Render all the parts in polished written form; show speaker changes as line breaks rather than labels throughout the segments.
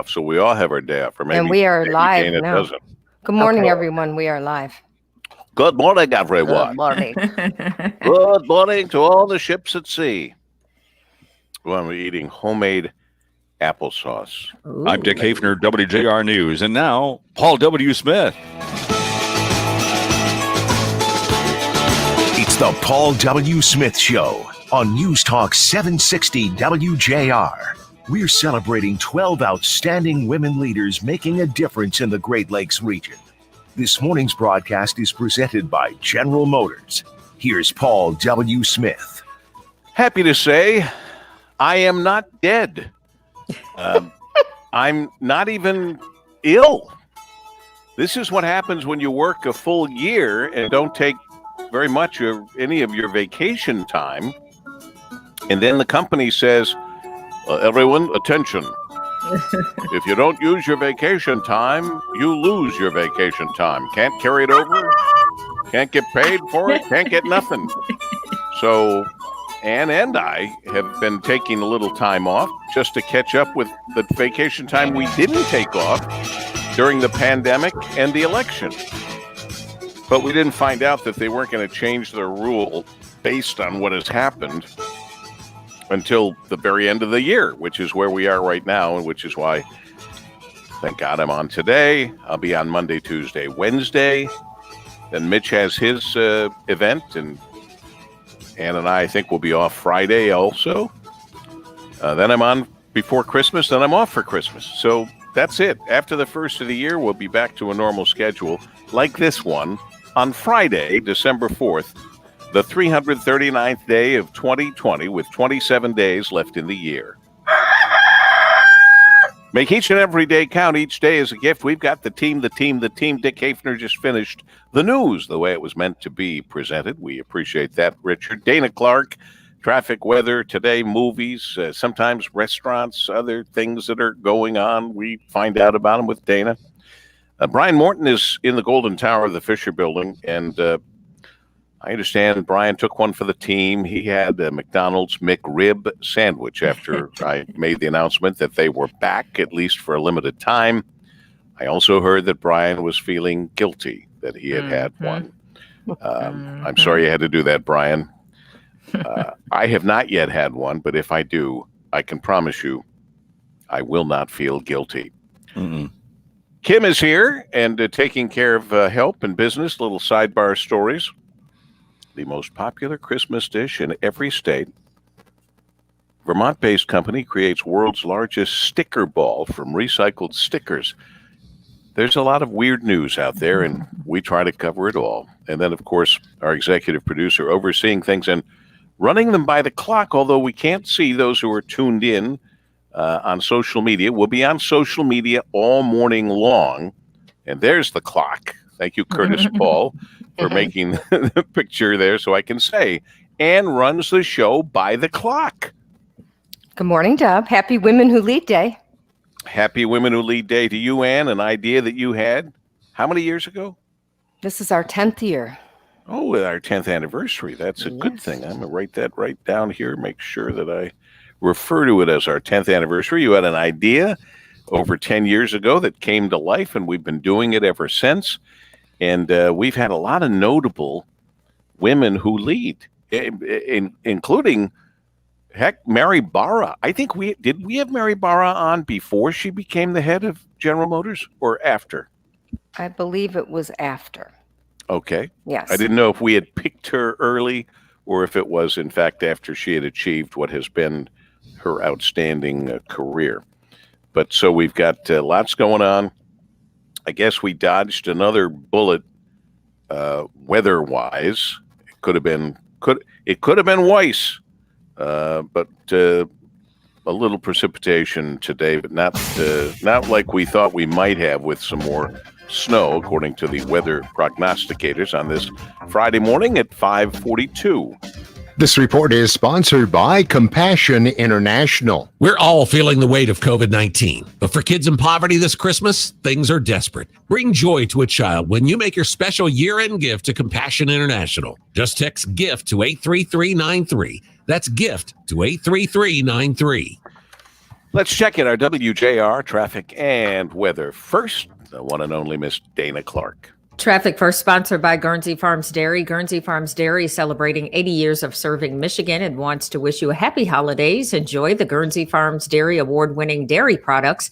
off, so we all have our day off. Or maybe,
and we are live
Dana
now.
doesn't.
Good morning, everyone. We are live.
Good morning, everyone.
Good morning.
Good morning to all the ships at sea. Well, we're eating homemade applesauce.
Ooh. I'm Dick Hafner, WJR News, and now Paul W. Smith.
It's the Paul W. Smith Show on News Talk 760 WJR. We're celebrating 12 outstanding women leaders making a difference in the Great Lakes region. This morning's broadcast is presented by General Motors. Here's Paul W. Smith.
Happy to say I am not dead. I'm not even ill. This is what happens when you work a full year and don't take very much of any of your vacation time. And then the company says, everyone, attention. If you don't use your vacation time, you lose your vacation time. Can't carry it over. Can't get paid for it. Can't get nothing. So Ann and I have been taking a little time off just to catch up with the vacation time we didn't take off during the pandemic and the election. But we didn't find out that they weren't going to change their rule based on what has happened until the very end of the year, which is where we are right now, and which is why, thank God, I'm on today. I'll be on Monday, Tuesday, Wednesday. Then Mitch has his event, and Ann and I think we'll be off Friday also. Then I'm on before Christmas, then I'm off for Christmas. So that's it. After the first of the year, we'll be back to a normal schedule like this one on Friday, December 4th, the 339th day of 2020, with 27 days left in the year. Make each and every day count. Each day is a gift. We've got the team. Dick Hafner just finished the news the way it was meant to be presented. We appreciate that, Richard. Dana Clark, traffic, weather, today, movies, sometimes restaurants, other things that are going on. We find out about them with Dana. Brian Morton is in the Golden Tower of the Fisher Building, and I understand Brian took one for the team. He had a McDonald's McRib sandwich after I made the announcement that they were back, at least for a limited time. I also heard that Brian was feeling guilty that he had had one. I'm sorry you had to do that, Brian. I have not yet had one, but if I do, I can promise you I will not feel guilty. Mm-mm. Kim is here and taking care of help and business, little sidebar stories. The most popular Christmas dish in every state. Vermont-based company creates world's largest sticker ball from recycled stickers. There's a lot of weird news out there, and we try to cover it all. And then, of course, our executive producer overseeing things and running them by the clock, although we can't see those who are tuned in on social media. We'll be on social media all morning long. And there's the clock. Thank you, Curtis Paul, for making the picture there so I can say, Ann runs the show by the clock.
Good morning, Deb. Happy Women Who Lead Day.
Happy Women Who Lead Day to you, Ann. An idea that you had how many years ago?
This is our 10th year.
Oh, our 10th anniversary. That's a good thing. I'm going to write that right down here, make sure that I refer to it as our 10th anniversary. You had an idea over 10 years ago that came to life, and we've been doing it ever since. And we've had a lot of notable women who lead, including, heck, Mary Barra. I think we have Mary Barra on before she became the head of General Motors or after?
I believe it was after.
Okay.
Yes.
I didn't know if we had picked her early or if it was, in fact, after she had achieved what has been her outstanding career. But so we've got lots going on. I guess we dodged another bullet weather-wise. It could have been Weiss, but a little precipitation today, but not like we thought we might have with some more snow, according to the weather prognosticators on this Friday morning at 5:42.
This report is sponsored by Compassion International.
We're all feeling the weight of COVID-19, but for kids in poverty this Christmas, things are desperate. Bring joy to a child when you make your special year-end gift to Compassion International. Just text GIFT to 83393. That's GIFT to 83393.
Let's check in our WJR traffic and weather. First, the one and only Miss Dana Clark.
Traffic first sponsored by Guernsey Farms Dairy. Guernsey Farms Dairy celebrating 80 years of serving Michigan and wants to wish you a happy holidays. Enjoy the Guernsey Farms Dairy award-winning dairy products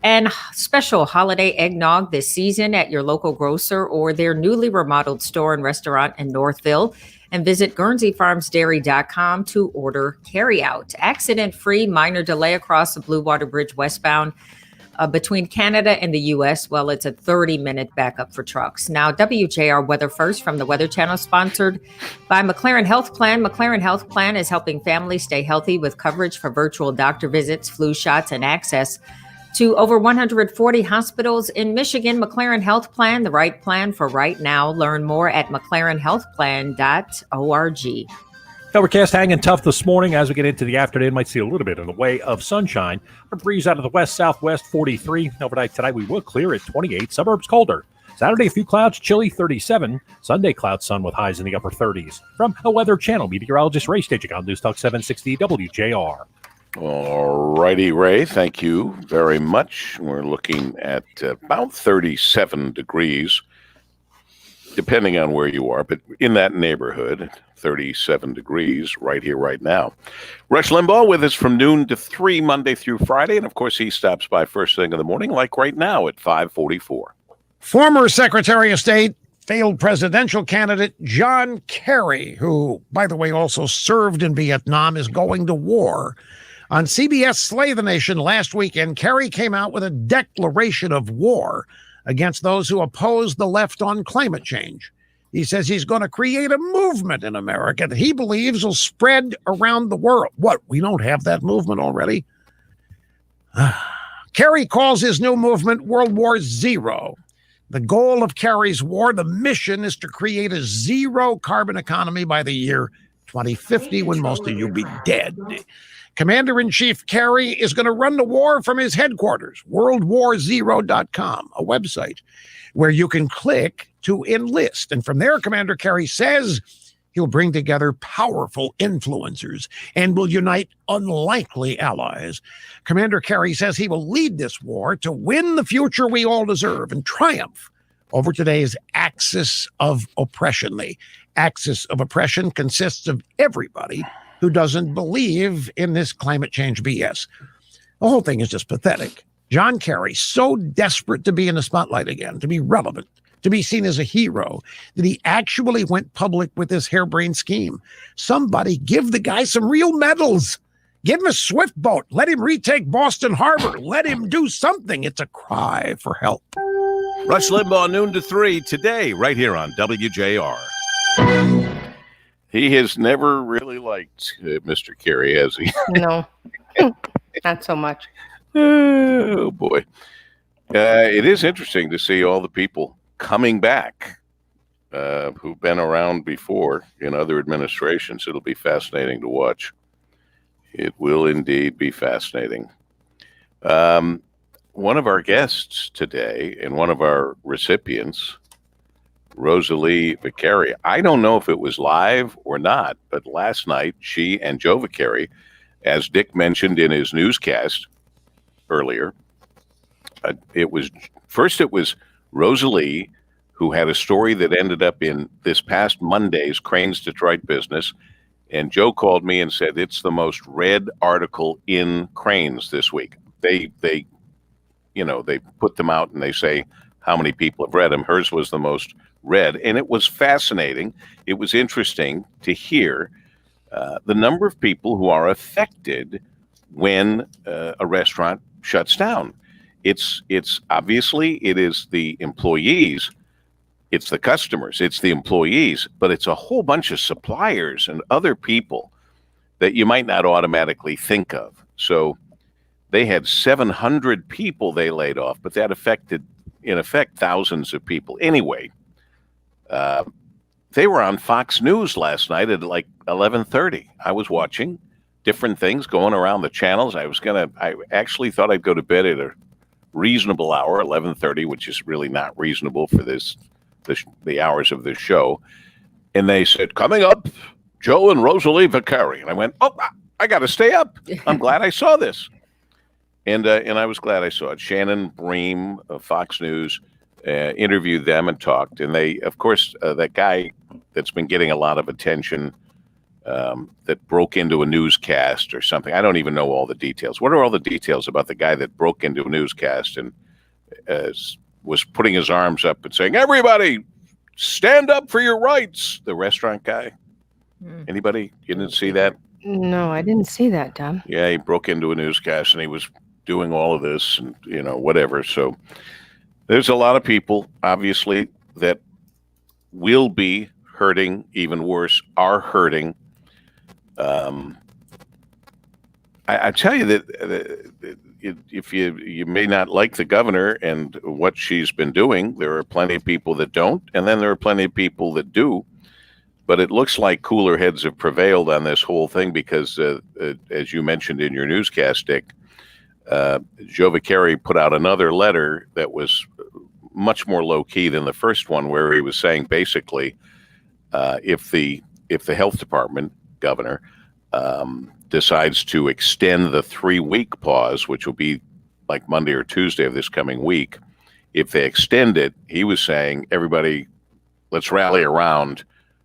and special holiday eggnog this season at your local grocer or their newly remodeled store and restaurant in Northville. And visit GuernseyFarmsDairy.com to order carryout. Accident-free, minor delay across the Blue Water Bridge westbound between Canada and the U.S. Well, it's a 30-minute backup for trucks. Now, WJR Weather First from the Weather Channel, sponsored by Mclaren Health Plan. Mclaren Health Plan is helping families stay healthy with coverage for virtual doctor visits, flu shots, and access to over 140 hospitals in Michigan. Mclaren Health Plan, the right plan for right now. Learn more at mclarenhealthplan.org.
Overcast hanging tough this morning as we get into the afternoon. Might see a little bit in the way of sunshine. A breeze out of the west-southwest, 43. Overnight tonight, we will clear at 28. Suburbs colder. Saturday, a few clouds, chilly, 37. Sunday, cloud sun with highs in the upper 30s. From a Weather Channel meteorologist Ray Staging on News Talk 760 WJR.
All righty, Ray. Thank you very much. We're looking at about 37 degrees, depending on where you are, but in that neighborhood, 37 degrees right here, right now. Rush Limbaugh with us from noon to 3, Monday through Friday. And, of course, he stops by first thing in the morning, like right now at 5:44.
Former Secretary of State, failed presidential candidate John Kerry, who, by the way, also served in Vietnam, is going to war. On CBS Slay the Nation last weekend, Kerry came out with a declaration of war against those who oppose the left on climate change. He says he's going to create a movement in America that he believes will spread around the world. What, we don't have that movement already? Kerry calls his new movement World War Zero. The goal of Kerry's war, the mission, is to create a zero carbon economy by the year 2050, when most of you be dead. Commander-in-Chief Kerry is going to run the war from his headquarters, worldwarzero.com, a website where you can click to enlist. And from there, Commander Kerry says he'll bring together powerful influencers and will unite unlikely allies. Commander Kerry says he will lead this war to win the future we all deserve and triumph over today's axis of oppression. The axis of oppression consists of everybody who doesn't believe in this climate change BS. The whole thing is just pathetic. John Kerry, so desperate to be in the spotlight again, to be relevant, to be seen as a hero, that he actually went public with this harebrained scheme. Somebody give the guy some real medals. Give him a swift boat. Let him retake Boston Harbor. Let him do something. It's a cry for help.
Rush Limbaugh, noon to 3, today, right here on WJR. He has never really liked Mr. Kerry, has he?
No, not so much.
Oh, boy. It is interesting to see all the people coming back who've been around before in other administrations. It'll be fascinating to watch. It will indeed be fascinating. One of our guests today and one of our recipients, Rosalie Vicari. I don't know if it was live or not, but last night she and Joe Vicari, as Dick mentioned in his newscast earlier, it was Rosalie who had a story that ended up in this past Monday's Crane's Detroit Business, and Joe called me and said it's the most read article in Crane's this week. They put them out and they say how many people have read them. Hers was the most read, and it was fascinating. It was interesting to hear the number of people who are affected when a restaurant shuts down. It's obviously it is the employees, it's the customers, it's the employees, but it's a whole bunch of suppliers and other people that you might not automatically think of. So they had 700 people they laid off, but that affected, in effect, thousands of people. Anyway, they were on Fox News last night at like 11:30. I was watching different things going around the channels. I actually thought I'd go to bed at a reasonable hour, 11:30, which is really not reasonable for the hours of this show. And they said, coming up, Joe and Rosalie Vicari. And I went, oh, I got to stay up. I'm glad I saw this. And I was glad I saw it. Shannon Bream of Fox News interviewed them and talked. And they, of course, that guy that's been getting a lot of attention that broke into a newscast or something. I don't even know all the details. What are all the details about the guy that broke into a newscast and was putting his arms up and saying, "Everybody, stand up for your rights"? The restaurant guy. Anybody? You didn't see that?
No, I didn't see that, Dom.
Yeah, he broke into a newscast and he was doing all of this and, whatever. So there's a lot of people, obviously, that will be hurting, even worse, are hurting. I tell you that if you may not like the governor and what she's been doing, there are plenty of people that don't, and then there are plenty of people that do. But it looks like cooler heads have prevailed on this whole thing because, as you mentioned in your newscast, Dick, Kerry put out another letter that was much more low key than the first one, where he was saying basically, if the health department governor decides to extend the 3-week pause, which will be like Monday or Tuesday of this coming week, if they extend it, he was saying, everybody, let's rally around.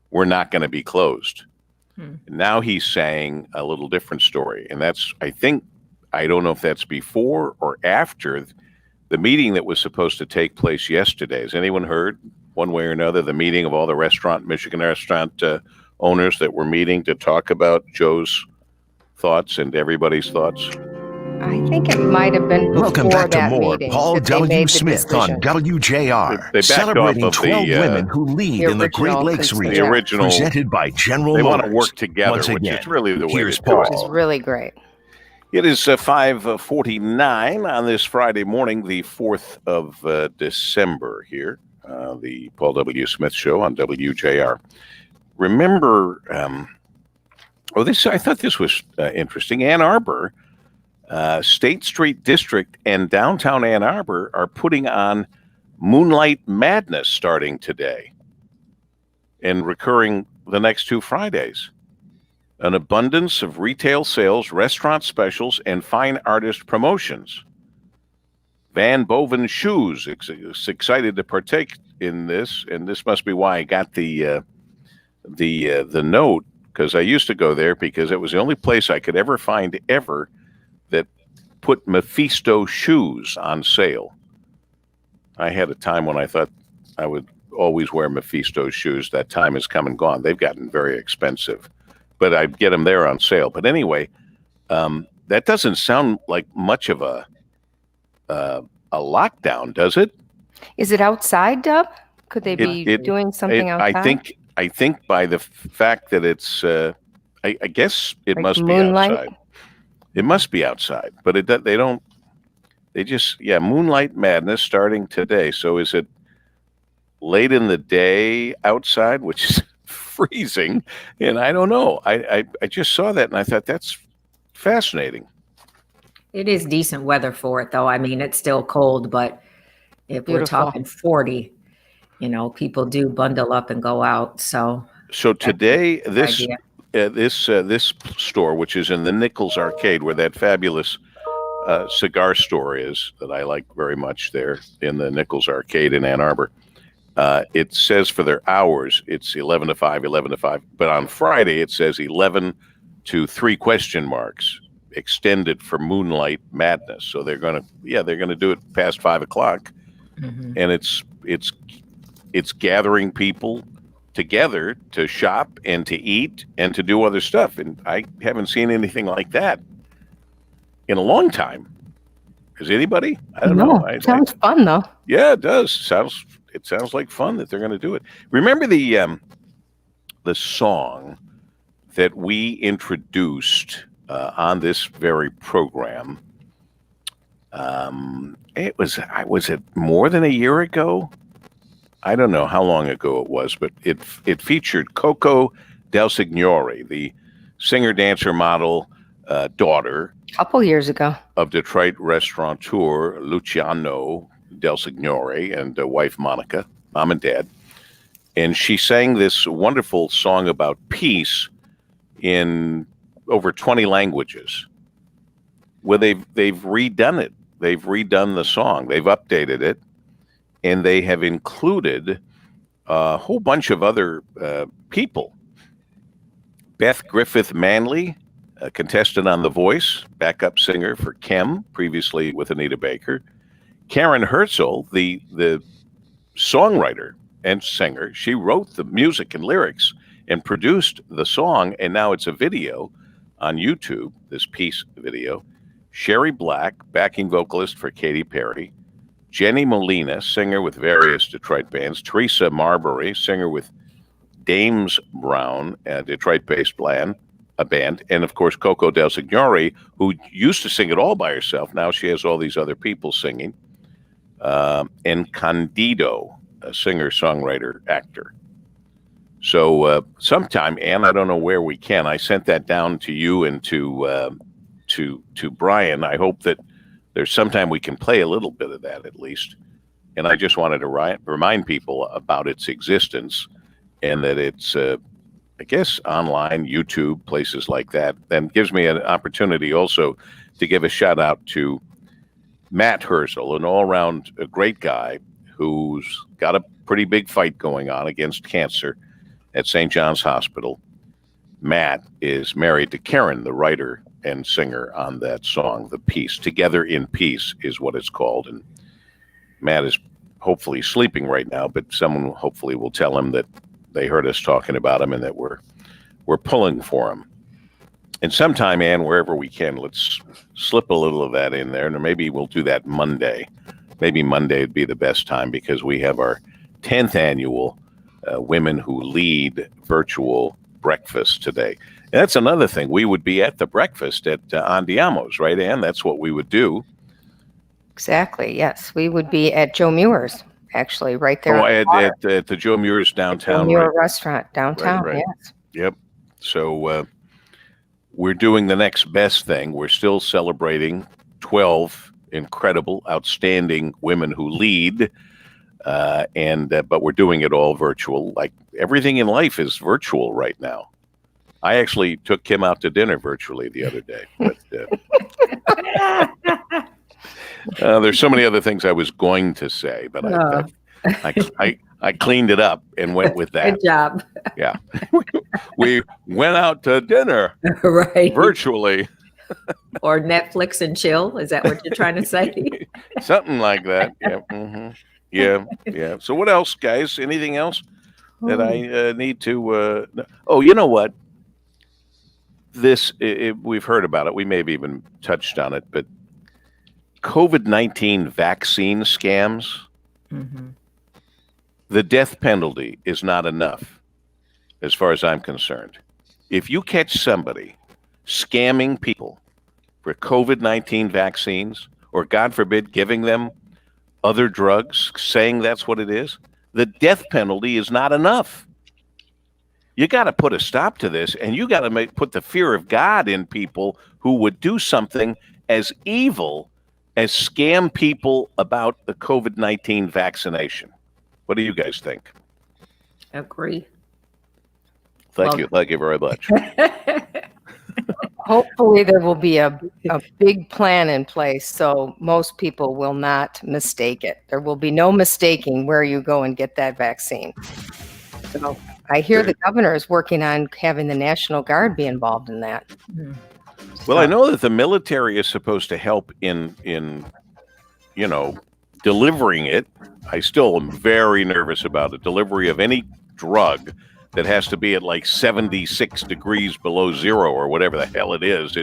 We're not going to be closed. Now he's saying a little different story. And that's, I don't know if that's before or after the meeting that was supposed to take place yesterday. Has anyone heard one way or another the meeting of all the Michigan restaurant owners that were meeting to talk about Joe's thoughts and everybody's thoughts?
I think it might have been before
Welcome back to
that
more
meeting
Paul
that they
W.
made the
Smith on
decision.
WJR,
They backed
celebrating
off of
12
the,
women who lead
the
in the Great
original
Lakes
consent.
region.
The original.
Presented by General
They
Motors.
want to work together,
Once
which
again,
is really the way
here's
to do it.
Which is really great.
It is 5:49 on this Friday morning, the 4th of December here, the Paul W. Smith Show on WJR. Remember, I thought this was interesting. Ann Arbor, State Street District and downtown Ann Arbor are putting on Moonlight Madness starting today and recurring the next 2 Fridays. An abundance of retail sales, restaurant specials, and fine artist promotions. Van Boven Shoes is excited to partake in this, and this must be why I got the note, because I used to go there because it was the only place I could ever find that put Mephisto shoes on sale. I had a time when I thought I would always wear Mephisto shoes. That time has come and gone. They've gotten very expensive, but I'd get them there on sale. But anyway, that doesn't sound like much of a lockdown, does it?
Is it outside, Dub? Could they be doing something outside?
I think by the fact that it's, I guess it
Like
must
moonlight?
be outside. It must be outside, but Moonlight Madness starting today. So is it late in the day outside, which is freezing? And I don't know. I just saw that and I thought that's fascinating.
It is decent weather for it, though. I mean, it's still cold, but if we're
Beautiful.
talking 40, people do bundle up and go out. So
today, this
idea.
This store, which is in the Nichols Arcade, where that fabulous cigar store is that I like very much, there in the Nichols Arcade in Ann Arbor, it says for their hours it's 11 to 5, but on Friday it says 11 to 3 question marks, extended for Moonlight Madness. So they're gonna do it past 5 o'clock, and it's gathering people together to shop and to eat and to do other stuff. And I haven't seen anything like that in a long time. Is anybody? I don't know.
Sounds fun though.
Yeah, it does. It sounds like fun that they're going to do it. Remember the song that we introduced on this very program? Was it more than a year ago? I don't know how long ago it was, but it featured Coco Del Signore, the singer, dancer, model, daughter
A couple years ago.
of Detroit restaurateur Luciano Del Signore and wife Monica, mom and dad. And she sang this wonderful song about peace in over 20 languages. Well, they've redone it. They've redone the song. They've updated it, and they have included a whole bunch of other people. Beth Griffith Manley, a contestant on The Voice, backup singer for Kim, previously with Anita Baker. Karen Herzl, the songwriter and singer, she wrote the music and lyrics and produced the song, and now it's a video on YouTube, this Peace video. Sherry Black, backing vocalist for Katy Perry. Jenny Molina, singer with various Detroit bands. Teresa Marbury, singer with Dames Brown, a Detroit-based a band. And, of course, Coco Del Signore, who used to sing it all by herself. Now she has all these other people singing. And Candido, a singer, songwriter, actor. So sometime, Ann, I don't know where we can. I sent that down to you and to Brian. I hope that there's sometime we can play a little bit of that at least. And I just wanted to remind people about its existence and that it's, I guess, online, YouTube, places like that. Then gives me an opportunity also to give a shout out to Matt Herzl, an all-around great guy who's got a pretty big fight going on against cancer at St. John's Hospital. Matt is married to Karen, the writer and singer on that song, The Peace. Together in Peace is what it's called. And Matt is hopefully sleeping right now, but someone hopefully will tell him that they heard us talking about him and that we're pulling for him. And sometime, Ann, wherever we can, let's slip a little of that in there. And maybe we'll do that Monday. Maybe Monday would be the best time because we have our 10th annual Women Who Lead virtual breakfast today. And that's another thing. We would be at the breakfast at Andiamo's, right, Ann? That's what we would do.
Exactly, yes. We would be at Joe Muir's, actually, right there.
Oh, at the Joe Muir's downtown.
Joe Muir restaurant downtown,
right.
Yes.
Yep. So we're doing the next best thing. We're still celebrating 12 incredible, outstanding women who lead. But we're doing it all virtual. Like everything in life is virtual right now. I actually took Kim out to dinner virtually the other day. But there's so many other things I was going to say, but I cleaned it up and went with that.
Good job.
Yeah. We went out to dinner
right.
virtually.
Or Netflix and chill. Is that what you're trying to say?
Something like that. Yeah. Mm-hmm. Yeah. So what else, guys? Anything else that I need to? Oh, you know what? We've heard about it. We may have even touched on it, but COVID-19 vaccine scams.
Mm-hmm.
The death penalty is not enough, as far as I'm concerned. If you catch somebody scamming people for COVID-19 vaccines, or God forbid, giving them other drugs, saying that's what it is, the death penalty is not enough. You got to put a stop to this, and you got to put the fear of God in people who would do something as evil as scam people about the COVID-19 vaccination. What do you guys think?
Agree.
Thank you very much.
Hopefully there will be a big plan in place so most people will not mistake it. There will be no mistaking where you go and get that vaccine. So I hear the governor is working on having the National Guard be involved in that.
Well, I know that the military is supposed to help in delivering it. I still am very nervous about the delivery of any drug that has to be at like 76 degrees below zero or whatever the hell it is.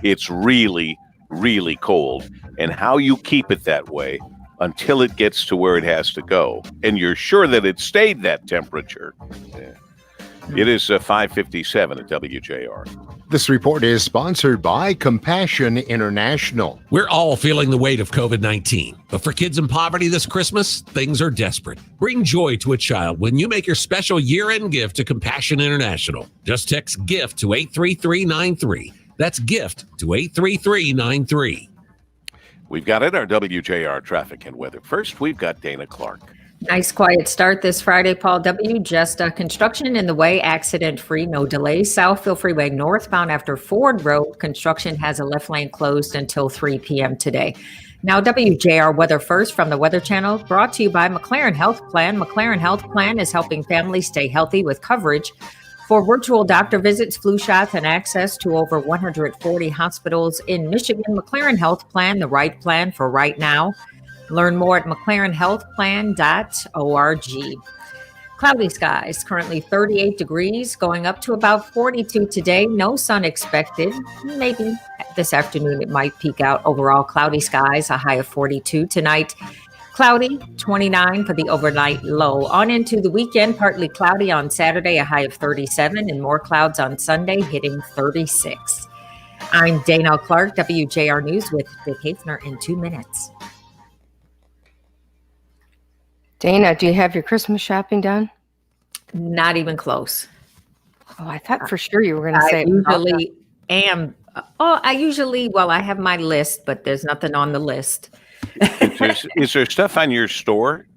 It's really, really cold. And how you keep it that way until it gets to where it has to go. And you're sure that it stayed that temperature. Yeah. It is 5:57 at WJR.
This report is sponsored by Compassion International.
We're all feeling the weight of COVID-19, but for kids in poverty this Christmas, things are desperate. Bring joy to a child when you make your special year-end gift to Compassion International. Just text GIFT to 83393. That's GIFT to 83393.
We've got it, our WJR Traffic and Weather. First, we've got Dana Clark.
Nice quiet start this Friday, Paul W. Just construction in the way, accident-free, no delays. Southfield Freeway northbound after Ford Road. Construction has a left lane closed until 3 p.m. today. Now, WJR Weather First from the Weather Channel, brought to you by Mclaren Health Plan. Mclaren Health Plan is helping families stay healthy with coverage for virtual doctor visits, flu shots, and access to over 140 hospitals in Michigan. Mclaren Health Plan, the right plan for right now. Learn more at mclarenhealthplan.org. Cloudy skies, currently 38 degrees, going up to about 42 today. No sun expected. Maybe this afternoon it might peak out. Overall, cloudy skies, a high of 42 tonight. Cloudy, 29 for the overnight low. On into the weekend, partly cloudy on Saturday, a high of 37, and more clouds on Sunday, hitting 36. I'm Dana Clark, WJR News with Dick Hafner in 2 minutes.
Dana, do you have your Christmas shopping done?
Not even close.
Oh, I thought for sure you were going to say.
I have my list, but there's nothing on the list.
Is there stuff on your store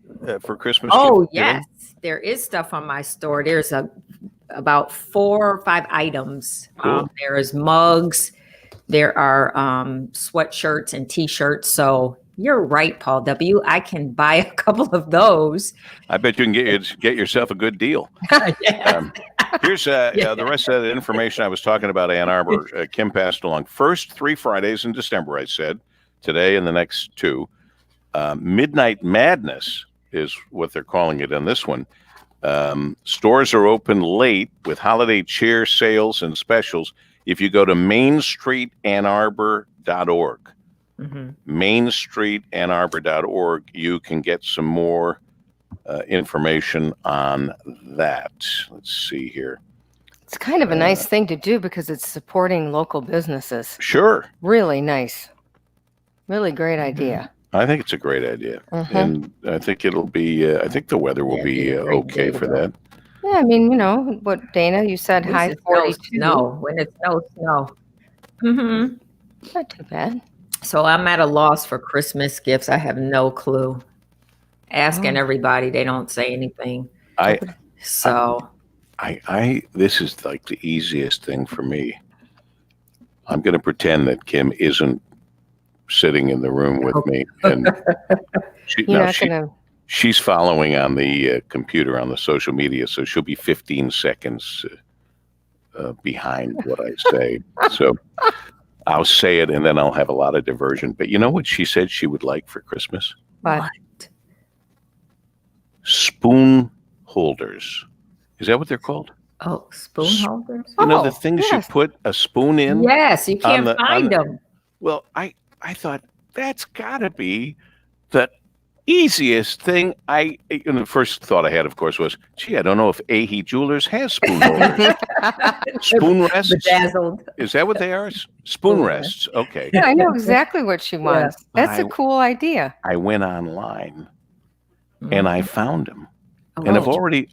for Christmas?
Oh, yes. There is stuff on my store. There's about 4 or 5 items.
Cool.
There's mugs. There are sweatshirts and T-shirts. So you're right, Paul W. I can buy a couple of those.
I bet you can get yourself a good deal. Here's the rest of the information I was talking about Ann Arbor. Kim passed along. First 3 Fridays in December, I said. Today and the next 2. Midnight Madness is what they're calling it on this one. Stores are open late with holiday cheer sales and specials. If you go to mainstreetannarbor.org, mainstreetannarbor.org, you can get some more information on that. Let's see here.
It's kind of a nice thing to do because it's supporting local businesses.
Sure.
Really nice. Really great idea.
I think it's a great idea. And I think it'll be, I think the weather will be okay for that.
Yeah, I mean, you know, what, Dana, you said high 42.
No, when it snows, snow. Mm-hmm.
Not too bad.
So I'm at a loss for Christmas gifts. I have no clue. Asking everybody, they don't say anything.
This is like the easiest thing for me. I'm going to pretend that Kim isn't sitting in the room with me, and she's following on the computer on the social media, so she'll be 15 seconds behind what I say. So I'll say it, and then I'll have a lot of diversion. But you know what she said she would like for Christmas?
What?
Spoon holders. Is that what they're called?
Oh, spoon holders?
You know the things you put a spoon in?
Yes, you can't find them.
Well, I thought that's got to be the easiest thing. And the first thought I had, of course, was, gee, I don't know if Ahi Jewelers has spoon holders. Spoon rests?
Bedazzled.
Is that what they are? Spoon rests. Okay.
Yeah, I know exactly what she wants. That's a cool idea.
I went online and I found them. And I've already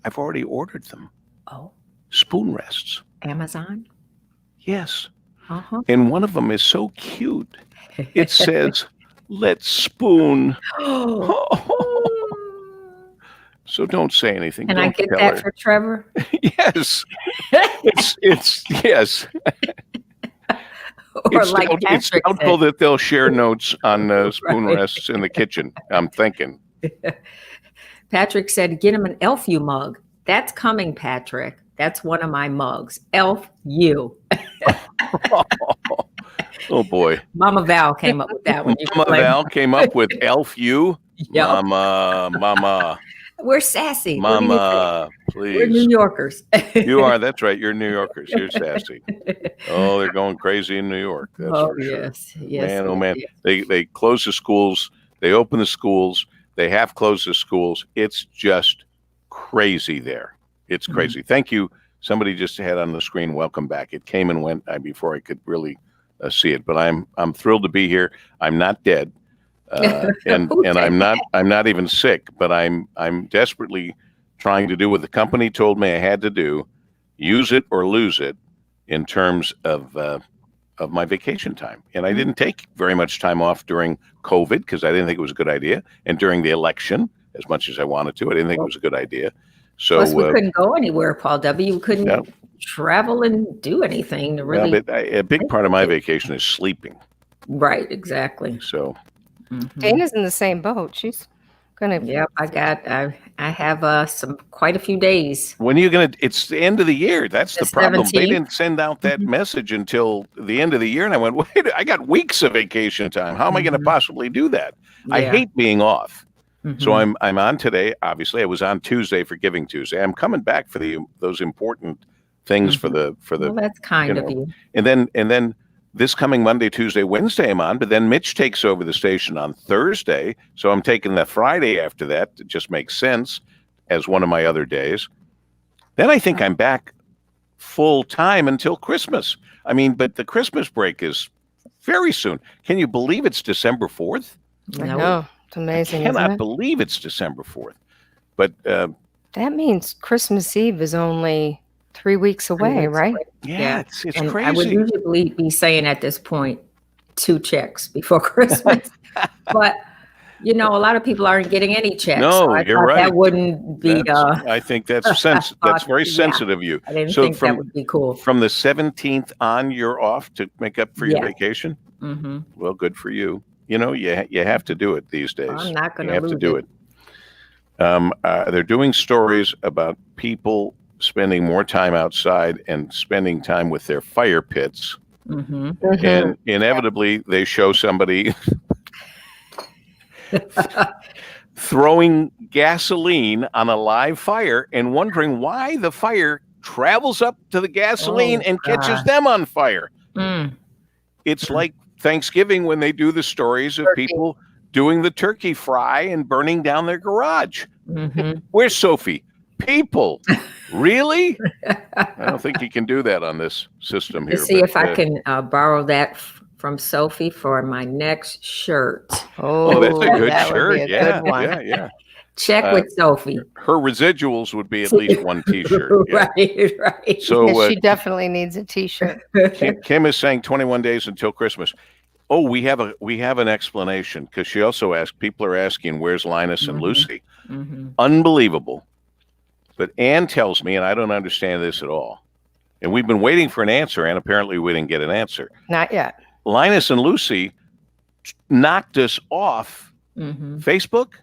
ordered them.
Oh.
Spoon rests.
Amazon?
Yes. And one of them is so cute. It says, "Let's spoon." So don't say anything.
Can I get that for Trevor?
Yes. It's yes.
Or like
it's doubtful that they'll share notes on spoon rests in the kitchen. I'm thinking.
Patrick said, "Get him an Elf U mug." That's coming, Patrick. That's one of my mugs. Elf U.
Oh boy.
Mama Val came up with that one.
Mama Val came up with Elf U. Yep. Mama.
We're sassy.
Mama, please.
We're New Yorkers.
You are. That's right. You're New Yorkers. You're sassy. Oh, they're going crazy in New York. That's for sure.
Yes.
Man, oh man. Yes. They close the schools. They open the schools. They have closed the schools. It's just crazy there. It's crazy. Thank you. Somebody just had on the screen, welcome back. It came and went before I could really see it, but I'm thrilled to be here. I'm not dead. And I'm not even sick, but I'm desperately trying to do what the company told me I had to do, use it or lose it in terms of my vacation time. And I didn't take very much time off during COVID because I didn't think it was a good idea. And during the election, as much as I wanted to. I didn't think it was a good idea. So
Plus, we couldn't go anywhere, Paul W. We couldn't
yeah.
travel and do anything to really.
Yeah, but a big part of my vacation is sleeping.
Right, exactly.
So
Dana's in the same boat. She's gonna.
Yep, I have quite a few days.
when are you gonna? It's the end of the year. That's the
The
problem. They
17th.
didn't send out that message until the end of the year, and I went, wait, I got weeks of vacation time. How am I going to possibly do that? I
Yeah.
hate being off. So
Mhm.
I'm on today. Obviously, I was on Tuesday for Giving Tuesday. I'm coming back for those important things for the
Well, that's kind
you
of
know.
you.
and then this coming Monday, Tuesday, Wednesday I'm on. But then Mitch takes over the station on Thursday, so I'm taking the Friday after that. It just makes sense as one of my other days. Then I think I'm back full time until Christmas. I mean, but the Christmas break is very soon. Can you believe it's December 4th?
I
No.
know. It's amazing, isn't
Cannot
it?
believe it's December 4th. But
That means Christmas Eve is only 3 weeks away,
weeks
right?
away.
yeah, it's
And
crazy.
I would usually be saying at this point 2 checks before Christmas, but a lot of people aren't getting any checks.
No,
so I
you're
thought
right.
That wouldn't be.
I think that's that's very
Yeah.
sensitive of you.
I didn't
So
think that would be cool.
From the 17th on, you're off to make up for your
Yeah.
vacation.
Hmm.
Well, good for you. You have to do it these days.
I'm not going
You
to
have
lose
to do it. They're doing stories about people spending more time outside and spending time with their fire pits,
Hmm.
and inevitably they show somebody throwing gasoline on a live fire and wondering why the fire travels up to the gasoline
Oh,
and catches
gosh.
them on fire.
Mm.
It's like Thanksgiving when they do the stories of
Turkey.
people doing the turkey fry and burning down their garage.
Hmm.
Where's Sophie? People, really? I don't think you can do that on this system here.
To see
but,
if I can borrow that from Sophie for my next shirt.
Oh, that's a good
that would
shirt.
be a
Yeah,
good one.
yeah.
Check with Sophie.
Her residuals would be at least one T-shirt. Yeah.
Right.
So
Yeah, she definitely needs a T-shirt.
Kim is saying 21 days until Christmas. Oh, we have an explanation because she also asked. People are asking, "Where's Linus and
Mhm.
Lucy?"
Hmm.
Unbelievable. But Ann tells me, and I don't understand this at all. And we've been waiting for an answer, and apparently we didn't get an answer.
Not yet.
Linus and Lucy knocked us off
Hmm.
Facebook.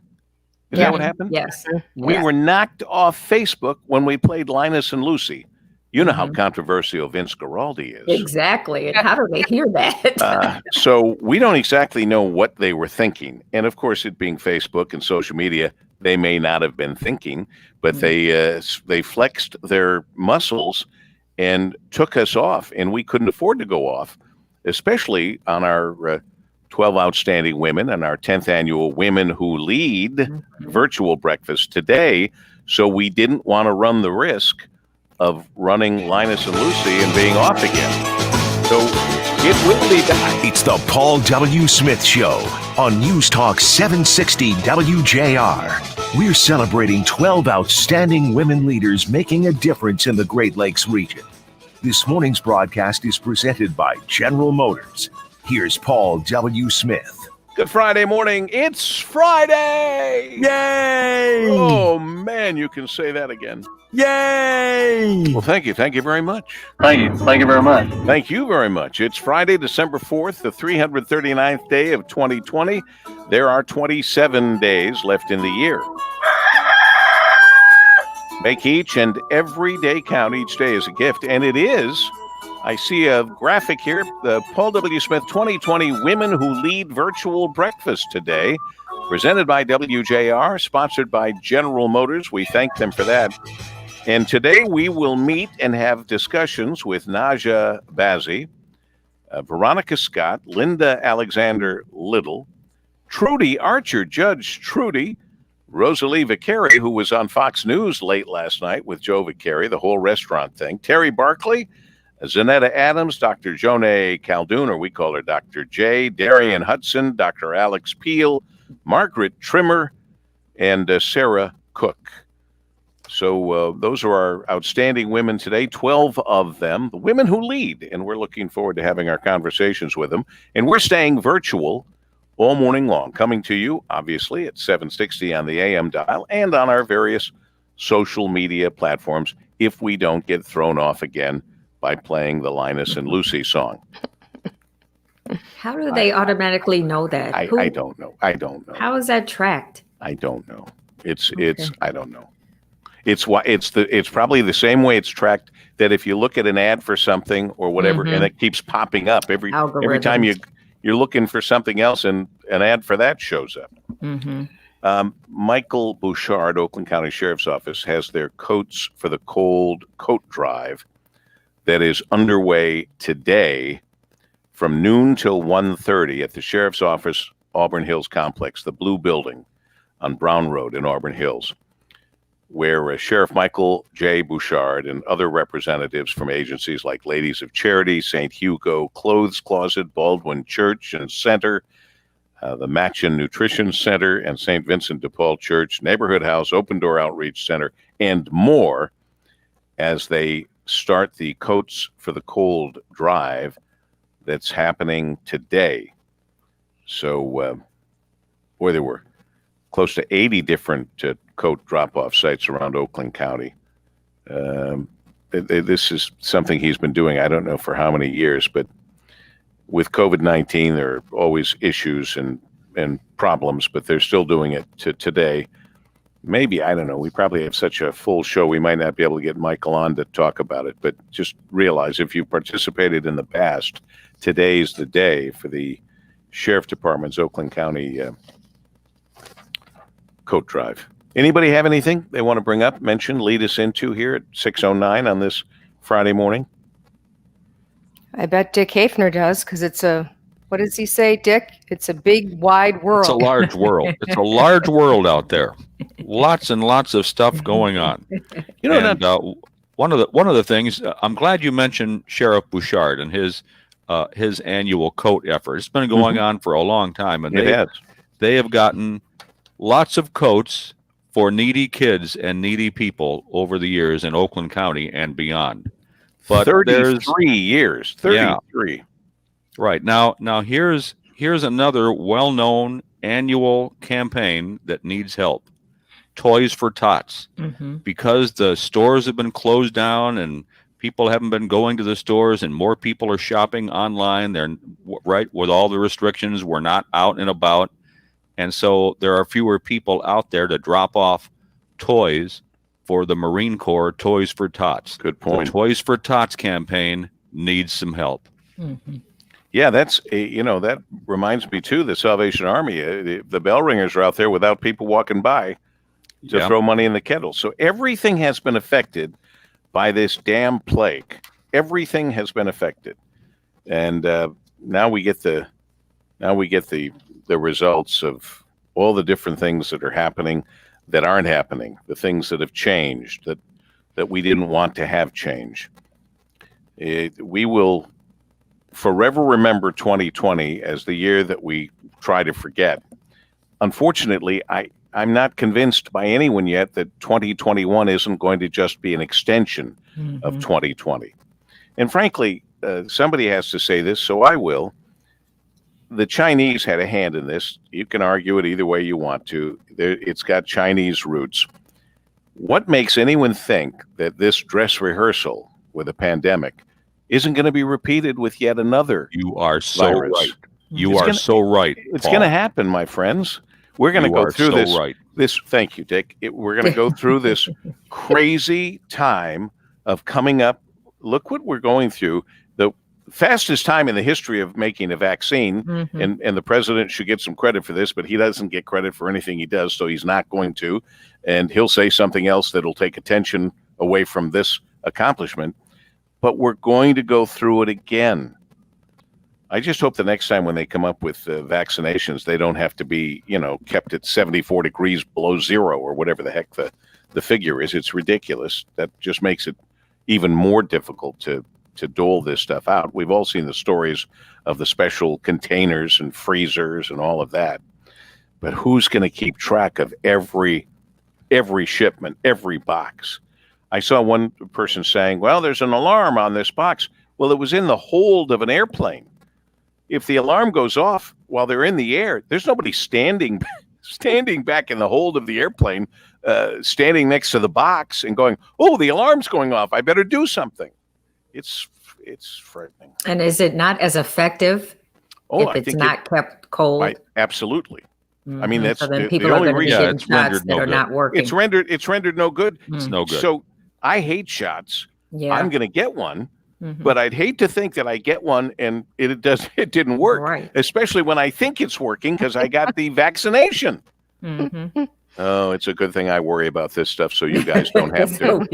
Is
Yeah.
that what happened?
Yes.
We
Yeah.
were knocked off Facebook when we played Linus and Lucy. You know how
Mhm.
controversial Vince Guaraldi is.
Exactly. And how do they hear that?
So we don't exactly know what they were thinking. And of course, it being Facebook and social media, they may not have been thinking, but they flexed their muscles and took us off, and we couldn't afford to go off, especially on our 12 Outstanding Women and our 10th annual Women Who Lead virtual breakfast today. So we didn't want to run the risk of running Linus and Lucy and being off again. So it will be back.
It's the Paul W. Smith Show on News Talk 760 WJR. We're celebrating 12 outstanding women leaders making a difference in the Great Lakes region. This morning's broadcast is presented by General Motors. Here's Paul W. Smith.
Good Friday morning. It's Friday.
Yay!
Oh, man, you can say that again.
Yay!
Well, thank you. Thank you very much.
Thank you. Thank you very much.
Thank you very much. It's Friday, December 4th, the 339th day of 2020. There are 27 days left in the year. Make each and every day count. Each day is a gift. And it is, I see a graphic here, the Paul W. Smith 2020 Women Who Lead Virtual Breakfast today, presented by WJR, sponsored by General Motors. We thank them for that. And today we will meet and have discussions with Naja Bazzi, Veronica Scott, Linda Alexander Little, Trudy Archer, Judge Trudy, Rosalie Vicari, who was on Fox News late last night with Joe Vicari, the whole restaurant thing, Terry Barkley, Zanetta Adams, Dr. Jonay Caldoun, or we call her Dr. J, Darian Hudson, Dr. Alex Peel, Margaret Trimmer, and Sarah Cook. So those are our outstanding women today, 12 of them, the women who lead, and we're looking forward to having our conversations with them. And we're staying virtual all morning long, coming to you, obviously, at 760 on the AM dial and on our various social media platforms if we don't get thrown off again by playing the Linus and Lucy song.
How do they automatically know that?
I don't know.
How is that tracked?
I don't know. It's I don't know. It's probably the same way it's tracked, that if you look at an ad for something or whatever, and it keeps popping up every time you're looking for something else, and an ad for that shows up. Michael Bouchard, Oakland County Sheriff's Office, has their Coats for the Cold coat drive that is underway today from noon till 1:30 at the Sheriff's Office, Auburn Hills Complex, the Blue Building on Brown Road in Auburn Hills, where Sheriff Michael J. Bouchard and other representatives from agencies like Ladies of Charity, St. Hugo Clothes Closet, Baldwin Church and Center, the Matchin Nutrition Center, and St. Vincent de Paul Church, Neighborhood House, Open Door Outreach Center, and more, as they start the Coats for the Cold drive that's happening today. So, there were close to 80 different coat drop-off sites around Oakland County. This is something he's been doing, I don't know for how many years, but with COVID-19, there are always issues and problems, but they're still doing it today. Maybe, I don't know, we probably have such a full show, we might not be able to get Michael on to talk about it, but just realize if you've participated in the past, today's the day for the Sheriff Department's Oakland County coat drive. Anybody have anything they want to bring up, mention, lead us into here at 6:09 on this Friday morning?
I bet Dick Hafner does, because it's what does he say, Dick? It's a big, wide world.
It's a large world. It's a large world out there. Lots and lots of stuff going on.
You know,
one of the things, I'm glad you mentioned Sheriff Bouchard and his annual coat effort. It's been going on for a long time, and they have gotten lots of coats for needy kids and needy people over the years in Oakland County and beyond. But
33 years. 33.
Yeah, right. Now here's another well-known annual campaign that needs help. Toys for Tots. Because the stores have been closed down and people haven't been going to the stores and more people are shopping online. They're right with all the restrictions. We're not out and about. And so there are fewer people out there to drop off toys for the Marine Corps Toys for Tots.
Good point.
The Toys for Tots campaign needs some help.
Yeah, that's, that reminds me too, the Salvation Army, the bell ringers are out there without people walking by to throw money in the kettle. So everything has been affected by this damn plague. Everything has been affected. And now we get the results of all the different things that are happening that aren't happening, the things that have changed that we didn't want to have change. We will forever remember 2020 as the year that we try to forget. Unfortunately, I'm not convinced by anyone yet that 2021 isn't going to just be an extension of 2020. And frankly, somebody has to say this, so I will. The Chinese had a hand in this. You can argue it either way you want to. It's got Chinese roots. What makes anyone think that this dress rehearsal with a pandemic isn't going to be repeated with yet another?
You are so
virus?
Right. You are so right.
It's going to happen, my friends. We're going to go through this.
Right.
Thank you, Dick. We're going to go through this crazy time of coming up. Look what we're going through. The fastest time in the history of making a vaccine, and the president should get some credit for this, but he doesn't get credit for anything he does, so he's not going to. And he'll say something else that'll take attention away from this accomplishment. But we're going to go through it again. I just hope the next time when they come up with vaccinations, they don't have to be, kept at 74 degrees below zero or whatever the heck the figure is. It's ridiculous. That just makes it even more difficult to dole this stuff out. We've all seen the stories of the special containers and freezers and all of that. But who's going to keep track of every shipment, every box? I saw one person saying, well, there's an alarm on this box. Well, it was in the hold of an airplane. If the alarm goes off, while they're in the air, there's nobody standing back in the hold of the airplane, standing next to the box and going, "Oh, the alarm's going off. I better do something." It's frightening.
And is it not as effective if it's not kept cold?
Absolutely. I mean, that's
so then
the
people
only
are going to
reason
get shots that are not working.
It's rendered no good.
It's no good.
So I hate shots.
Yeah.
I'm going to get one, but I'd hate to think that I get one and it didn't work.
Right.
Especially when I think it's working because I got the vaccination.
Mm-hmm.
Oh, it's a good thing I worry about this stuff so you guys don't have to.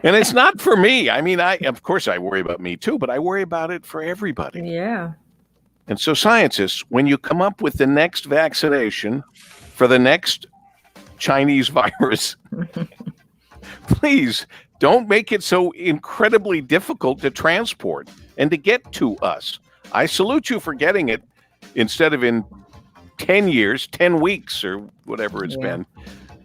And it's not for me. I mean, of course I worry about me too, but I worry about it for everybody.
Yeah.
And so scientists, when you come up with the next vaccination for the next Chinese virus, please don't make it so incredibly difficult to transport and to get to us. I salute you for getting it instead of in 10 years, 10 weeks, or whatever it's been.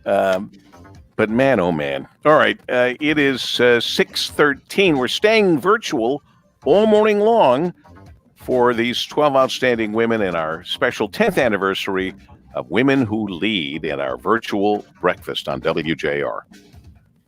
But man, oh man. All right. It is 6:13. We're staying virtual all morning long for these 12 outstanding women in our special 10th anniversary of Women Who Lead in our virtual breakfast on WJR.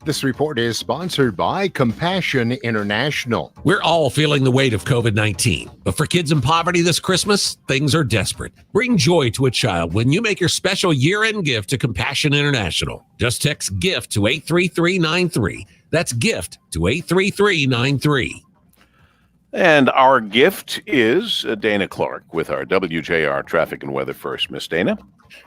This report is sponsored by Compassion International.
We're all feeling the weight of COVID-19, but for kids in poverty this Christmas, things are desperate. Bring joy to a child when you make your special year-end gift to Compassion International. Just text GIFT to 83393. That's GIFT to 83393.
And our gift is Dana Clark with our WJR Traffic and Weather first. Miss Dana?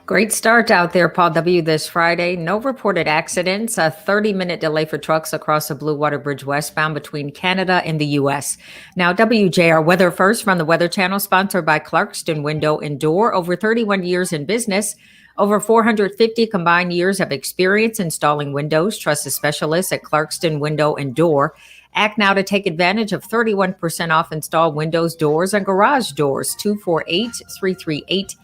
Great start out there, Paul W. this Friday. No reported accidents. A 30-minute delay for trucks across the Blue Water Bridge westbound between Canada and the U.S. Now, WJR Weather first from the Weather Channel, sponsored by Clarkston Window and Door. Over 31 years in business. Over 450 combined years of experience installing windows. Trusted specialists at Clarkston Window and Door. Act now to take advantage of 31% off installed windows, doors, and garage doors. 248-338-6781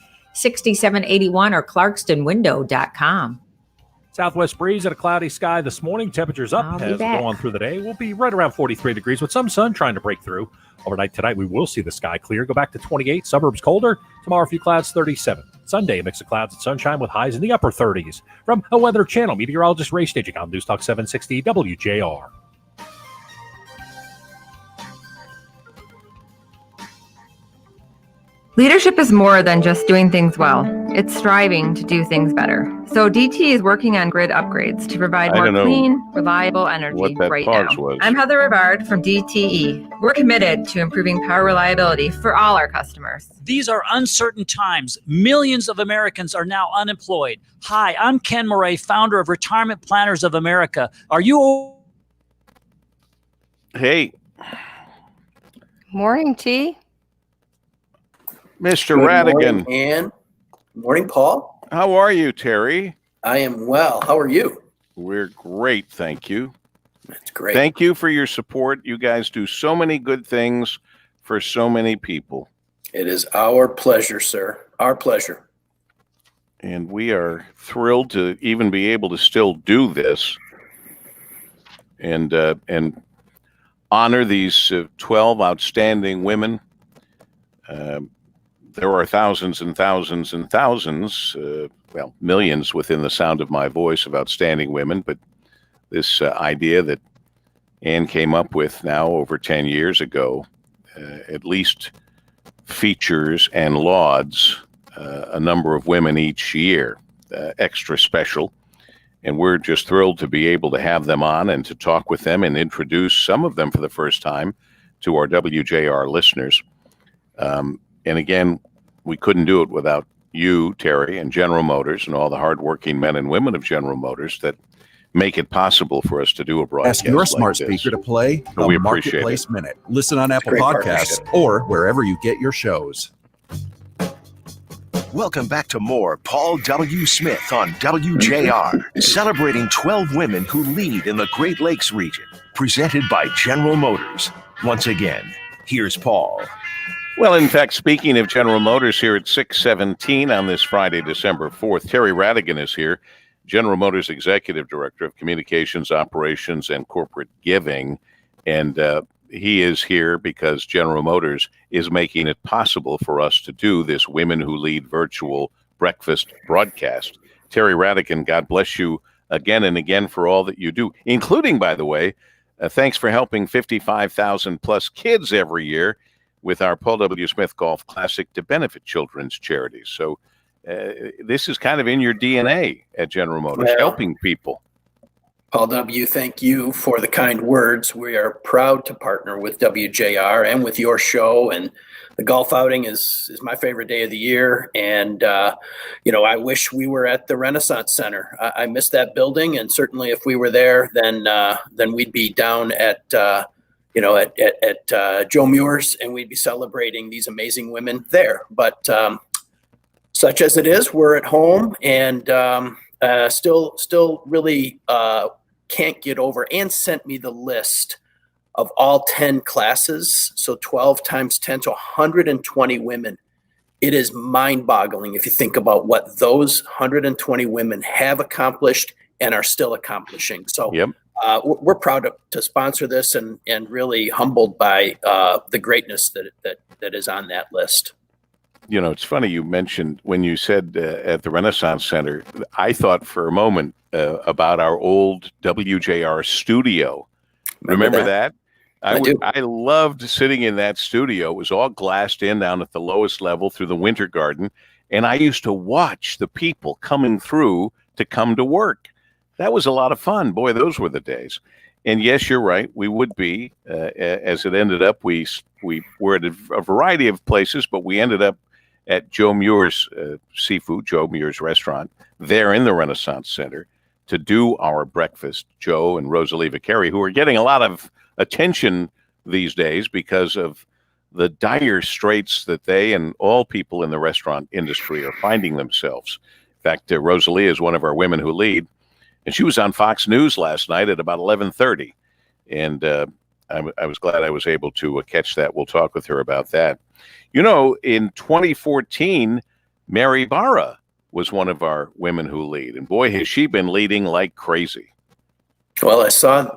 or clarkstonwindow.com.
Southwest breeze and a cloudy sky this morning. Temperatures up as we go on through the day. We'll be right around 43 degrees with some sun trying to break through. Overnight tonight, we will see the sky clear. Go back to 28. Suburbs colder. Tomorrow, a few clouds, 37. Sunday, a mix of clouds and sunshine with highs in the upper 30s. From a Weather Channel, meteorologist Ray Staging on News Talk 760 WJR.
Leadership is more than just doing things well. It's striving to do things better. So DT is working on grid upgrades to provide more clean, reliable energy right now. I'm Heather Rivard from DTE. We're committed to improving power reliability for all our customers.
These are uncertain times. Millions of Americans are now unemployed. Hi, I'm Ken Murray, founder of Retirement Planners of America. Are you?
Hey.
Morning, T.
Mr. Radigan.
Morning, Ann. Good morning, Paul.
How are you, Terry?
I am well. How are you?
We're great, thank you.
That's great.
Thank you for your support. You guys do so many good things for so many people.
It is our pleasure, sir. Our pleasure.
And we are thrilled to even be able to still do this and honor these 12 outstanding women. There are thousands and thousands and thousands, millions within the sound of my voice of outstanding women. But this idea that Ann came up with now over 10 years ago, at least features and lauds a number of women each year, extra special. And we're just thrilled to be able to have them on and to talk with them and introduce some of them for the first time to our WJR listeners. And again, we couldn't do it without you, Terry, and General Motors and all the hardworking men and women of General Motors that make it possible for us to do a broadcast.
Ask your smart speaker to play the
we appreciate
Marketplace
it.
Minute. Listen on Apple Podcasts or wherever you get your shows.
Welcome back to more Paul W. Smith on WJR, celebrating 12 women who lead in the Great Lakes region, presented by General Motors. Once again, here's Paul.
Well, in fact, speaking of General Motors here at 6:17 on this Friday, December 4th, Terry Radigan is here, General Motors Executive Director of Communications, Operations, and Corporate Giving. And he is here because General Motors is making it possible for us to do this Women Who Lead virtual breakfast broadcast. Terry Radican, God bless you again and again for all that you do, including, by the way, thanks for helping 55,000 plus kids every year with our Paul W. Smith Golf Classic to benefit children's charities. So this is kind of in your DNA at General Motors, helping people.
Paul W., thank you for the kind words. We are proud to partner with WJR and with your show. And the golf outing is my favorite day of the year. And, I wish we were at the Renaissance Center. I miss that building. And certainly if we were there, then we'd be down at Joe Muir's, and we'd be celebrating these amazing women there. But such as it is, we're at home and still really can't get over, and sent me the list of all 10 classes. So 12 times 10 to 120 women. It is mind-boggling if you think about what those 120 women have accomplished and are still accomplishing. So we're proud to sponsor this and really humbled by the greatness that is on that list.
You know, it's funny you mentioned when you said at the Renaissance Center, I thought for a moment about our old WJR studio. Remember that? I loved sitting in that studio. It was all glassed in down at the lowest level through the Winter Garden. And I used to watch the people coming through to come to work. That was a lot of fun. Boy, those were the days. And yes, you're right. We would be, as it ended up, we were at a variety of places, but we ended up at Joe Muir's Seafood, Joe Muir's restaurant, there in the Renaissance Center to do our breakfast. Joe and Rosalie Kerry, who are getting a lot of attention these days because of the dire straits that they and all people in the restaurant industry are finding themselves. In fact, Rosalie is one of our Women Who Lead, and she was on Fox News last night at about 11:30. And I was glad I was able to catch that. We'll talk with her about that. You know, in 2014, Mary Barra was one of our Women Who Lead. And boy, has she been leading like crazy.
Well,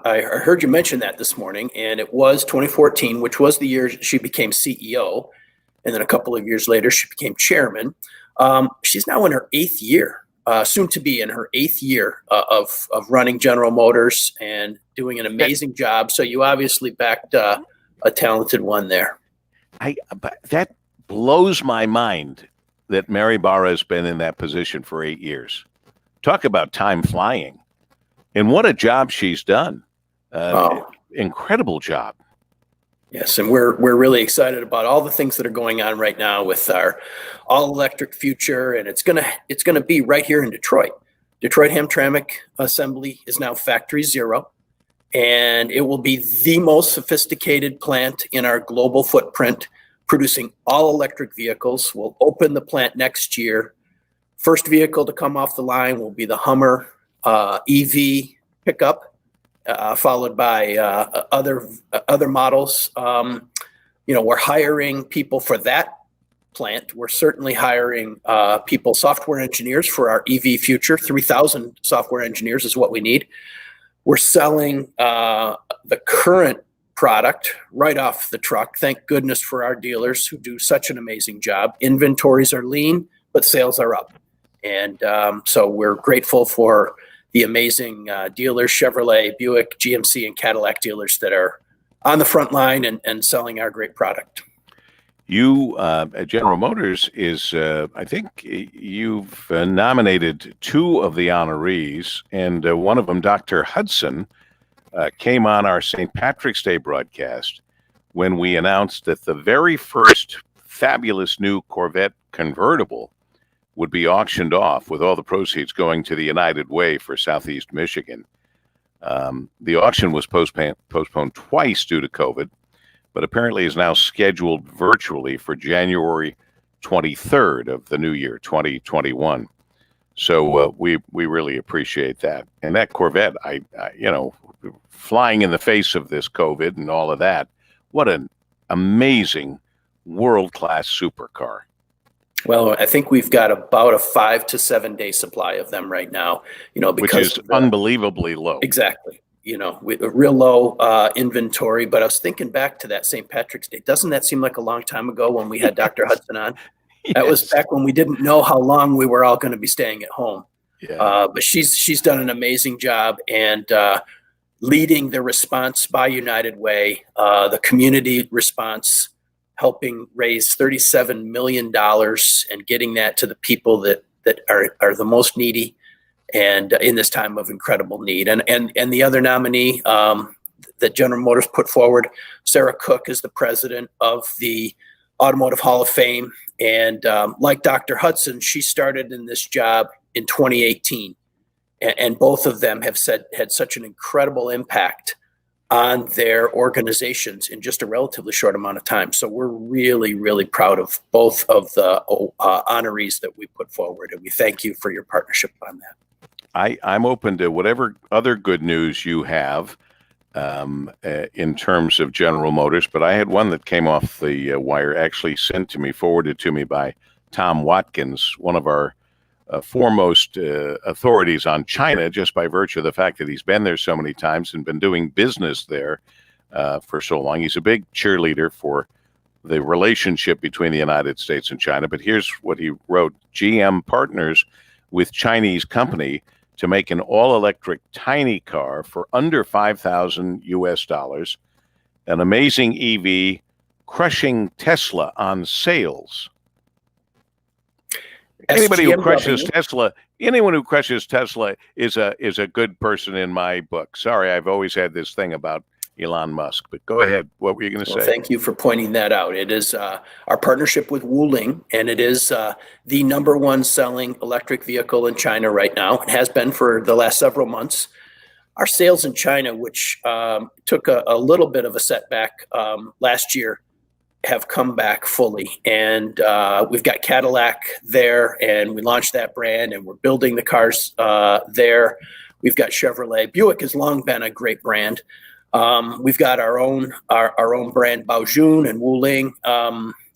I heard you mention that this morning, and it was 2014, which was the year she became CEO. And then a couple of years later, she became chairman. She's now in her 8th year, soon to be in her 8th year of running General Motors and doing an amazing job. So you obviously backed a talented one there.
That blows my mind that Mary Barra has been in that position for 8 years. Talk about time flying. And what a job she's done. Incredible job.
Yes, and we're really excited about all the things that are going on right now with our all-electric future, and it's gonna be right here in Detroit. Detroit Hamtramck Assembly is now Factory Zero, and it will be the most sophisticated plant in our global footprint, producing all-electric vehicles. We'll open the plant next year. First vehicle to come off the line will be the Hummer EV pickup, followed by other models. We're hiring people for that plant. We're certainly hiring people, software engineers for our EV future. 3,000 software engineers is what we need. We're selling the current product right off the truck. Thank goodness for our dealers who do such an amazing job. Inventories are lean, but sales are up. And so we're grateful for the amazing dealers, Chevrolet, Buick, GMC, and Cadillac dealers that are on the front line and selling our great product.
You, at General Motors, I think you've nominated 2 of the honorees, and one of them, Dr. Hudson, came on our St. Patrick's Day broadcast when we announced that the very first fabulous new Corvette convertible would be auctioned off with all the proceeds going to the United Way for Southeast Michigan. The auction was postponed twice due to COVID, but apparently is now scheduled virtually for January 23rd of the new year, 2021. So we really appreciate that. And that Corvette, I flying in the face of this COVID and all of that, what an amazing world-class supercar.
Well, I think we've got about a 5 to 7 day supply of them right now, because
which is unbelievably low.
Exactly. with a real low inventory. But I was thinking back to that St. Patrick's Day. Doesn't that seem like a long time ago when we had Dr. Hudson on?
Yes.
That was back when we didn't know how long we were all going to be staying at home.
Yeah.
But she's done an amazing job and leading the response by United Way, the community response, helping raise $37 million and getting that to the people that are the most needy and in this time of incredible need. And the other nominee that General Motors put forward, Sarah Cook, is the president of the Automotive Hall of Fame. And like Dr. Hudson, she started in this job in 2018. And both of them have had such an incredible impact on their organizations in just a relatively short amount of time. So we're really, really proud of both of the honorees that we put forward. And we thank you for your partnership on that.
I'm open to whatever other good news you have in terms of General Motors, but I had one that came off the wire, actually sent to me, forwarded to me by Tom Watkins, one of our foremost authorities on China, just by virtue of the fact that he's been there so many times and been doing business there for so long. He's a big cheerleader for the relationship between the United States and China. But here's what he wrote: GM partners with Chinese company to make an all-electric tiny car for under $5,000 US, an amazing EV crushing Tesla on sales. Anybody who crushes Tesla, anyone who crushes Tesla is a good person in my book. Sorry, I've always had this thing about Elon Musk, but go ahead. What were you going to say?
Thank you for pointing that out. It is our partnership with Wuling, and it is the #1 selling electric vehicle in China right now. It has been for the last several months. Our sales in China, which took a little bit of a setback last year, have come back fully. And we've got Cadillac there, and we launched that brand, and we're building the cars there. We've got Chevrolet. Buick has long been a great brand. We've got our own brand, Baojun and Wuling.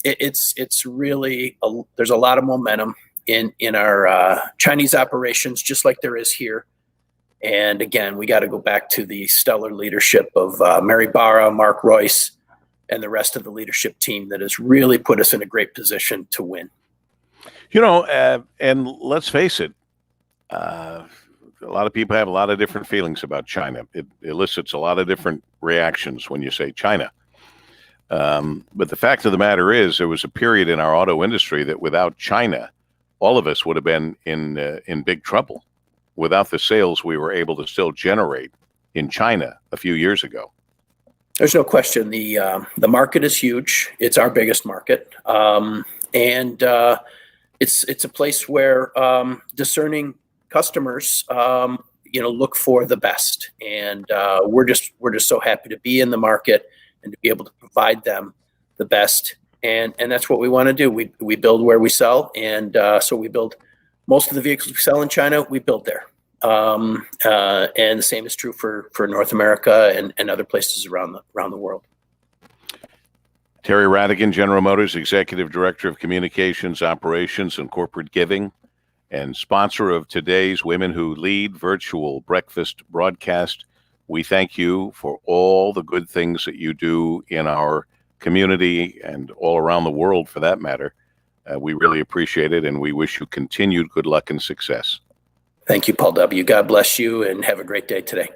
It's really there's a lot of momentum in our Chinese operations, just like there is here. And again, we got to go back to the stellar leadership of Mary Barra, Mark Royce, and the rest of the leadership team that has really put us in a great position to win.
And let's face it, a lot of people have a lot of different feelings about China. It elicits a lot of different reactions when you say China. But the fact of the matter is, there was a period in our auto industry that without China, all of us would have been in big trouble without the sales we were able to still generate in China a few years ago.
There's no question. The market is huge. It's our biggest market. And it's a place where discerning customers look for the best, and we're just so happy to be in the market and to be able to provide them the best, and that's what we want to do. We build where we sell, and so we build most of the vehicles we sell in China, we build there, and the same is true for North America and other places around the world.
Terry Radigan, General Motors Executive Director of Communications, Operations, and Corporate Giving, and sponsor of today's Women Who Lead virtual breakfast broadcast. We thank you for all the good things that you do in our community and all around the world, for that matter. We really appreciate it, and we wish you continued good luck and success.
Thank you, Paul W. God bless you, and have a great day today.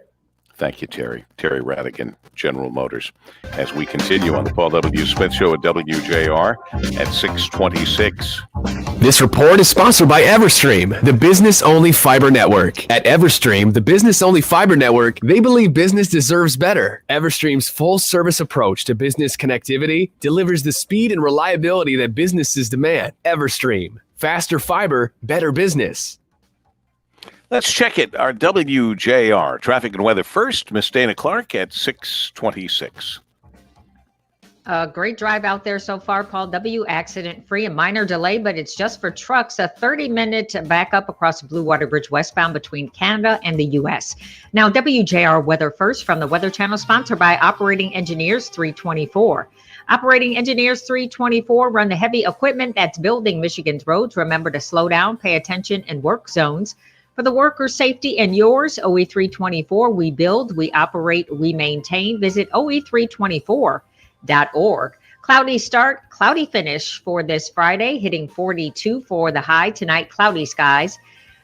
Thank you, Terry. Terry Radigan, General Motors. As we continue on the Paul W. Smith Show at WJR at 6:26.
This report is sponsored by Everstream, the business-only fiber network. At Everstream, the business-only fiber network, they believe business deserves better. Everstream's full-service approach to business connectivity delivers the speed and reliability that businesses demand. Everstream, faster fiber, better business.
Let's check it. Our WJR Traffic and Weather first. Miss Dana Clark at 6:26.
Great drive out there so far, Paul W. Accident-free. A minor delay, but it's just for trucks. A 30-minute backup across the Blue Water Bridge westbound between Canada and the U.S. Now, WJR Weather first from the Weather Channel, sponsored by Operating Engineers 324. Operating Engineers 324 run the heavy equipment that's building Michigan's roads. Remember to slow down, pay attention, and work zones. For the workers' safety and yours, OE324, we build, we operate, we maintain. Visit OE324.org. Cloudy start, cloudy finish for this Friday, hitting 42 for the high. Tonight, cloudy skies.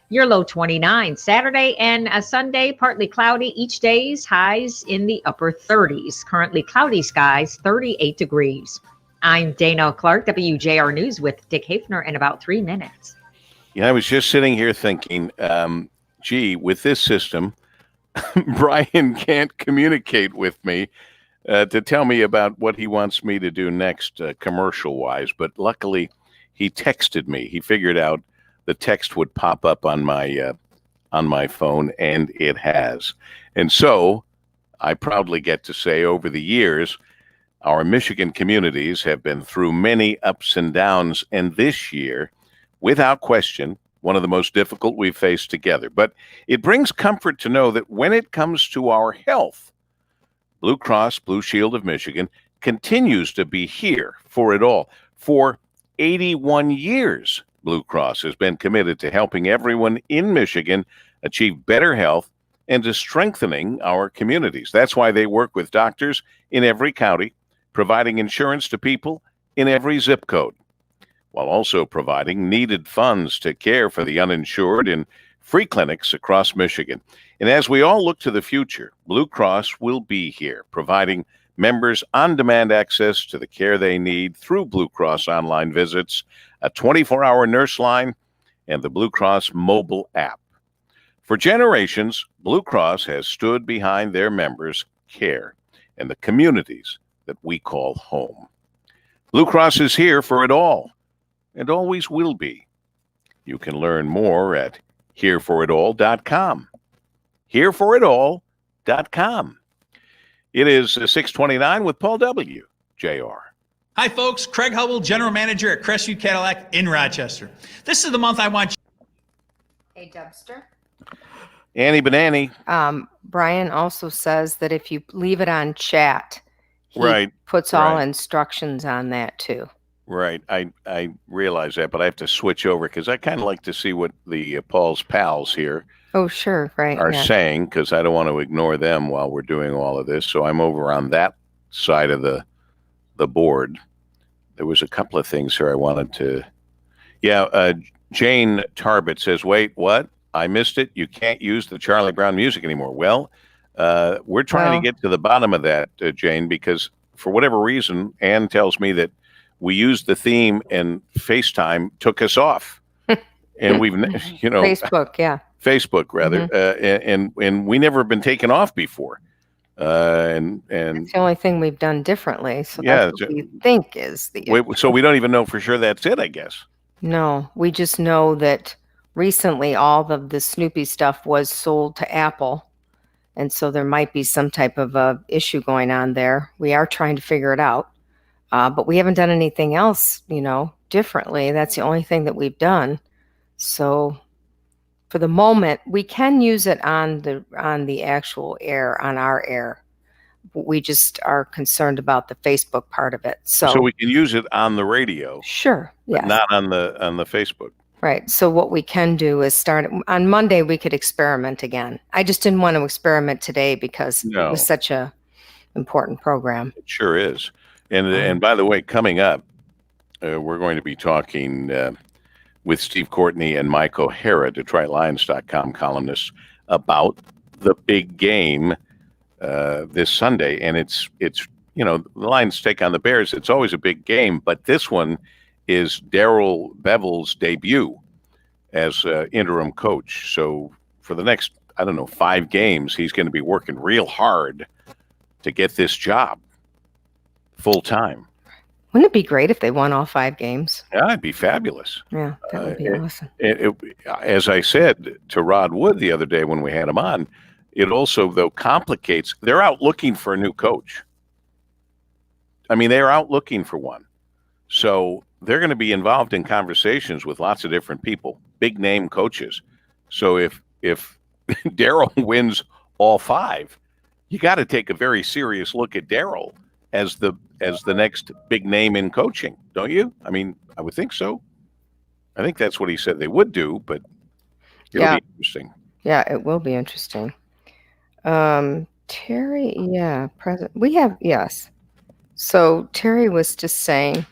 Your low 29. Saturday and a Sunday, partly cloudy. Each day's highs in the upper 30s. Currently cloudy skies, 38 degrees. I'm Dana Clark, WJR News with Dick Hafner in about 3 minutes.
Yeah, I was just sitting here thinking, gee, with this system, Brian can't communicate with me to tell me about what he wants me to do next commercial-wise. But luckily, he texted me. He figured out the text would pop up on my phone, and it has. And so I proudly get to say over the years, our Michigan communities have been through many ups and downs, and this year, without question, one of the most difficult we've faced together. But it brings comfort to know that when it comes to our health, Blue Cross Blue Shield of Michigan continues to be here for it all. For 81 years, Blue Cross has been committed to helping everyone in Michigan achieve better health and to strengthening our communities. That's why they work with doctors in every county, providing insurance to people in every zip code, while also providing needed funds to care for the uninsured in free clinics across Michigan. And as we all look to the future, Blue Cross will be here, providing members on-demand access to the care they need through Blue Cross online visits, a 24-hour nurse line, and the Blue Cross mobile app. For generations, Blue Cross has stood behind their members' care and the communities that we call home. Blue Cross is here for it all, and always will be. You can learn more at hereforitall.com. Hereforitall.com. It is 6:29 with Paul W. JR.
Hi, folks. Craig Hubble, General Manager at Crestview Cadillac in Rochester. This is the month I want you.
Hey, Dubster.
Annie Banani.
Brian also says that if you leave it on chat, he puts all instructions on that too.
Right. I realize that, but I have to switch over because I kind of like to see what the Paul's pals here
are
saying, because I don't want to ignore them while we're doing all of this. So I'm over on that side of the board. There was a couple of things here I wanted to. Yeah, Jane Tarbett says, wait, what? I missed it. You can't use the Charlie Brown music anymore. Well, we're trying to get to the bottom of that, Jane, because for whatever reason, Ann tells me that we used the theme and FaceTime took us off. And we've, Facebook rather. And we never been taken off before. And
it's the only thing we've done differently. So that's what we think is the issue.
So we don't even know for sure that's it, I guess.
No, we just know that recently all of the Snoopy stuff was sold to Apple. And so there might be some type of a issue going on there. We are trying to figure it out. But we haven't done anything else, differently. That's the only thing that we've done. So for the moment, we can use it on the actual air, on our air. We just are concerned about the Facebook part of it. So
we can use it on the radio.
Sure. Yeah.
Not on the Facebook.
Right. So what we can do is start on Monday. We could experiment again. I just didn't want to experiment today because it was such a important program.
It sure is. And by the way, coming up, we're going to be talking with Steve Courtney and Mike O'Hara, DetroitLions.com columnists, about the big game this Sunday. And it's the Lions take on the Bears. It's always a big game, but this one is Darrell Bevell's debut as interim coach. So for the next, 5 games, he's going to be working real hard to get this job full time.
Wouldn't it be great if they won all 5 games?
Yeah, it'd be fabulous.
Yeah, that would be awesome.
As I said to Rod Wood the other day when we had him on, it also, though, complicates. They're out looking for a new coach. I mean, they're out looking for one. So they're going to be involved in conversations with lots of different people, big name coaches. So if Darrell wins all 5, you got to take a very serious look at Darrell as the next big name in coaching, don't you? I mean, I would think so. I think that's what he said they would do, but It'll be interesting.
Yeah, it will be interesting. Terry, president. We have, yes. So Terry was just saying,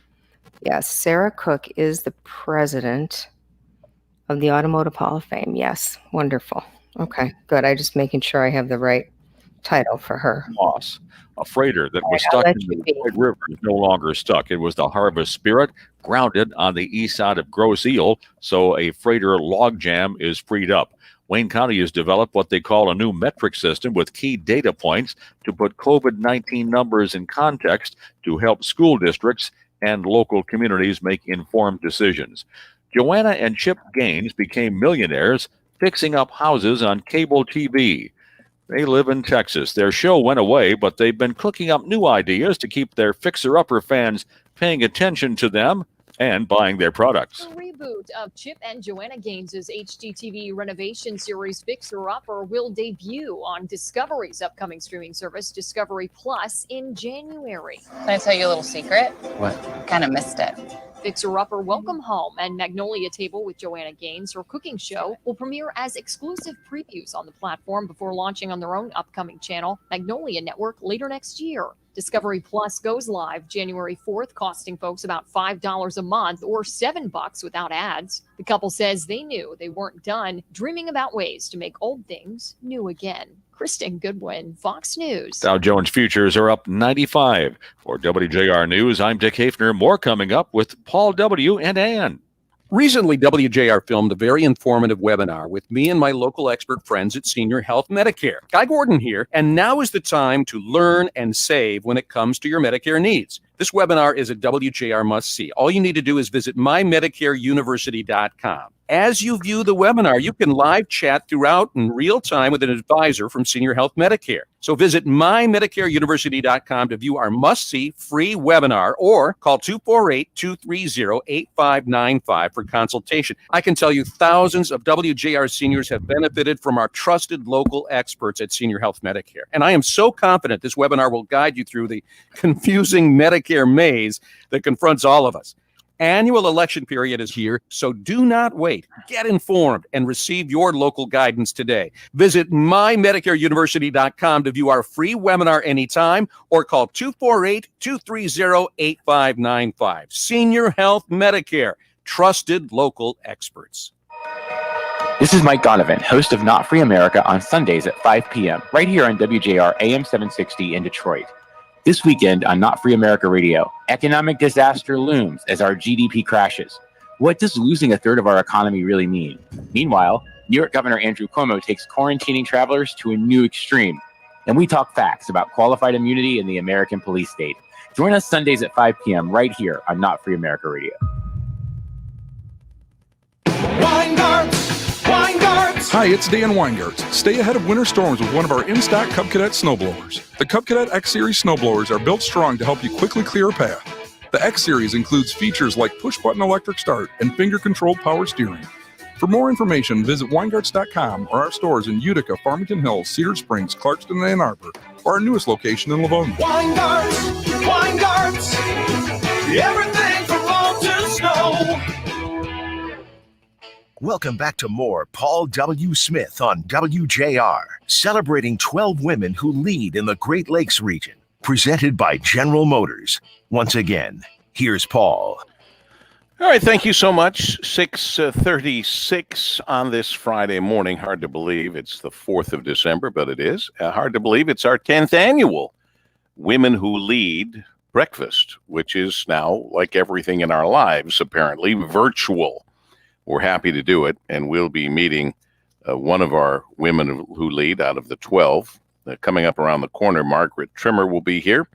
yes, Sarah Cook is the president of the Automotive Hall of Fame. Yes, wonderful. Okay, good. I just making sure I have the right title for her.
Moss, a freighter that was stuck in the White River is no longer stuck. It was the Harvest Spirit, grounded on the east side of Grosse Ile, so a freighter logjam is freed up. Wayne County has developed what they call a new metric system with key data points to put COVID-19 numbers in context to help school districts and local communities make informed decisions. Joanna and Chip Gaines became millionaires fixing up houses on cable TV. They live in Texas. Their show went away, but they've been cooking up new ideas to keep their fixer-upper fans paying attention to them and buying their products.
The reboot of Chip and Joanna Gaines's HGTV renovation series Fixer Upper will debut on Discovery's upcoming streaming service, Discovery Plus, in January.
Can I tell you a little secret?
What?
Kind of missed it.
Fixer Upper Welcome Home and Magnolia Table with Joanna Gaines, her cooking show, will premiere as exclusive previews on the platform before launching on their own upcoming channel, Magnolia Network, later next year. Discovery Plus goes live January 4th, costing folks about $5 a month or $7 without ads. The couple says they knew they weren't done dreaming about ways to make old things new again. Kristen Goodwin, Fox News.
Dow Jones futures are up 95. For WJR News, I'm Dick Hafner. More coming up with Paul W. and Ann.
Recently, WJR filmed a very informative webinar with me and my local expert friends at Senior Health Medicare. Guy Gordon here, and now is the time to learn and save when it comes to your Medicare needs. This webinar is a WJR must-see. All you need to do is visit mymedicareuniversity.com. As you view the webinar, you can live chat throughout in real time with an advisor from Senior Health Medicare. So visit mymedicareuniversity.com to view our must-see free webinar or call 248-230-8595 for consultation. I can tell you thousands of WJR seniors have benefited from our trusted local experts at Senior Health Medicare. And I am so confident this webinar will guide you through the confusing Medicare maze that confronts all of us. Annual election period is here, so do not wait. Get informed and receive your local guidance today. Visit mymedicareuniversity.com to view our free webinar anytime or call 248-230-8595. Senior Health Medicare, trusted local experts.
This is Mike Donovan, host of Not Free America on Sundays at 5 p.m. right here on WJR AM 760 in Detroit. This weekend on Not Free America Radio, economic disaster looms as our GDP crashes. What does losing a third of our economy really mean? Meanwhile, New York Governor Andrew Cuomo takes quarantining travelers to a new extreme. And we talk facts about qualified immunity in the American police state. Join us Sundays at 5 p.m. right here on Not Free America Radio.
Hi, it's Dan Weingarts. Stay ahead of winter storms with one of our in-stock Cub Cadet snowblowers. The Cub Cadet X-Series snowblowers are built strong to help you quickly clear a path. The X-Series includes features like push-button electric start and finger-controlled power steering. For more information, visit Weingarts.com or our stores in Utica, Farmington Hills, Cedar Springs, Clarkston, and Ann Arbor, or our newest location in Livonia.
Weingarts, everything from lawn to snow.
Welcome back to more Paul W. Smith on WJR, celebrating 12 women who lead in the Great Lakes region, presented by General Motors. Once again, here's Paul.
All right, thank you so much. 6:36 on this Friday morning. Hard to believe it's the 4th of December, but it is. Hard to believe it's our 10th annual Women Who Lead breakfast, which is now, like everything in our lives, apparently virtual. We're happy to do it, and we'll be meeting one of our women who lead out of the 12. Coming up around the corner, Margaret Trimmer will be here,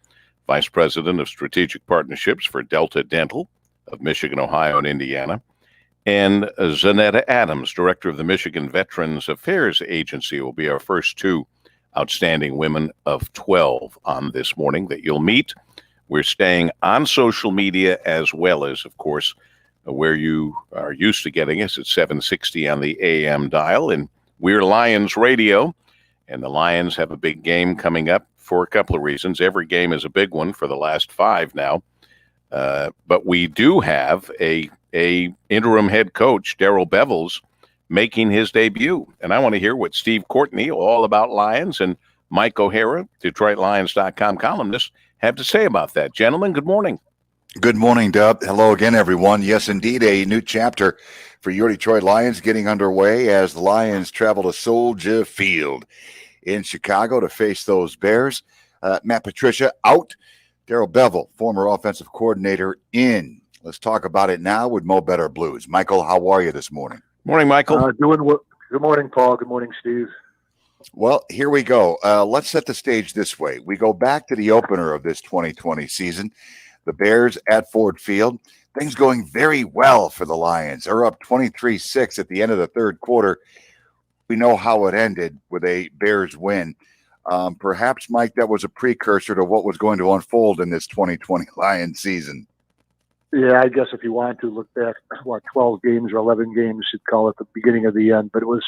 Vice President of Strategic Partnerships for Delta Dental of Michigan, Ohio, and Indiana, and Zanetta Adams, Director of the Michigan Veterans Affairs Agency, will be our first two outstanding women of 12 on this morning that you'll meet. We're staying on social media as well as, of course, where you are used to getting us at 760 on the AM dial, and we're Lions Radio, and the Lions have a big game coming up for a couple of reasons. Every game is a big one for the last 5 now, but we do have a interim head coach, Darrell Bevels, making his debut. And I want to hear what Steve Courtney, all about Lions, and Mike O'Hara, DetroitLions.com columnist, have to say about that. Gentlemen, good morning.
Good morning, Dub. Hello again, everyone. Yes, indeed, a new chapter for your Detroit Lions getting underway as the Lions travel to Soldier Field in Chicago to face those Bears. Matt Patricia out. Darrell Bevell, former offensive coordinator, in. Let's talk about it now with Mo Better Blues. Michael, how are you this morning?
Morning, Michael.
Good morning, Paul. Good morning, Steve.
Well, here we go. Let's set the stage this way. We go back to the opener of this 2020 season. The Bears at Ford Field. Things going very well for the Lions. They're up 23-6 at the end of the third quarter. We know how it ended with a Bears win. Perhaps, Mike, that was a precursor to what was going to unfold in this 2020 Lions season.
Yeah, I guess if you wanted to look back, 12 games or 11 games, you'd call it the beginning of the end. But it was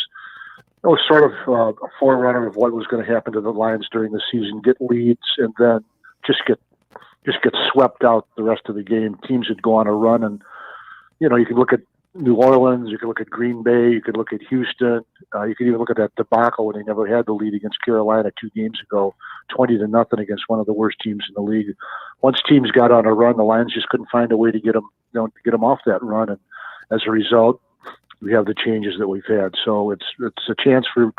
sort of a forerunner of what was going to happen to the Lions during the season. Get leads and then just get swept out the rest of the game. Teams would go on a run, and you can look at New Orleans, you can look at Green Bay, you could look at Houston, you could even look at that debacle when they never had the lead against Carolina 2 games ago, 20-0 against one of the worst teams in the league. Once teams got on a run, the Lions just couldn't find a way to get them off that run, and as a result, we have the changes that we've had. So it's a chance for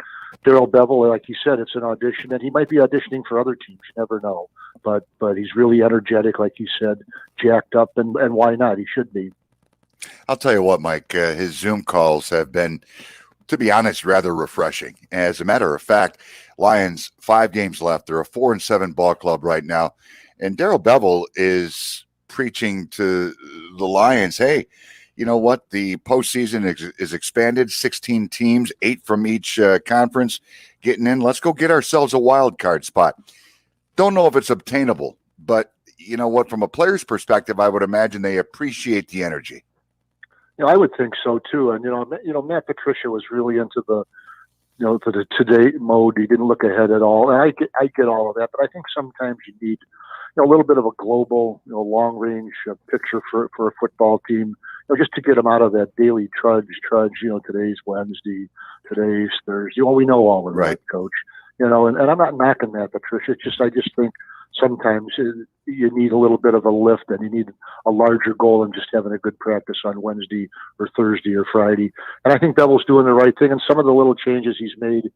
Darrell Bevell, like you said, it's an audition, and he might be auditioning for other teams. You never know. But he's really energetic, like you said, jacked up, and why not? He should be.
I'll tell you what, Mike, his Zoom calls have been, to be honest, rather refreshing. As a matter of fact, Lions, 5 games left. They're a 4-7 ball club right now. And Darrell Bevell is preaching to the Lions, hey, you know what? The postseason is expanded, 16 teams, 8 from each conference getting in. Let's go get ourselves a wild card spot. Don't know if it's obtainable, but you know what? From a player's perspective, I would imagine they appreciate the energy.
I would think so too. And Matt Patricia was really into the today mode. He didn't look ahead at all. And I get all of that, but I think sometimes you need a little bit of a global, long range picture for a football team. Just to get them out of that daily trudge. Today's Wednesday, today's Thursday. We know all of that, right, Coach. And I'm not knocking that, Patricia. I just think sometimes you need a little bit of a lift, and you need a larger goal than just having a good practice on Wednesday or Thursday or Friday. And I think Bevell's doing the right thing. And some of the little changes he's made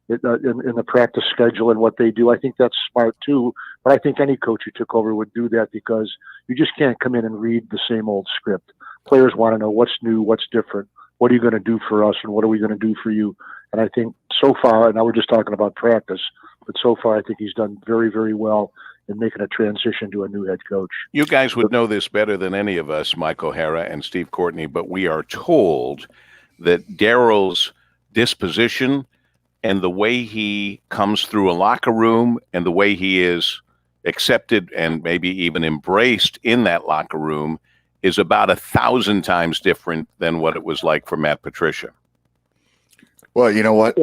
in the practice schedule and what they do, I think that's smart too. But I think any coach who took over would do that, because you just can't come in and read the same old script. Players want to know what's new, what's different. What are you going to do for us, and what are we going to do for you? And I think so far, and now we're just talking about practice, but so far I think he's done very, very well in making a transition to a new head coach.
You guys would know this better than any of us, Mike O'Hara and Steve Courtney, but we are told that Darrell's disposition and the way he comes through a locker room and the way he is accepted and maybe even embraced in that locker room is about 1,000 times different than what it was like for Matt Patricia.
Well, you know what?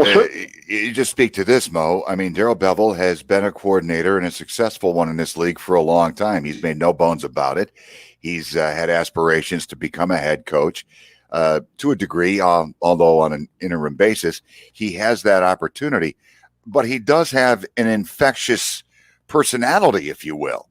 You just speak to this, Mo. I mean, Darrell Bevell has been a coordinator and a successful one in this league for a long time. He's made no bones about it. He's had aspirations to become a head coach to a degree, although on an interim basis. He has that opportunity, but he does have an infectious personality, if you will.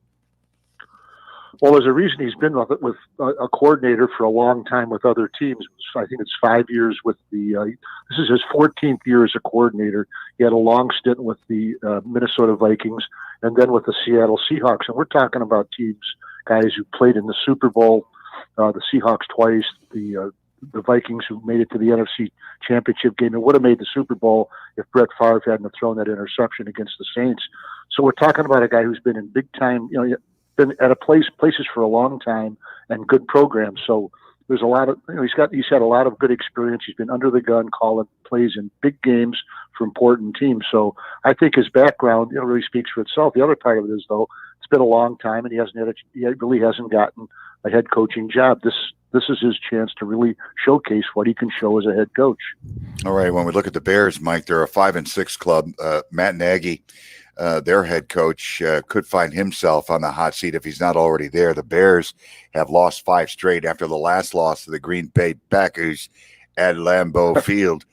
Well, there's a reason he's been with a coordinator for a long time with other teams. I think it's 5 years with this is his 14th year as a coordinator. He had a long stint with the Minnesota Vikings and then with the Seattle Seahawks. And we're talking about teams, guys who played in the Super Bowl, the Seahawks twice, the Vikings who made it to the NFC Championship game and would have made the Super Bowl if Brett Favre hadn't thrown that interception against the Saints. So we're talking about a guy who's been in big time, been at places for a long time and good programs. So there's a lot of, he's had a lot of good experience. He's been under the gun calling plays in big games for important teams. So I think his background, really speaks for itself. The other part of it is, though, it's been a long time and he really hasn't gotten a head coaching job. This is his chance to really showcase what he can show as a head coach.
All right. When we look at the Bears, Mike, they're a 5-6 club. Matt Nagy, their head coach, could find himself on the hot seat if he's not already there. The Bears have lost 5 straight after the last loss to the Green Bay Packers at Lambeau Field.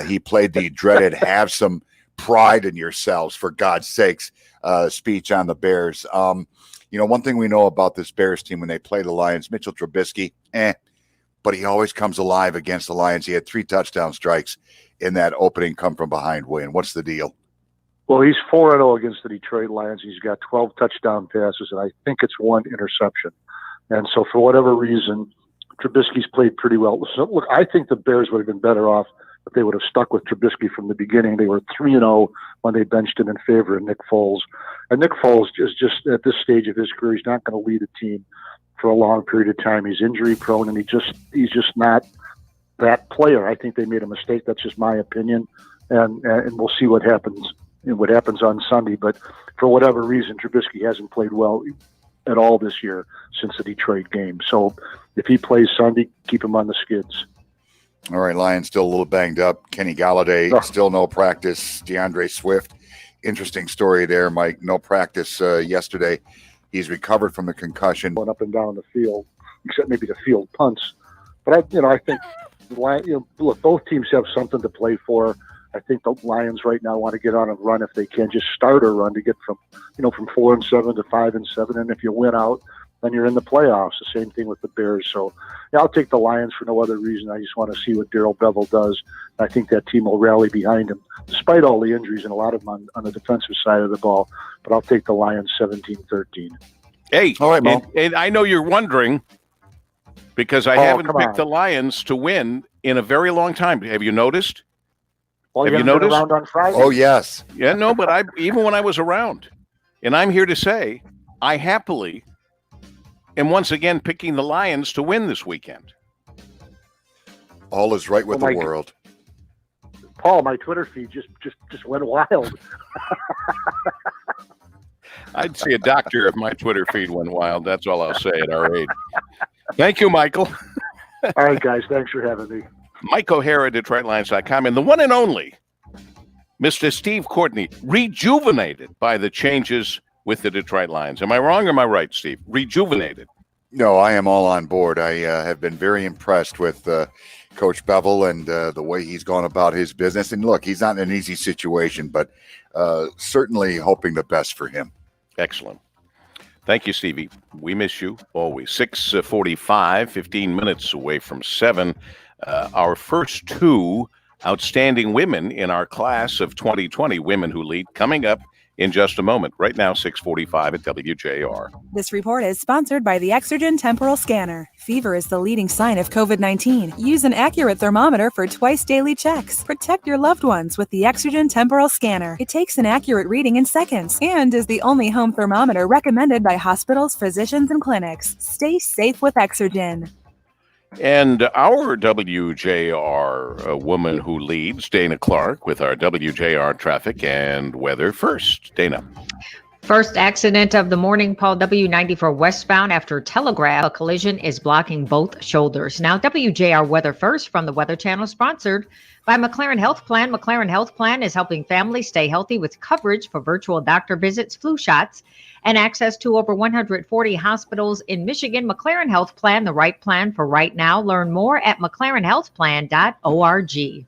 He played the dreaded "Have some pride in yourselves, for God's sakes" speech on the Bears. One thing we know about this Bears team when they play the Lions, Mitchell Trubisky, but he always comes alive against the Lions. He had 3 touchdown strikes in that opening come-from-behind win. What's the deal?
Well, he's 4-0 against the Detroit Lions. He's got 12 touchdown passes, and I think it's 1 interception. And so for whatever reason, Trubisky's played pretty well. So, look, I think the Bears would have been better off if they would have stuck with Trubisky from the beginning. They were 3-0 when they benched him in favor of Nick Foles. And Nick Foles is just at this stage of his career, he's not going to lead a team for a long period of time. He's injury prone, and he's just not that player. I think they made a mistake. That's just my opinion. And we'll see what happens on Sunday. But for whatever reason, Trubisky hasn't played well at all this year since the Detroit game. So if he plays Sunday, keep him on the skids.
All right, Lions still a little banged up. Kenny Galladay, still no practice. DeAndre Swift, interesting story there, Mike. No practice yesterday. He's recovered from the concussion.
Going up and down the field, except maybe the field punts. But I think, look, both teams have something to play for. I think the Lions right now want to get on a run if they can, just start a run to get from 4-7 to 5-7, and if you win out, then you're in the playoffs. The same thing with the Bears. So, yeah, I'll take the Lions for no other reason. I just want to see what Darrell Bevel does. I think that team will rally behind him, despite all the injuries and a lot of them on the defensive side of the ball. But I'll take the Lions 17-13.
Hey,
all right, Mo.
And I know you're wondering, because I haven't picked the Lions to win in a very long time. Have you noticed?
Well,
have you noticed?
Around on Friday?
Oh, yes.
Yeah, no, but even when I was around, and I'm here to say, I happily am once again picking the Lions to win this weekend.
All is right with the world.
Paul, my Twitter feed just went wild.
I'd see a doctor if my Twitter feed went wild. That's all I'll say at our age. Thank you, Michael.
All right, guys. Thanks for having me.
Mike O'Hara, DetroitLions.com, and the one and only Mr. Steve Courtney, rejuvenated by the changes with the Detroit Lions. Am I wrong or am I right, Steve? Rejuvenated.
No, I am all on board. I have been very impressed with Coach Bevel and the way he's gone about his business. And look, he's not in an easy situation, but certainly hoping the best for him.
Excellent. Thank you, Stevie. We miss you always. 6:45, 15 minutes away from 7. Our first 2 outstanding women in our class of 2020, Women Who Lead, coming up in just a moment. Right now, 6:45 at WJR.
This report is sponsored by the Exergen Temporal Scanner. Fever is the leading sign of COVID-19. Use an accurate thermometer for twice daily checks. Protect your loved ones with the Exergen Temporal Scanner. It takes an accurate reading in seconds and is the only home thermometer recommended by hospitals, physicians, and clinics. Stay safe with Exergen.
And our WJR woman who leads, Dana Clark, with our WJR Traffic and Weather first. Dana.
First accident of the morning, Paul, W94 westbound after Telegraph. A collision is blocking both shoulders. Now, WJR Weather first from the Weather Channel, sponsored by Mclaren Health Plan. Mclaren Health Plan is helping families stay healthy with coverage for virtual doctor visits, flu shots, and access to over 140 hospitals in Michigan. Mclaren Health Plan, the right plan for right now. Learn more at mclarenhealthplan.org.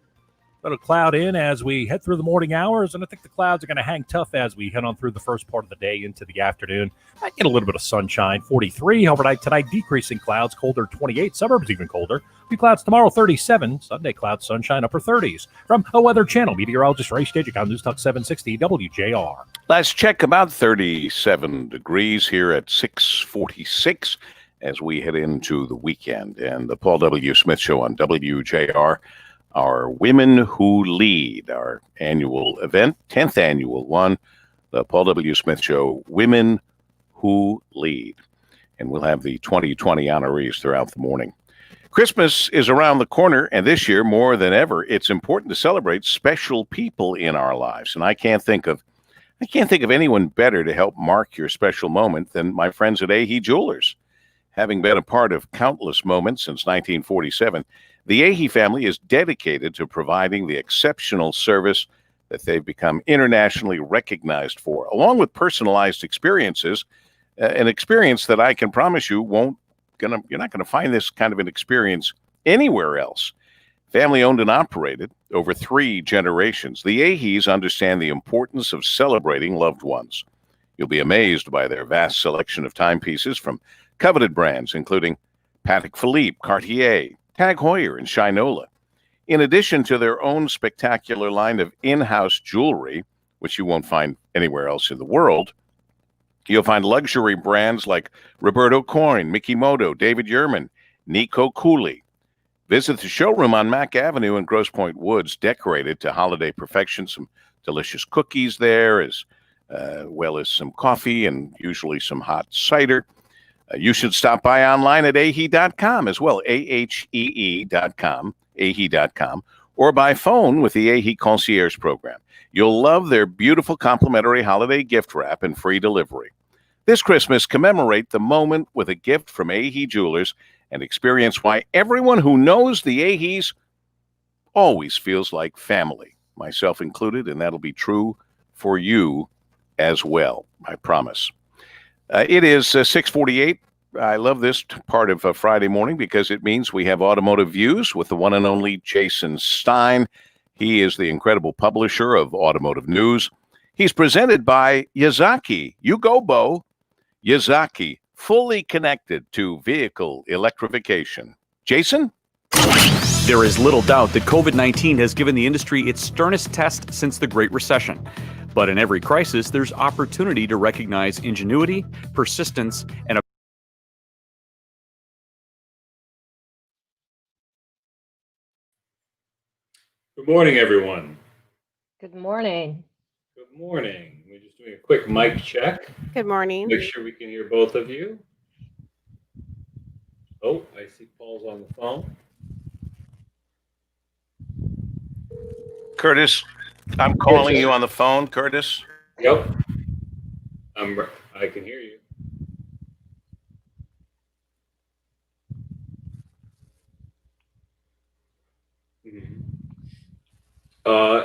Little cloud in as we head through the morning hours, and I think the clouds are going to hang tough as we head on through the first part of the day into the afternoon. Might get a little bit of sunshine, 43. Overnight tonight, decreasing clouds, colder 28. Suburbs even colder. Be clouds tomorrow, 37. Sunday clouds, sunshine, upper 30s. From a Weather Channel, meteorologist Ray Stagik on News Talk 760 WJR.
Last check, about 37 degrees here at 6:46 as we head into the weekend. And the Paul W. Smith Show on WJR. Our Women Who Lead, our annual event, 10th annual one, the Paul W. Smith Show, Women Who Lead. And we'll have the 2020 honorees throughout the morning. Christmas is around the corner, and this year, more than ever, it's important to celebrate special people in our lives. And I can't think of anyone better to help mark your special moment than my friends at Ahi Jewelers. Having been a part of countless moments since 1947, the Ahi family is dedicated to providing the exceptional service that they've become internationally recognized for, along with personalized experiences, an experience that I can promise you you're not going to find this kind of an experience anywhere else. Family owned and operated over 3 generations, the Ahis understand the importance of celebrating loved ones. You'll be amazed by their vast selection of timepieces from coveted brands, including Patek Philippe, Cartier, Tag Heuer, and Shinola. In addition to their own spectacular line of in-house jewelry, which you won't find anywhere else in the world, you'll find luxury brands like Roberto Coin, Mikimoto, David Yurman, Nico Cooley. Visit the showroom on Mack Avenue in Grosse Pointe Woods, decorated to holiday perfection. Some delicious cookies there, as well as some coffee and usually some hot cider. You should stop by online at ahi.com as well, ahee.com, ahi.com, or by phone with the Ahi Concierge Program. You'll love their beautiful complimentary holiday gift wrap and free delivery. This Christmas, commemorate the moment with a gift from Ahi Jewelers and experience why everyone who knows the Ahis always feels like family, myself included, and that'll be true for you as well, I promise. It is 6:48. I love this part of Friday morning because it means we have Automotive Views with the one and only Jason Stein. He is the incredible publisher of Automotive News. He's presented by Yazaki. You go, Bo. Yazaki, fully connected to vehicle electrification. Jason?
There is little doubt that COVID-19 has given the industry its sternest test since the Great Recession. But in every crisis, there's opportunity to recognize ingenuity, persistence, and
Good morning, everyone.
Good morning.
Good morning. We're just doing a quick mic check.
Good morning.
Make sure we can hear both of you. Oh, I see Paul's on the phone.
Curtis, I'm calling you on the phone, Curtis.
Yep. I can hear you.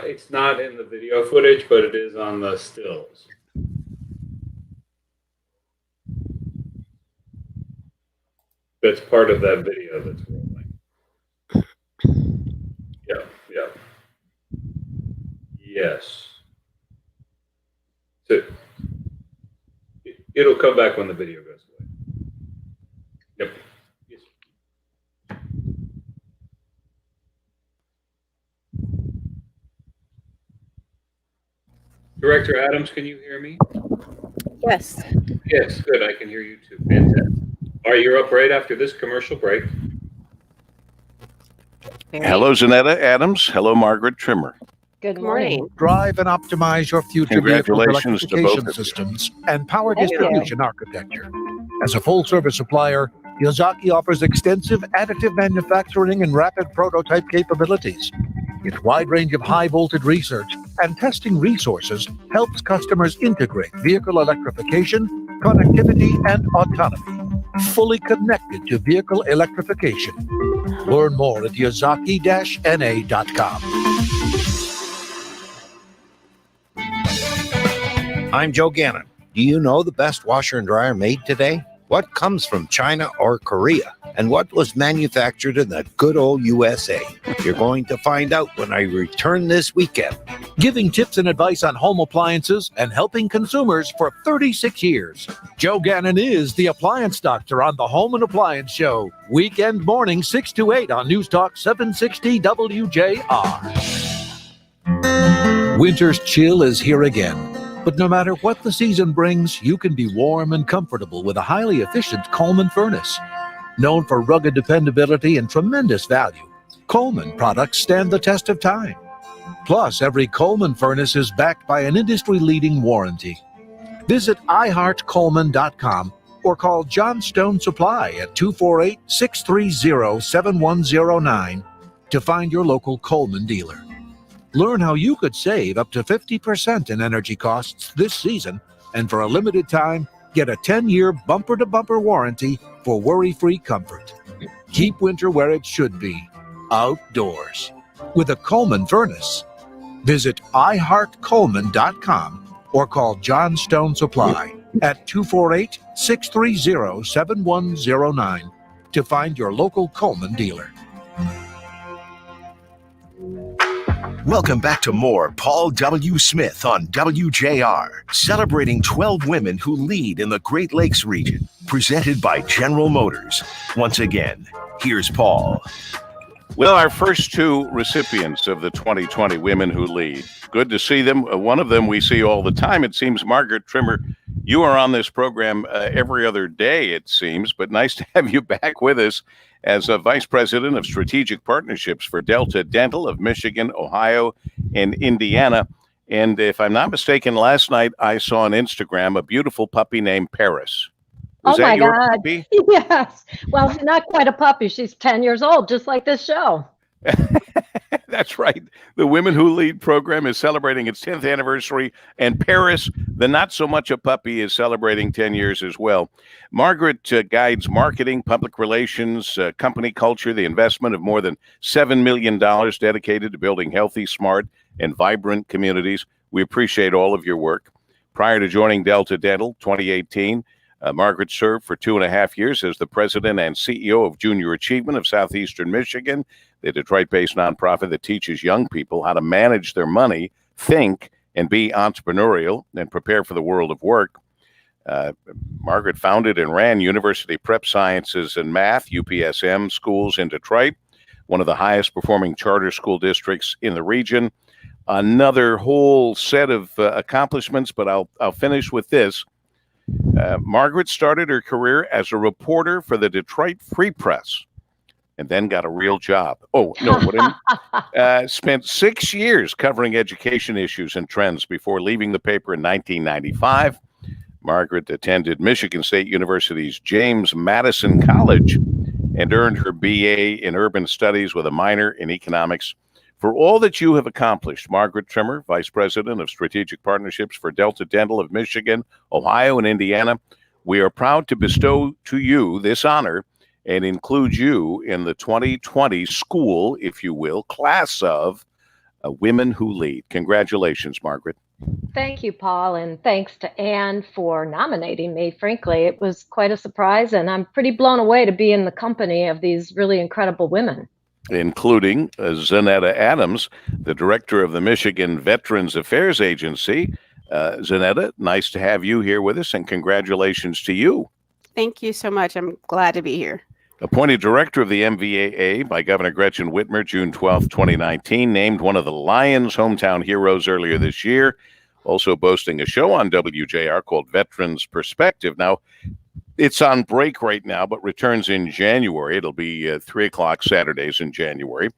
It's not in the video footage, but it is on the stills. That's part of that video that's rolling. Yeah. Yes. So it'll come back when the video goes away. Yep. Yes. Director Adams, can you hear me?
Yes.
Yes, good. I can hear you too. Fantastic. All right, you're up right after this commercial break.
Hello, Zanetta Adams. Hello, Margaret Trimmer.
Good morning.
Drive and optimize your future vehicle
Congratulations to both
electrification
of you.
systems and power
Thank you.
distribution architecture. As a full-service supplier, Yazaki offers extensive additive manufacturing and rapid prototype capabilities. Its wide range of high-voltage research and testing resources helps customers integrate vehicle electrification, connectivity, and autonomy, fully connected to vehicle electrification. Learn more at yazaki-na.com.
I'm Joe Gannon. Do you know the best washer and dryer made today? What comes from China or Korea? And what was manufactured in the good old USA? You're going to find out when I return this weekend.
Giving tips and advice on home appliances and helping consumers for 36 years. Joe Gannon is the appliance doctor on the Home and Appliance Show. Weekend morning 6 to 8 on News Talk 760 WJR. Winter's chill is here again. But no matter what the season brings, you can be warm and comfortable with a highly efficient Coleman furnace. Known for rugged dependability and tremendous value, Coleman products stand the test of time. Plus, every Coleman furnace is backed by an industry-leading warranty. Visit iHeartColeman.com or call John Stone Supply at 248-630-7109 to find your local Coleman dealer. Learn how you could save up to 50% in energy costs this season, and for a limited time, get a 10-year bumper-to-bumper warranty for worry-free comfort. Keep winter where it should be, outdoors, with a Coleman furnace. Visit iHeartColeman.com or call John Stone Supply at 248-630-7109 to find your local Coleman dealer.
Welcome back to more Paul W. Smith on WJR, celebrating 12 women who lead in the Great Lakes region, presented by General Motors. Once again, here's Paul.
Well, our first two recipients of the 2020 Women Who Lead. Good to see them. One of them we see all the time. It seems, Margaret Trimmer, you are on this program every other day, it seems, but nice to have you back with us as a Vice President of Strategic Partnerships for Delta Dental of Michigan, Ohio, and Indiana. And if I'm not mistaken, last night I saw on Instagram a beautiful puppy named Paris. Was
Oh
that
my
your
God.
puppy?
Yes. Well, she's not quite a puppy. She's 10 years old, just like this show.
That's right. The Women Who Lead program is celebrating its 10th anniversary, and Paris, the not so much a puppy, is celebrating 10 years as well. Margaret guides marketing, public relations, company culture, the investment of more than $7 million dedicated to building healthy, smart, and vibrant communities. We appreciate all of your work. Prior to joining Delta Dental 2018, Margaret served for 2.5 years as the president and CEO of Junior Achievement of Southeastern Michigan, the Detroit-based nonprofit that teaches young people how to manage their money, think, and be entrepreneurial and prepare for the world of work. Margaret founded and ran University Prep Sciences and Math, UPSM, schools in Detroit, one of the highest performing charter school districts in the region. Another whole set of accomplishments, but I'll finish with this. Margaret started her career as a reporter for the Detroit Free Press and then got a real job. Oh, no, spent 6 years covering education issues and trends before leaving the paper in 1995. Margaret attended Michigan State University's James Madison College and earned her BA in Urban Studies with a minor in economics. For all that you have accomplished, Margaret Trimmer, Vice President of Strategic Partnerships for Delta Dental of Michigan, Ohio, and Indiana, we are proud to bestow to you this honor and include you in the 2020 school, if you will, class of Women Who Lead. Congratulations, Margaret.
Thank you, Paul, and thanks to Anne for nominating me. Frankly, it was quite a surprise, and I'm pretty blown away to be in the company of these really incredible women.
Including Zanetta Adams, the director of the Michigan Veterans Affairs Agency. Zanetta, nice to have you here with us, and congratulations to you.
Thank you so much. I'm glad to be here.
Appointed director of the MVAA by Governor Gretchen Whitmer, June 12, 2019, named one of the Lions' hometown heroes earlier this year, also boasting a show on WJR called Veterans Perspective. Now, it's on break right now, but returns in January. It'll be 3 o'clock Saturdays in January.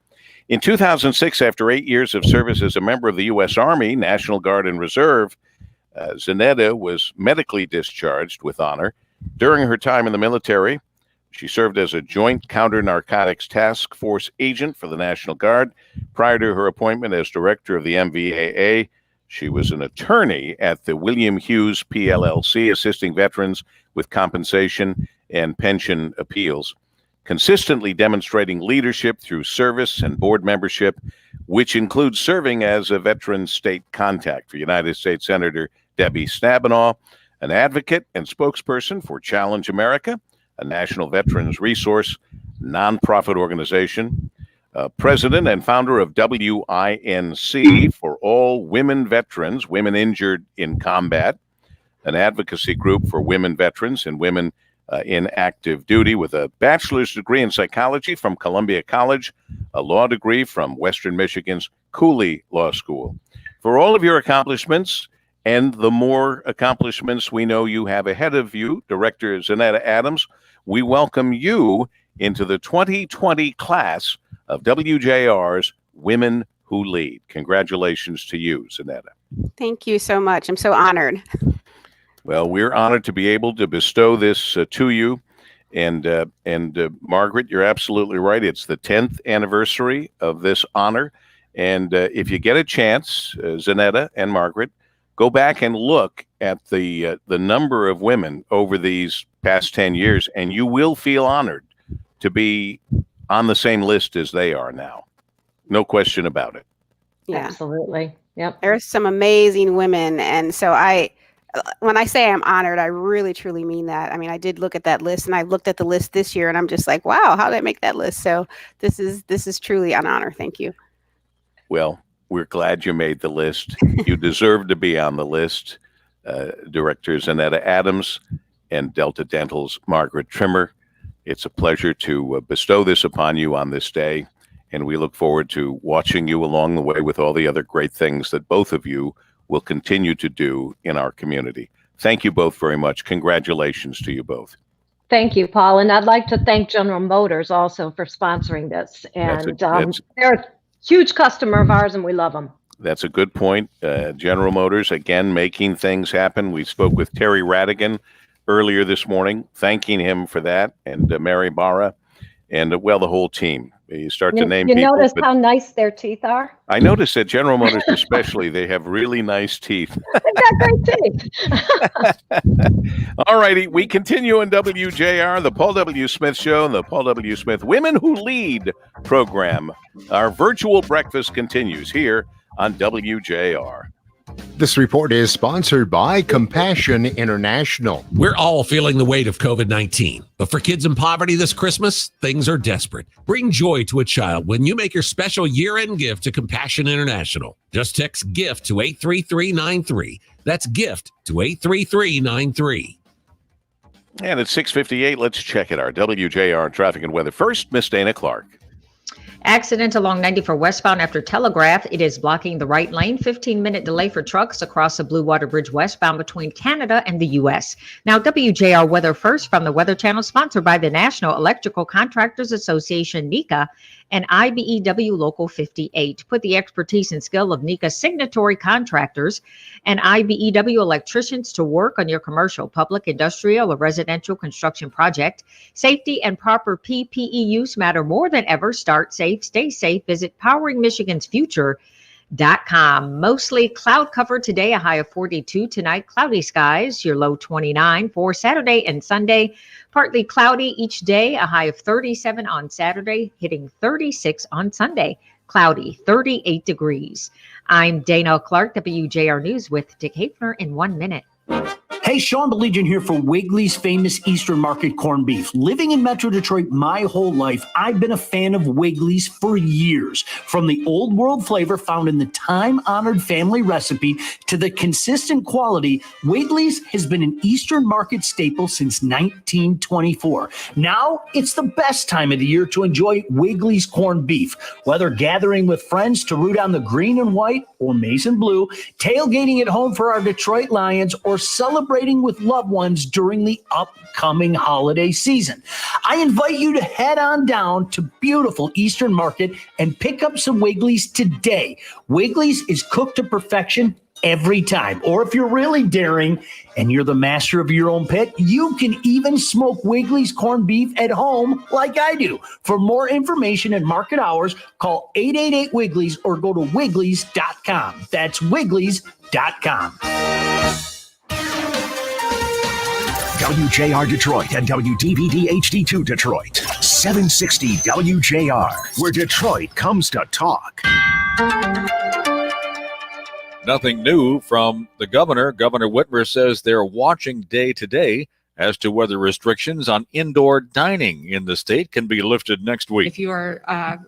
In 2006, after 8 years of service as a member of the U.S. Army, National Guard, and Reserve, Zanetta was medically discharged with honor. During her time in the military, she served as a Joint Counter-Narcotics Task Force agent for the National Guard. Prior to her appointment as director of the MVAA, she was an attorney at the William Hughes PLLC, assisting veterans with compensation and pension appeals, consistently demonstrating leadership through service and board membership, which includes serving as a veteran state contact for United States Senator Debbie Stabenow, an advocate and spokesperson for Challenge America, a national veterans resource nonprofit organization, president and founder of WINC for all women veterans, women injured in combat, an advocacy group for women veterans and women in active duty, with a bachelor's degree in psychology from Columbia College, a law degree from Western Michigan's Cooley Law School. For all of your accomplishments and the more accomplishments we know you have ahead of you, Director Zanetta Adams, we welcome you into the 2020 class of WJR's Women Who Lead. Congratulations to you, Zanetta.
Thank you so much. I'm so honored.
Well, we're honored to be able to bestow this to you. And Margaret, you're absolutely right. It's the 10th anniversary of this honor. And if you get a chance, Zanetta and Margaret, go back and look at the number of women over these past 10 years, and you will feel honored to be on the same list as they are now. No question about it.
Yeah.
Absolutely. Yep.
There's some amazing women. And so when I say I'm honored, I really, truly mean that. I mean, I did look at that list, and I looked at the list this year, and I'm just like, wow, how did I make that list? So this is truly an honor. Thank you.
Well, We're glad you made the list. You deserve to be on the list. Directors Annetta Adams and Delta Dental's Margaret Trimmer. It's a pleasure to bestow this upon you on this day, and we look forward to watching you along the way with all the other great things that both of you will continue to do in our community. Thank you both very much. Congratulations to you both.
Thank you, Paul. And I'd like to thank General Motors also for sponsoring this. And they're a huge customer of ours, and we love them.
That's a good point. General Motors, again, making things happen. We spoke with Terry Radigan earlier this morning, thanking him for that, and Mary Barra, and, well, the whole team. You start to name people.
You notice how nice their teeth are?
I noticed at General Motors especially, they have really nice teeth.
They've got great teeth.
All righty, we continue in WJR, the Paul W. Smith Show, and the Paul W. Smith Women Who Lead program. Our virtual breakfast continues here on WJR.
This report is sponsored by Compassion International.
We're all feeling the weight of COVID-19, but for kids in poverty this Christmas, things are desperate. Bring joy to a child when you make your special year-end gift to Compassion International. Just text GIFT to 83393. That's GIFT to 83393.
And at 6:58, let's check it. Our WJR Traffic and Weather. First, Miss Dana Clark.
Accident along 94 westbound after Telegraph. It is blocking the right lane. 15-minute delay for trucks across the Blue Water Bridge westbound between Canada and the U.S. Now, WJR Weather first from the Weather Channel, sponsored by the National Electrical Contractors Association, NECA, and IBEW Local 58. Put the expertise and skill of NECA signatory contractors and IBEW electricians to work on your commercial, public, industrial, or residential construction project. Safety and proper PPE use matter more than ever. Start safe, stay safe. Visit poweringmichigansfuture.com. Mostly cloud cover today, a high of 42 tonight. Cloudy skies, your low 29 for Saturday and Sunday. Partly cloudy each day, a high of 37 on Saturday, hitting 36 on Sunday. Cloudy, 38 degrees. I'm Dana Clark, WJR News with Dick Hafner in 1 minute.
Hey, Sean Belegian here for Wigley's famous Eastern Market corned beef. Living in Metro Detroit my whole life, I've been a fan of Wigley's for years. From the old world flavor found in the time-honored family recipe to the consistent quality, Wigley's has been an Eastern Market staple since 1924. Now, it's the best time of the year to enjoy Wigley's corned beef. Whether gathering with friends to root on the green and white or maize and blue, tailgating at home for our Detroit Lions, or celebrating with loved ones during the upcoming holiday season. I invite you to head on down to beautiful Eastern Market and pick up some Wigley's today. Wigley's is cooked to perfection every time. Or if you're really daring and you're the master of your own pit, you can even smoke Wigley's corned beef at home like I do. For more information and market hours, call 888-WIGLEY's or go to Wigley's.com. That's Wigley's.com.
WJR Detroit and WDVD HD2 Detroit. 760 WJR, where Detroit comes to talk.
Nothing new from the governor. Governor Whitmer says they're watching day to day as to whether restrictions on indoor dining in the state can be lifted next week.
If you are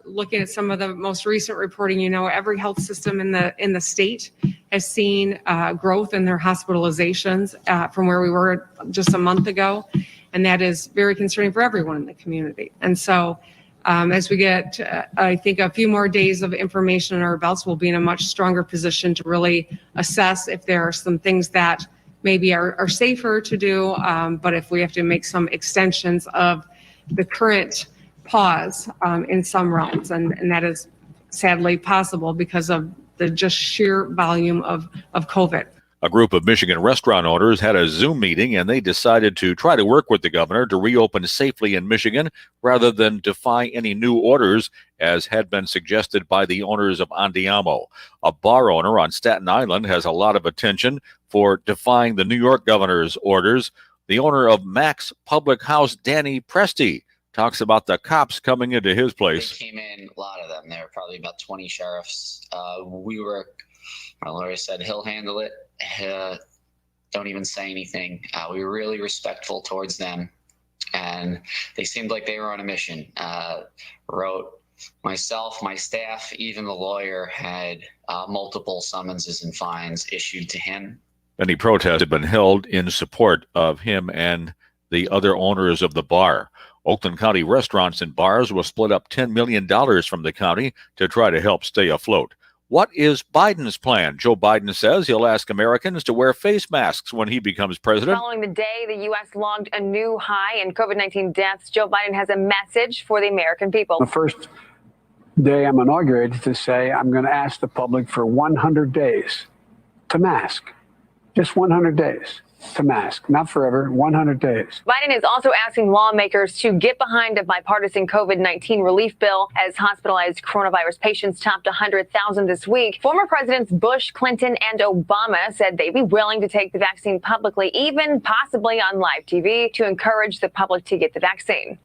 looking at some of the most recent reporting, you know, every health system in the state has seen growth in their hospitalizations from where we were just a month ago. And that is very concerning for everyone in the community. And so as we get, I think, a few more days of information in our belts, we'll be in a much stronger position to really assess if there are some things that maybe are safer to do, but if we have to make some extensions of the current pause in some realms, and that is sadly possible because of the just sheer volume of COVID.
A group of Michigan restaurant owners had a Zoom meeting, and they decided to try to work with the governor to reopen safely in Michigan rather than defy any new orders, as had been suggested by the owners of Andiamo. A bar owner on Staten Island has a lot of attention for defying the New York governor's orders. The owner of Mac's Public House, Danny Presti, talks about the cops coming into his place.
They came in, a lot of them. There were probably about 20 sheriffs. My lawyer said he'll handle it. Don't even say anything. We were really respectful towards them, and they seemed like they were on a mission. Wrote myself, my staff, even the lawyer had multiple summonses and fines issued to him.
Many protests have been held in support of him and the other owners of the bar. Oakland County restaurants and bars will split up $10 million from the county to try to help stay afloat. What is Biden's plan? Joe Biden says he'll ask Americans to wear face masks when he becomes president.
Following the day the U.S. logged a new high in COVID-19 deaths, Joe Biden has a message for the American people.
The first day I'm inaugurated to say I'm going to ask the public for 100 days to mask. Just 100 days to mask. Not forever, 100 days.
Biden is also asking lawmakers to get behind a bipartisan COVID-19 relief bill as hospitalized coronavirus patients topped 100,000 this week. Former presidents Bush, Clinton, and Obama said they'd be willing to take the vaccine publicly, even possibly on live TV, to encourage the public to get the vaccine.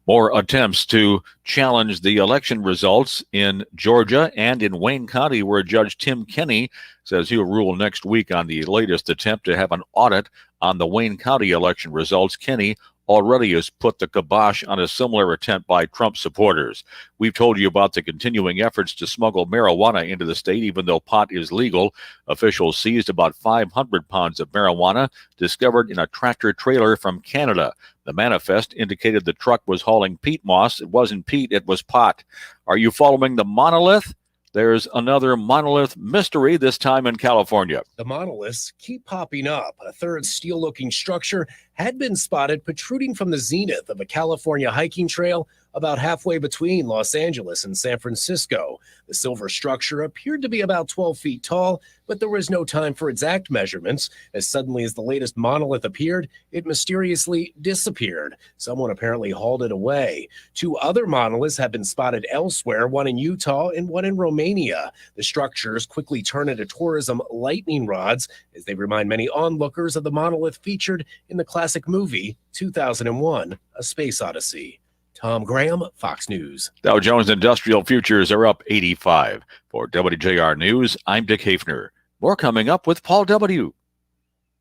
More attempts to challenge the election results in Georgia and in Wayne County, where Judge Tim Kenney says he'll rule next week on the latest attempt to have an audit on the Wayne County election results. Kenney already has put the kibosh on a similar attempt by Trump supporters. We've told you about the continuing efforts to smuggle marijuana into the state, even though pot is legal. Officials seized about 500 pounds of marijuana discovered in a tractor trailer from Canada. The manifest indicated the truck was hauling peat moss. It wasn't peat, it was pot. Are you following the monolith? There's another monolith mystery, this time in California.
The monoliths keep popping up. A third steel-looking structure had been spotted protruding from the zenith of a California hiking trail about halfway between Los Angeles and San Francisco. The silver structure appeared to be about 12 feet tall, but there was no time for exact measurements. As suddenly as the latest monolith appeared, it mysteriously disappeared. Someone apparently hauled it away. 2 other monoliths have been spotted elsewhere, one in Utah and one in Romania. The structures quickly turn into tourism lightning rods as they remind many onlookers of the monolith featured in the classic movie 2001, A Space Odyssey. Tom Graham, Fox News.
Dow Jones Industrial Futures are up 85. For WJR News, I'm Dick Hafner. More coming up with Paul W.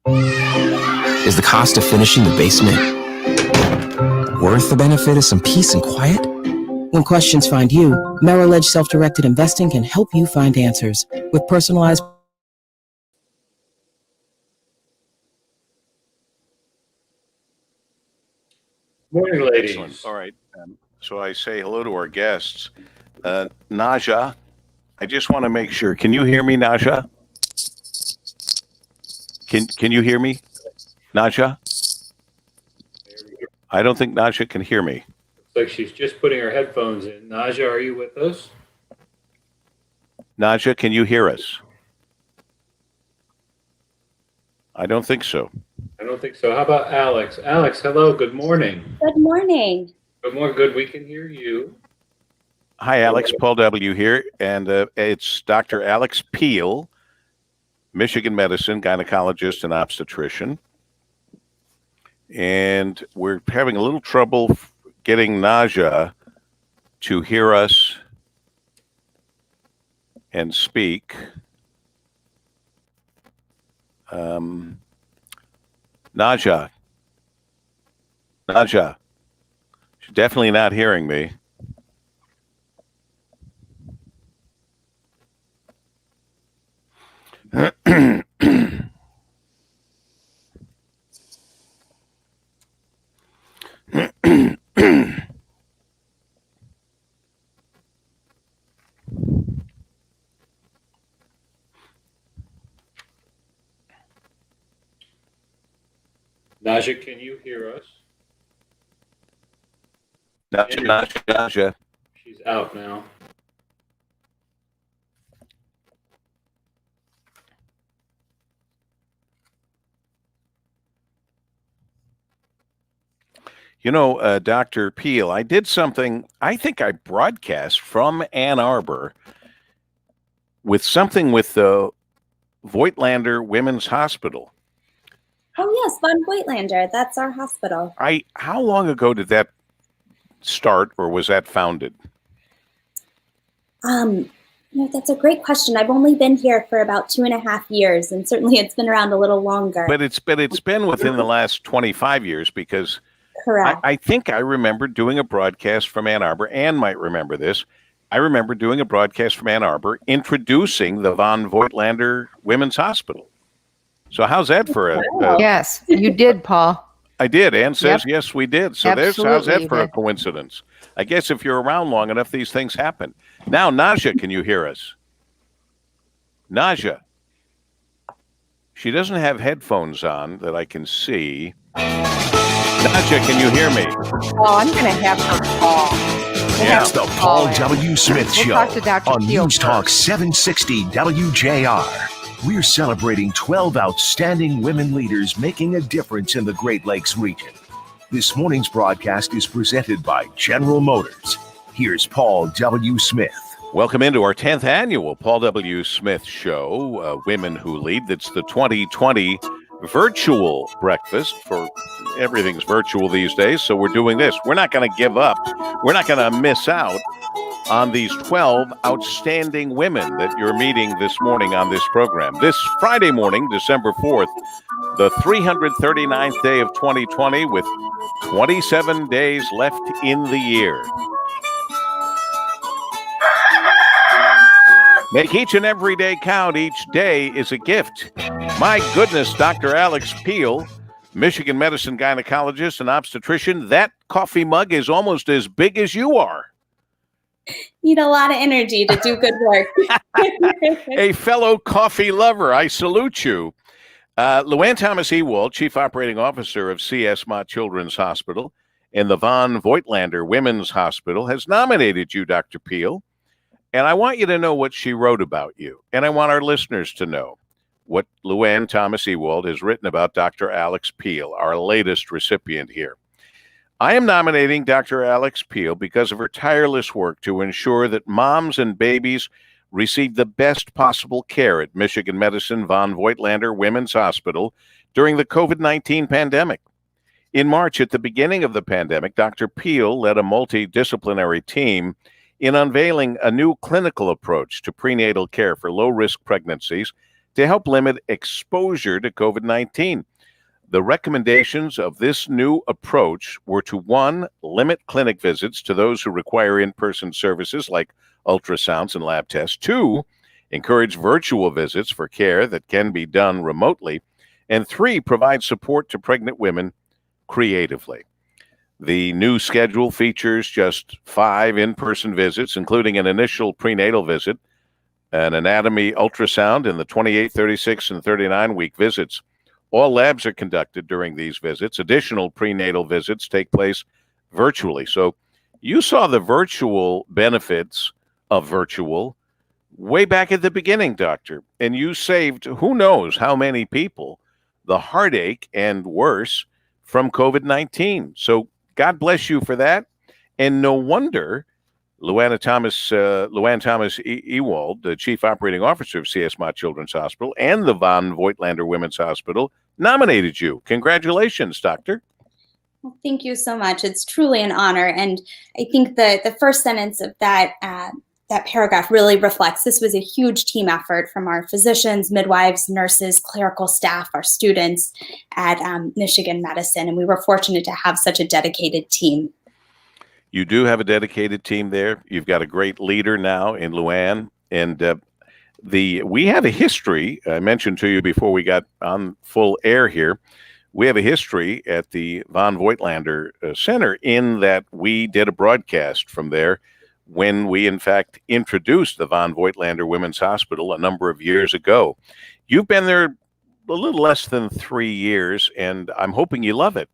Is the cost of finishing the basement worth the benefit of some peace and quiet? When questions find you, Merrill Edge Self-Directed Investing can help you find answers with personalized.
Morning, ladies.
Excellent. All right. So I say hello to our guests. Naja, I just want to make sure. Can you hear me, Naja? Can you hear me, Naja? I don't think Naja can hear me.
Looks like she's just putting her headphones in. Naja, are you with us?
Naja, can you hear us? I don't think so.
I don't think so. How about Alex? Alex, hello. Good morning.
Good morning.
Good morning. Good. We can hear you.
Hi, Alex. Paul W. here, and it's Dr. Alex Peel, Michigan medicine, gynecologist and obstetrician. And we're having a little trouble getting Naja to hear us and speak. Naja, she's definitely not hearing me.
Naja, can you hear us?
Naja.
She's out now.
You know, Dr. Peel, I did something, I think I broadcast from Ann Arbor with something with the Voigtlander Women's Hospital.
Oh yes, Von Voigtlander. That's our hospital.
How long ago did that start, or was that founded?
That's a great question. I've only been here for about 2.5 years, and certainly it's been around a little longer.
But it's been within the last 25 years, because
Correct.
I think I remember doing a broadcast from Ann Arbor. Ann might remember this. I remember doing a broadcast from Ann Arbor introducing the von Voigtlander Women's Hospital. So how's that for a
Yes, you did, Paul.
I did. Ann says, yes, we did. So how's
Absolutely,
that
you
for a
did.
coincidence? I guess if you're around long enough, these things happen. Now, Naja, can you hear us? Naja. She doesn't have headphones on that I can see. Naja, can you hear me?
Oh, I'm going to have her call.
Yeah.
It's the Paul W. Smith
We'll
Show
talk to Dr.
on
Peel
News Talk 760 WJR. We're celebrating 12 outstanding women leaders making a difference in the Great Lakes region. This morning's broadcast is presented by General Motors. Here's Paul W. Smith.
Welcome into our 10th annual Paul W. Smith Show, Women Who Lead. That's the 2020 virtual breakfast. For everything's virtual these days, so we're doing this. We're not going to give up. We're not going to miss out on these 12 outstanding women that you're meeting this morning on this program. This Friday morning, December 4th, the 339th day of 2020, with 27 days left in the year. Make each and every day count. Each day is a gift. My goodness, Dr. Alex Peel, Michigan medicine gynecologist and obstetrician, that coffee mug is almost as big as you are.
Need a lot of energy to do good work.
A fellow coffee lover, I salute you. Luann Thomas Ewald, Chief Operating Officer of CS Mott Children's Hospital and the von Voigtlander Women's Hospital, has nominated you, Dr. Peel. And I want you to know what she wrote about you. And I want our listeners to know what Luann Thomas Ewald has written about Dr. Alex Peel, our latest recipient here. I am nominating Dr. Alex Peel because of her tireless work to ensure that moms and babies receive the best possible care at Michigan Medicine von Voigtlander Women's Hospital during the COVID-19 pandemic. In March, at the beginning of the pandemic, Dr. Peel led a multidisciplinary team in unveiling a new clinical approach to prenatal care for low-risk pregnancies to help limit exposure to COVID-19. The recommendations of this new approach were to, 1, limit clinic visits to those who require in-person services like ultrasounds and lab tests. 2, encourage virtual visits for care that can be done remotely. And 3, provide support to pregnant women creatively. The new schedule features just 5 in-person visits, including an initial prenatal visit, an anatomy ultrasound, and the 28, 36, and 39-week visits. All labs are conducted during these visits. Additional prenatal visits take place virtually. So you saw the virtual benefits of virtual way back at the beginning, doctor, and you saved who knows how many people the heartache and worse from COVID-19. So God bless you for that. And no wonder Luann Thomas Ewald, the Chief Operating Officer of CS Mott Children's Hospital and the von Voigtlander Women's Hospital, nominated you. Congratulations, Doctor.
Well, thank you so much. It's truly an honor. And I think the first sentence of that paragraph really reflects this was a huge team effort from our physicians, midwives, nurses, clerical staff, our students at Michigan Medicine. And we were fortunate to have such a dedicated team.
You do have a dedicated team there. You've got a great leader now in Luann. And we have a history. I mentioned to you before we got on full air here. We have a history at the von Voigtlander Center in that we did a broadcast from there when we, in fact, introduced the von Voigtlander Women's Hospital a number of years ago. You've been there a little less than 3 years, and I'm hoping you love it.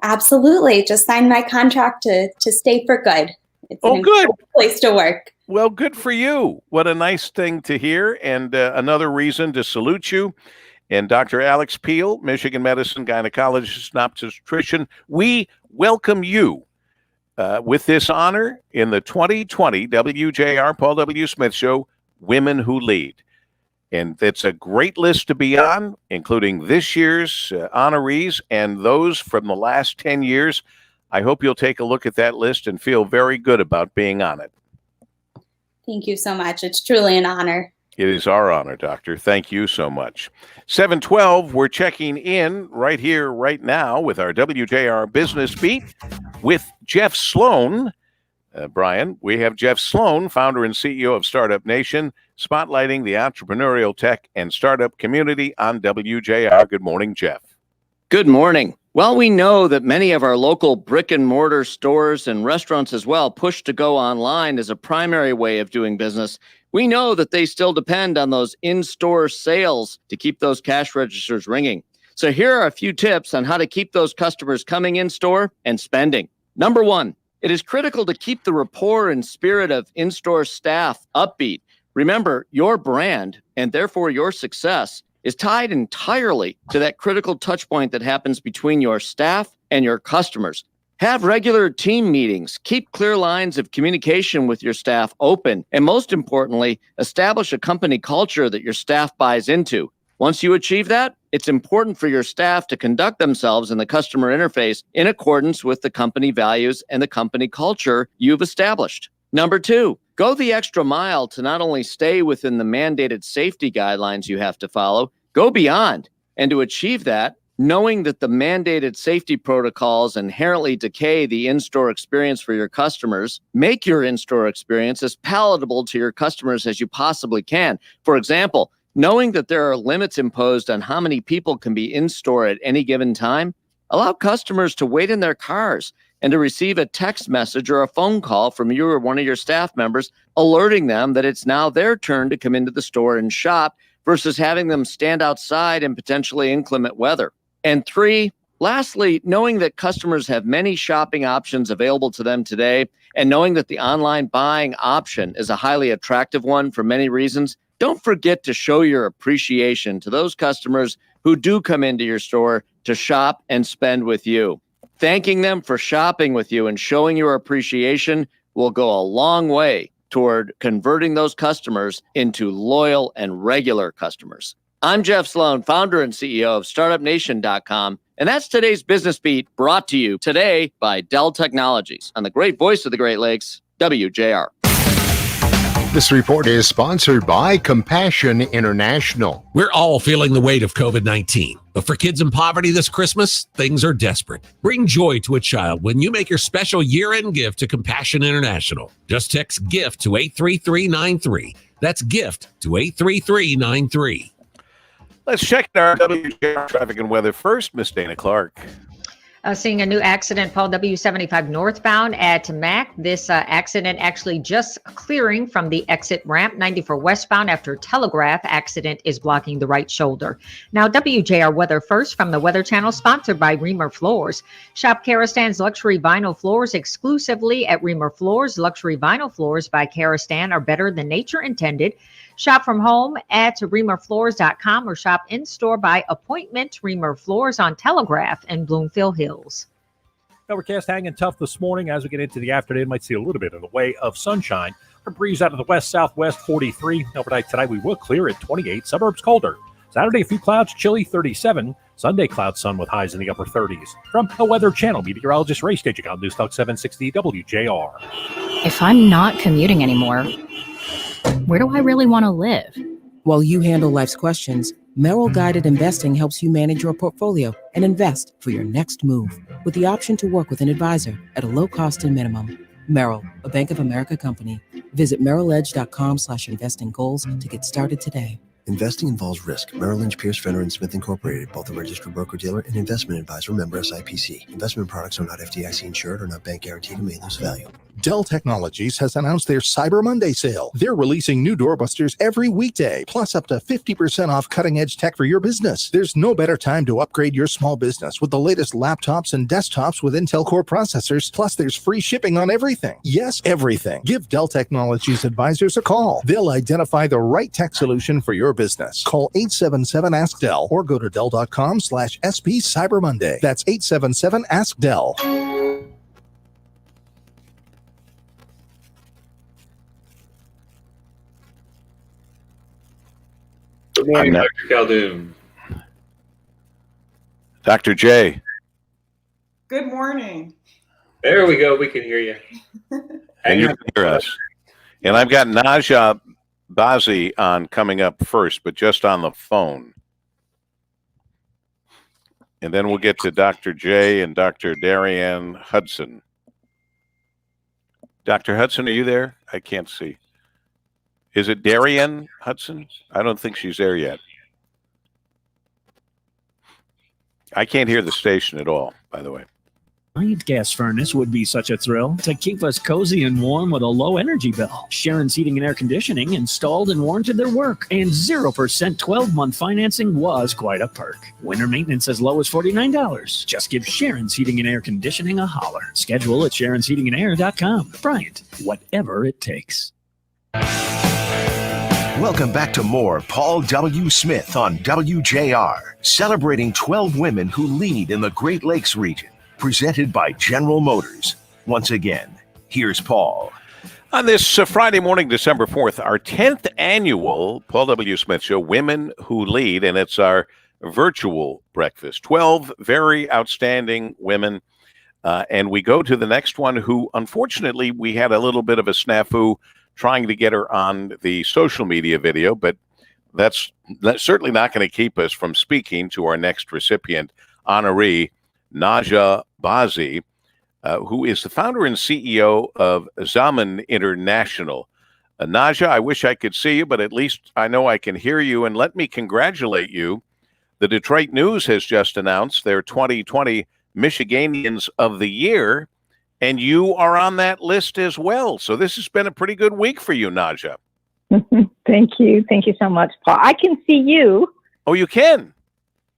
Absolutely. Just signed my contract to stay for good. It's an incredible place to work.
Well, good for you. What a nice thing to hear, and another reason to salute you. And Dr. Alex Peel, Michigan Medicine gynecologist and obstetrician, we welcome you with this honor in the 2020 WJR Paul W. Smith Show, Women Who Lead. And it's a great list to be on, including this year's honorees and those from the last 10 years. I hope you'll take a look at that list and feel very good about being on it.
Thank you so much. It's truly an honor.
It is our honor, Doctor. Thank you so much. 7:12, we're checking in right here, right now with our WJR Business Beat with Jeff Sloan. Brian, we have Jeff Sloan, founder and CEO of Startup Nation, spotlighting the entrepreneurial tech and startup community on WJR. Good morning, Jeff.
Good morning. Well, we know that many of our local brick and mortar stores and restaurants as well push to go online as a primary way of doing business. We know that they still depend on those in-store sales to keep those cash registers ringing. So here are a few tips on how to keep those customers coming in store and spending. Number one, it is critical to keep the rapport and spirit of in-store staff upbeat. Remember, your brand, and therefore your success, is tied entirely to that critical touch point that happens between your staff and your customers. Have regular team meetings, keep clear lines of communication with your staff open, and most importantly, establish a company culture that your staff buys into. Once you achieve that, it's important for your staff to conduct themselves in the customer interface in accordance with the company values and the company culture you've established. Number two, go the extra mile to not only stay within the mandated safety guidelines you have to follow, go beyond. And to achieve that, knowing that the mandated safety protocols inherently decay the in-store experience for your customers, make your in-store experience as palatable to your customers as you possibly can. For example, knowing that there are limits imposed on how many people can be in-store at any given time, allow customers to wait in their cars and to receive a text message or a phone call from you or one of your staff members alerting them that it's now their turn to come into the store and shop versus having them stand outside in potentially inclement weather. And three, lastly, knowing that customers have many shopping options available to them today, and knowing that the online buying option is a highly attractive one for many reasons, don't forget to show your appreciation to those customers who do come into your store to shop and spend with you. Thanking them for shopping with you and showing your appreciation will go a long way toward converting those customers into loyal and regular customers. I'm Jeff Sloan, founder and CEO of StartupNation.com, and that's today's Business Beat, brought to you today by Dell Technologies on the great voice of the Great Lakes, WJR.
This report is sponsored by Compassion International.
We're all feeling the weight of COVID-19, but for kids in poverty this Christmas, things are desperate. Bring joy to a child when you make your special year-end gift to Compassion International. Just text GIFT to 83393. That's GIFT to 83393.
Let's check our WJR traffic and weather first, Miss Dana Clark.
Seeing a new accident, Paul, W75 northbound at Mac. This accident actually just clearing from the exit ramp. 94 westbound after Telegraph accident is blocking the right shoulder. Now, WJR weather first from the Weather Channel, sponsored by Reamer Floors. Shop Karastan's luxury vinyl floors exclusively at Reamer Floors. Luxury vinyl floors by Karastan are better than nature intended. Shop from home at reamerfloors.com or shop in-store by appointment. Reamer Floors on Telegraph and Bloomfield Hills.
Overcast hanging tough this morning. As we get into the afternoon, might see a little bit in the way of sunshine. A breeze out of the west-southwest, 43. Overnight tonight, we will clear at 28. Suburbs colder. Saturday, a few clouds, chilly, 37. Sunday, cloud sun with highs in the upper 30s. From the Weather Channel, meteorologist Ray staging on News Talk 760 WJR.
If I'm not commuting anymore, where do I really want to live?
While you handle life's questions, Merrill Guided Investing helps you manage your portfolio and invest for your next move with the option to work with an advisor at a low cost and minimum. Merrill, a Bank of America company. Visit merrilledge.com/investing goals to get started today.
Investing involves risk. Merrill Lynch, Pierce, Fenner & Smith Incorporated, both a registered broker-dealer and investment advisor, member SIPC. Investment products are not FDIC insured or not bank guaranteed and may lose value.
Dell Technologies has announced their Cyber Monday sale. They're releasing new doorbusters every weekday, plus up to 50% off cutting-edge tech for your business. There's no better time to upgrade your small business with the latest laptops and desktops with Intel Core processors, plus there's free shipping on everything. Yes, everything. Give Dell Technologies advisors a call. They'll identify the right tech solution for your business. Call 877-ASK-DELL or go to Dell.com/SP Cyber Monday. That's 877-ASK-DELL.
Good morning, Dr. Caldoon.
Dr. J.
Good morning.
There we go. We can hear you.
And you can hear us. And I've got Naja Bazzi on coming up first, but just on the phone. And then we'll get to Dr. J and Dr. Darian Hudson. Dr. Hudson, are you there? I can't see. Is it Darian Hudson? I don't think she's there yet. I can't hear the station at all, by the way.
Gas furnace would be such a thrill to keep us cozy and warm with a low energy bill. Sharon's Heating and Air Conditioning installed and warranted their work, and 0% 12-month financing was quite a perk. Winter maintenance as low as $49. Just give Sharon's Heating and Air Conditioning a holler. Schedule at sharonsheatingandair.com. Bryant, whatever it takes.
Welcome back to more Paul W. Smith on WJR, celebrating 12 women who lead in the Great Lakes region. Presented by General Motors. Once again, here's Paul.
On this Friday morning, December 4th, our 10th annual Paul W. Smith Show, Women Who Lead, and it's our virtual breakfast. 12 very outstanding women. And we go to the next one who, unfortunately, we had a little bit of a snafu trying to get her on the social media video, but that's certainly not going to keep us from speaking to our next recipient, honoree, Naja Bazzi, who is the founder and CEO of Zaman International. Naja, I wish I could see you, but at least I know I can hear you. And let me congratulate you. The Detroit News has just announced their 2020 Michiganians of the Year, and you are on that list as well. So this has been a pretty good week for you, Naja.
Thank you. Thank you so much, Paul. I can see you.
Oh, you can?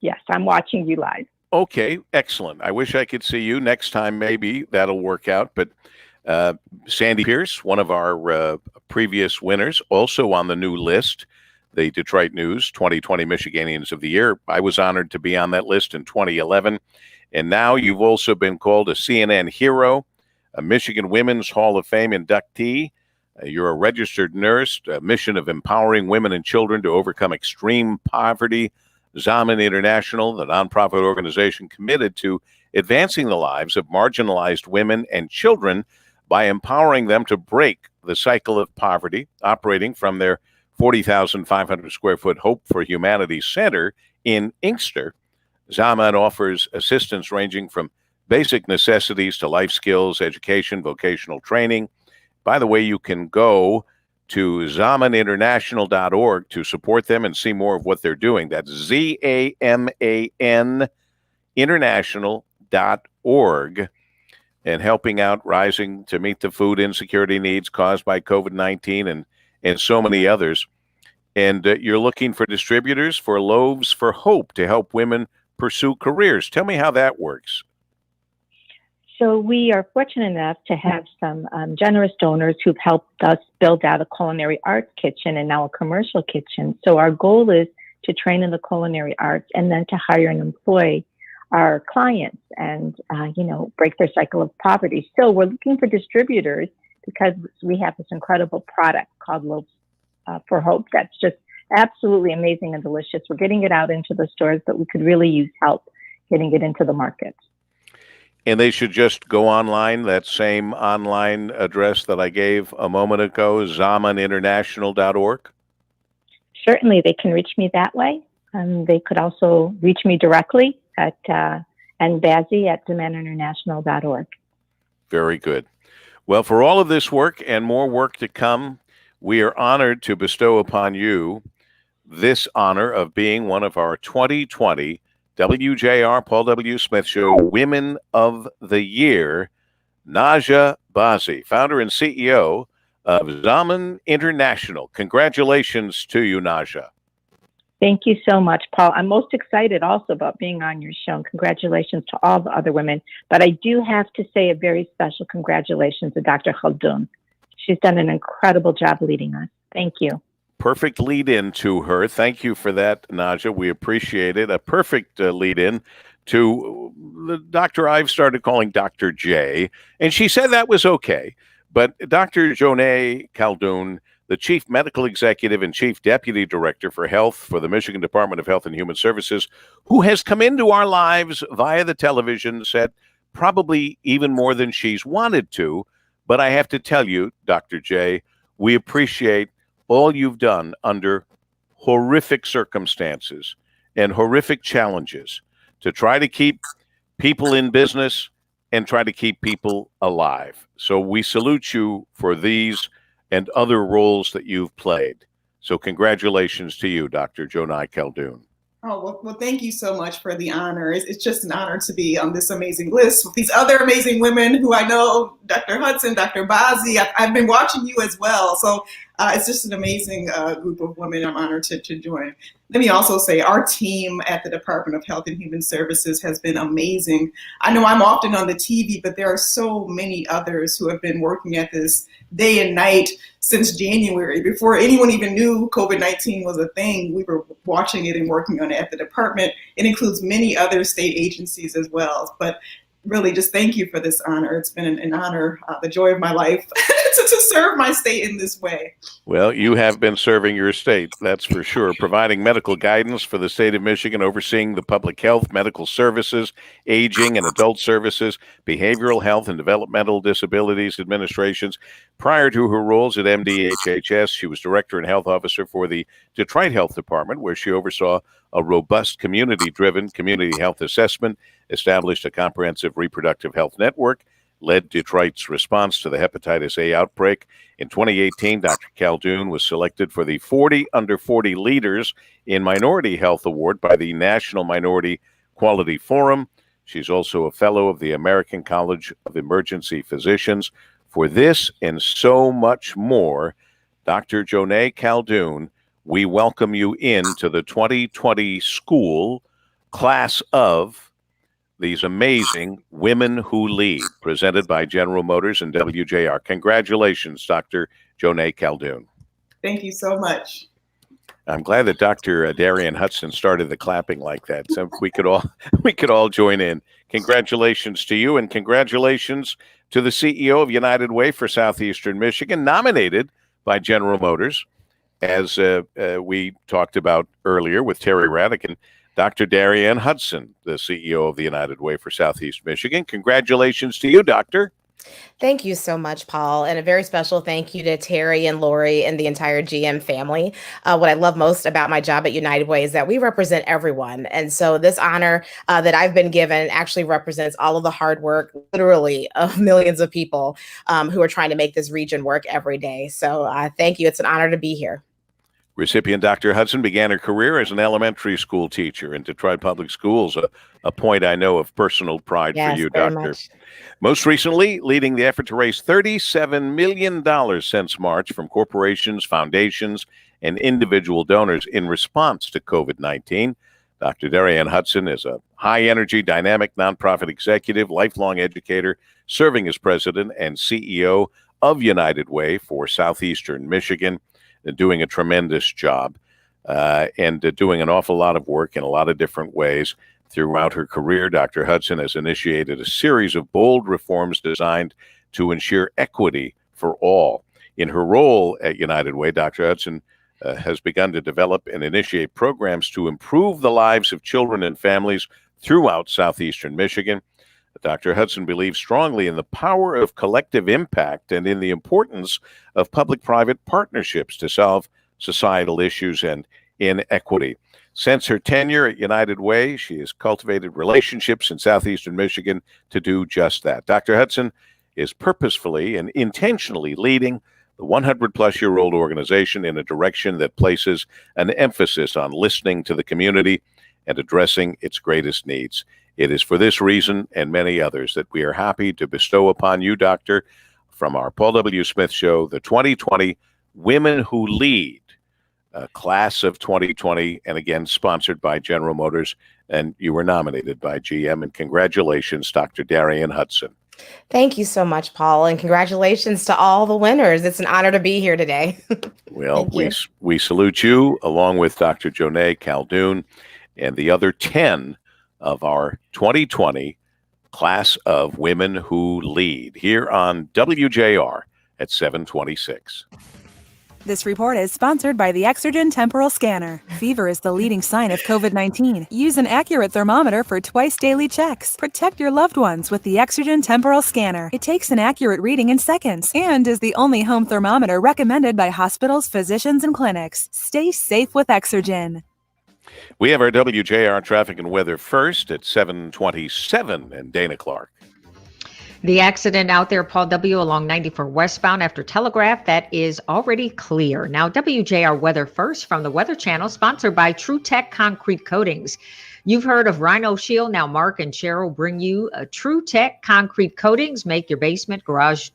Yes, I'm watching you live.
Okay, excellent. I wish I could see you next time. Maybe that'll work out. But Sandy Pierce, one of our previous winners, also on the new list, the Detroit News 2020 Michiganians of the Year. I was honored to be on that list in 2011. And now you've also been called a CNN hero, a Michigan Women's Hall of Fame inductee. You're a registered nurse, a mission of empowering women and children to overcome extreme poverty. Zaman International, the nonprofit organization committed to advancing the lives of marginalized women and children by empowering them to break the cycle of poverty, operating from their 40,500 square foot Hope for Humanity Center in Inkster. Zaman offers assistance ranging from basic necessities to life skills, education, vocational training. By the way, you can go to zamaninternational.org to support them and see more of what they're doing. That's ZAMAN international.org, and helping out rising to meet the food insecurity needs caused by COVID-19 and so many others. And you're looking for distributors for Loaves for Hope to help women pursue careers. Tell me how that works.
So we are fortunate enough to have some generous donors who've helped us build out a culinary arts kitchen and now a commercial kitchen. So our goal is to train in the culinary arts and then to hire and employ our clients and, break their cycle of poverty. So we're looking for distributors because we have this incredible product called Loaves for Hope that's just absolutely amazing and delicious. We're getting it out into the stores, but we could really use help getting it into the market.
And they should just go online, that same online address that I gave a moment ago, zamaninternational.org?
Certainly, they can reach me that way. They could also reach me directly at Bazzi at zamaninternational.org.
Very good. Well, for all of this work and more work to come, we are honored to bestow upon you this honor of being one of our 2020 WJR Paul W. Smith Show Women of the Year, Naja Bazzi, founder and CEO of Zaman International. Congratulations to you, Naja.
Thank you so much, Paul. I'm most excited also about being on your show. And congratulations to all the other women. But I do have to say a very special congratulations to Dr. Khaldun. She's done an incredible job leading us. Thank you.
Perfect lead-in to her. Thank you for that, Naja. We appreciate it. A perfect lead-in to the doctor I've started calling Dr. J, and she said that was okay. But Dr. Joné Khaldun, the Chief Medical Executive and Chief Deputy Director for Health for the Michigan Department of Health and Human Services, who has come into our lives via the television set, probably even more than she's wanted to. But I have to tell you, Dr. J, we appreciate all you've done under horrific circumstances and horrific challenges to try to keep people in business and try to keep people alive. So we salute you for these and other roles that you've played. So congratulations to you, Dr. Jonai Khaldun.
Oh, well, thank you so much for the honor. It's just an honor to be on this amazing list with these other amazing women who I know, Dr. Hudson, Dr. Bazzi. I've been watching you as well. So it's just an amazing group of women I'm honored to join. Let me also say our team at the Department of Health and Human Services has been amazing. I know I'm often on the TV, but there are so many others who have been working at this day and night since January. Before anyone even knew COVID-19 was a thing, we were watching it and working on it at the department. It includes many other state agencies as well. But really, just thank you for this honor. It's been an honor, the joy of my life, to serve my state in this way.
Well, you have been serving your state, that's for sure, providing medical guidance for the state of Michigan, overseeing the public health, medical services, aging and adult services, behavioral health and developmental disabilities administrations. Prior to her roles at MDHHS, she was director and health officer for the Detroit Health Department, where she oversaw a robust community-driven community health assessment, established a comprehensive reproductive health network, led Detroit's response to the hepatitis A outbreak. In 2018, Dr. Khaldun was selected for the 40 Under 40 Leaders in Minority Health Award by the National Minority Quality Forum. She's also a fellow of the American College of Emergency Physicians. For this and so much more, Dr. Jonai Khaldun, we welcome you into the 2020 school class of these amazing Women Who Lead, presented by General Motors and WJR. Congratulations, Dr. Jonai Khaldun.
Thank you so much.
I'm glad that Dr. Darian Hudson started the clapping like that, so we could all join in. Congratulations to you, and congratulations to the CEO of United Way for Southeastern Michigan, nominated by General Motors, as we talked about earlier with Terry Radican. Dr. Darian Hudson, the CEO of the United Way for Southeast Michigan. Congratulations to you, Doctor.
Thank you so much, Paul. And a very special thank you to Terry and Lori and the entire GM family. What I love most about my job at United Way is that we represent everyone. And so this honor that I've been given actually represents all of the hard work, literally, of millions of people who are trying to make this region work every day. So thank you. It's an honor to be here.
Recipient Dr. Hudson began her career as an elementary school teacher in Detroit Public Schools, a point I know of personal pride for you, Doctor. Most recently, leading the effort to raise $37 million since March from corporations, foundations, and individual donors in response to COVID-19. Dr. Darian Hudson is a high-energy, dynamic nonprofit executive, lifelong educator, serving as president and CEO of United Way for Southeastern Michigan. Doing a tremendous job and doing an awful lot of work in a lot of different ways. Throughout her career, Dr. Hudson has initiated a series of bold reforms designed to ensure equity for all. In her role at United Way, Dr. Hudson has begun to develop and initiate programs to improve the lives of children and families throughout Southeastern Michigan. Dr. Hudson believes strongly in the power of collective impact and in the importance of public-private partnerships to solve societal issues and inequity. Since her tenure at United Way, she has cultivated relationships in Southeastern Michigan to do just that. Dr. Hudson is purposefully and intentionally leading the 100-plus-year-old organization in a direction that places an emphasis on listening to the community and addressing its greatest needs. It is for this reason and many others that we are happy to bestow upon you, Doctor, from our Paul W. Smith Show, the 2020 Women Who Lead, class of 2020, and again, sponsored by General Motors, and you were nominated by GM, and congratulations, Dr. Darian Hudson.
Thank you so much, Paul, and congratulations to all the winners. It's an honor to be here today.
Well, we salute you, along with Dr. Jonai Khaldun and the other 10 of our 2020 class of Women Who Lead here on WJR at 726.
This report is sponsored by the Exergen Temporal Scanner. Fever is the leading sign of COVID-19. Use an accurate thermometer for twice daily checks. Protect your loved ones with the Exergen Temporal Scanner. It takes an accurate reading in seconds and is the only home thermometer recommended by hospitals, physicians, and clinics. Stay safe with Exergen.
We have our WJR Traffic and Weather first at 7:27 and Dana Clark.
The accident out there, Paul W., along 94 westbound after Telegraph, that is already clear. Now, WJR Weather first from the Weather Channel, sponsored by True Tech Concrete Coatings. You've heard of Rhino Shield. Now, Mark and Cheryl bring you a True Tech Concrete Coatings. Make your basement, garage,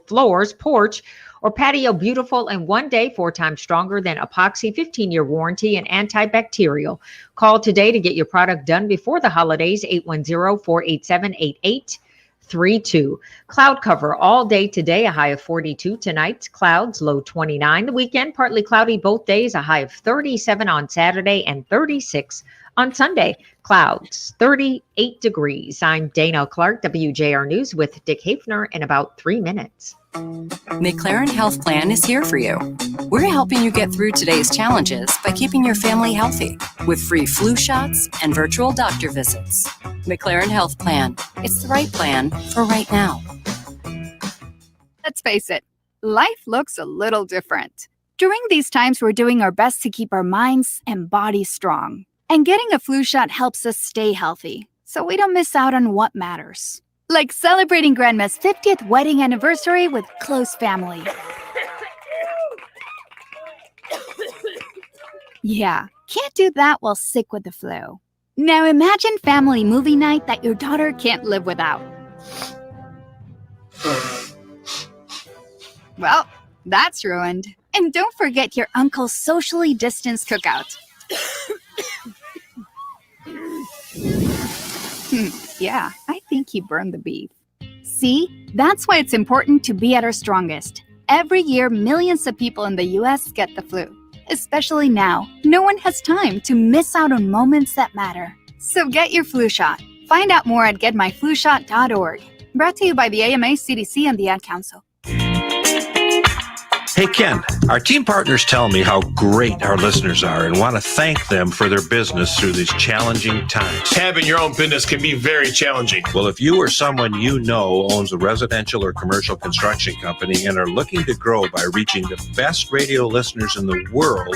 floors, porch, or patio beautiful in one day, 4 times stronger than epoxy, 15-year warranty, and antibacterial. Call today to get your product done before the holidays, 810-487-8832. Cloud cover all day today, a high of 42 tonight. Clouds, low 29. The weekend, partly cloudy both days, a high of 37 on Saturday and 36 on Sunday. Clouds, 38 degrees. I'm Dana Clark, WJR News with Dick Hafner in about 3 minutes.
Mclaren Health Plan is here for you. We're helping you get through today's challenges by keeping your family healthy with free flu shots and virtual doctor visits. Mclaren Health Plan. It's the right plan for right now.
Let's face it, life looks a little different. During these times, we're doing our best to keep our minds and bodies strong. And getting a flu shot helps us stay healthy, so we don't miss out on what matters. Like celebrating Grandma's 50th wedding anniversary with close family. Yeah, can't do that while sick with the flu. Now imagine family movie night that your daughter can't live without. Well, that's ruined. And don't forget your uncle's socially distanced cookout. Yeah, I think he burned the beef. See, that's why it's important to be at our strongest. Every year, millions of people in the U.S. get the flu. Especially now, no one has time to miss out on moments that matter. So get your flu shot. Find out more at getmyflushot.org. Brought to you by the AMA, CDC, and the Ad Council.
Hey, Ken, our team partners tell me how great our listeners are and want to thank them for their business through these challenging times.
Having your own business can be very challenging.
Well, if you or someone you know owns a residential or commercial construction company and are looking to grow by reaching the best radio listeners in the world,